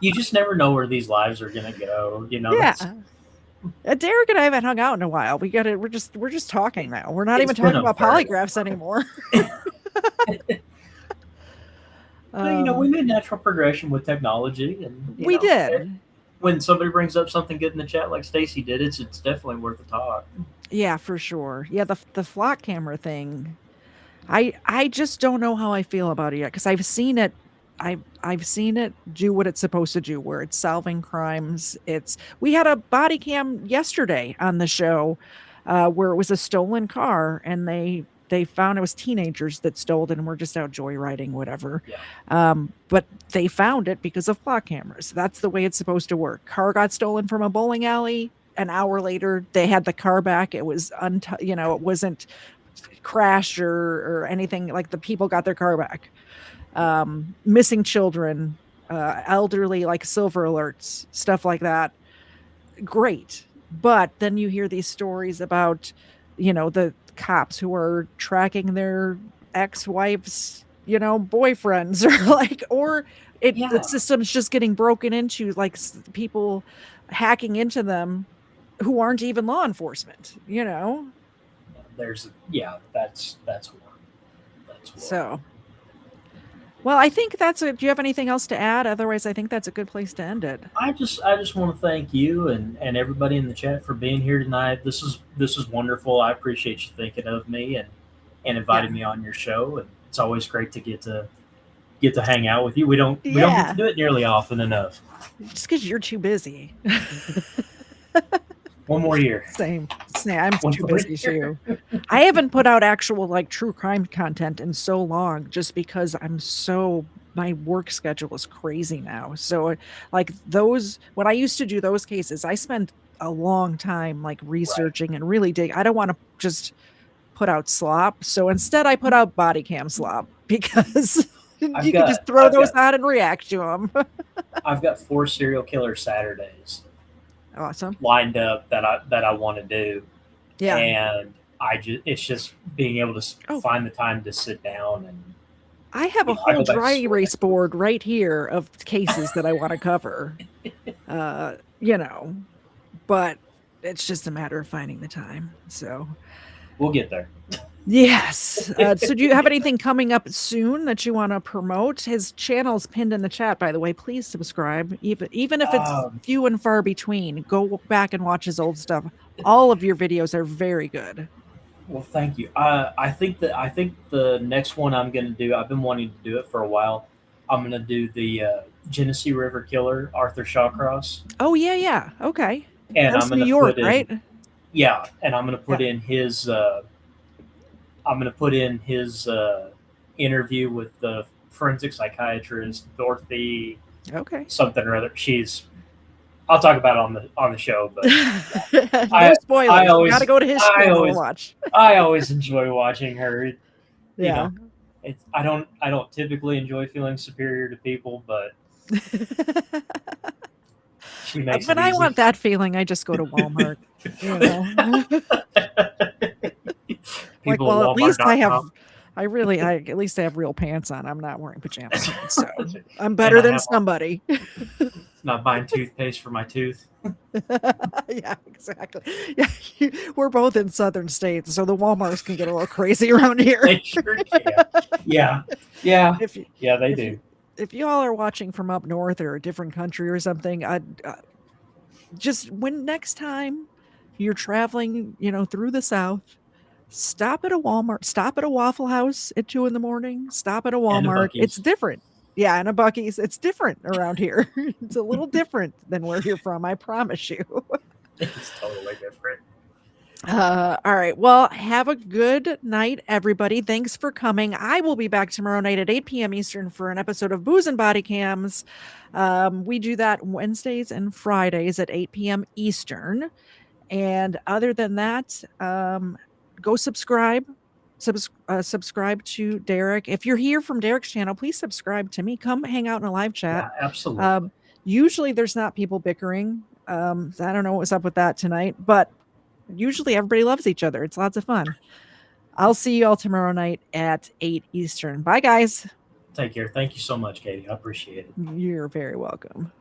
You just never know where these lives are gonna go. You know. Yeah. Derek and I haven't hung out in a while. We're just talking now. We're not even talking about polygraphs anymore. Well, we made natural progression with technology, and we did. When somebody brings up something good in the chat, like Stacy did, it's definitely worth a talk. Yeah, for sure. Yeah, the flock camera thing. I just don't know how I feel about it yet because I've seen it. I've seen it do what it's supposed to do, where it's solving crimes. We had a body cam yesterday on the show where it was a stolen car, and they found it was teenagers that stole it and were just out joyriding, whatever. Yeah. But they found it because of flock cameras. That's the way it's supposed to work. Car got stolen from a bowling alley. An hour later, they had the car back. It was it wasn't crashed or anything. Like, the people got their car back. Missing children, elderly, like silver alerts, stuff like that. Great. But then you hear these stories about, the cops who are tracking their ex-wives, boyfriends, the system's just getting broken into, like people hacking into them who aren't even law enforcement, That's one. So, well, I think do you have anything else to add? Otherwise, I think that's a good place to end it. I just want to thank you and everybody in the chat for being here tonight. This is wonderful. I appreciate you thinking of me and inviting me on your show. And it's always great to get to hang out with you. We don't get to do it nearly often enough. Just because you're too busy. One more year. Same. I'm too busy too. I haven't put out actual true crime content in so long, just because my work schedule is crazy now. So when I used to do those cases, I spent a long time researching and really dig. I don't want to just put out slop. So instead I put out body cam slop because you can just throw those out and react to them. I've got 4 serial killer Saturdays. Awesome. Lined up that I want to do. Yeah. And it's just being able to find the time to sit down and I have a whole dry erase board right here of cases that I want to cover. But it's just a matter of finding the time. So we'll get there. Yes. So do you have anything coming up soon that you want to promote? His channel's pinned in the chat, by the way. Please subscribe. Even if it's few and far between, go back and watch his old stuff. All of your videos are very good. Well, thank you. I think the next one I'm going to do, I've been wanting to do it for a while. I'm going to do the Genesee River Killer, Arthur Shawcross. Oh, yeah. Okay. And that's New York, right? Yeah. And I'm going to put in his... I'm going to put in his interview with the forensic psychiatrist, Dorothy. Okay. Something or other. I'll talk about it on the show, but no spoilers. You got to go to his channel and watch. I always enjoy watching her. Yeah. I don't typically enjoy feeling superior to people, but she makes when it I easy. want that feeling, I just go to Walmart. At least I have. I at least I have real pants on. I'm not wearing pajama pants, so I'm better than somebody. Not buying toothpaste for my tooth. Yeah, exactly. Yeah, we're both in southern states, so the Walmarts can get a little crazy around here. They sure can. Yeah. They do. If you all are watching from up north or a different country or something, just when next time you're traveling, through the South, stop at a Walmart, stop at a Waffle House at 2 a.m, stop at a Walmart. It's different. Yeah, and a Buc-ee's. It's different around here. It's a little different than where you're from, I promise you. It's totally different. All right. Well, have a good night, everybody. Thanks for coming. I will be back tomorrow night at 8 p.m. Eastern for an episode of Booze and Body Cams. We do that Wednesdays and Fridays at 8 p.m. Eastern. And other than that, go subscribe. Subscribe to Derek. If you're here from Derek's channel, please subscribe to me. Come hang out in a live chat. Yeah, absolutely. Usually there's not people bickering. I don't know what's up with that tonight, but usually everybody loves each other. It's lots of fun. I'll see you all tomorrow night at 8 Eastern. Bye, guys. Take care. Thank you so much, Katie. I appreciate it. You're very welcome.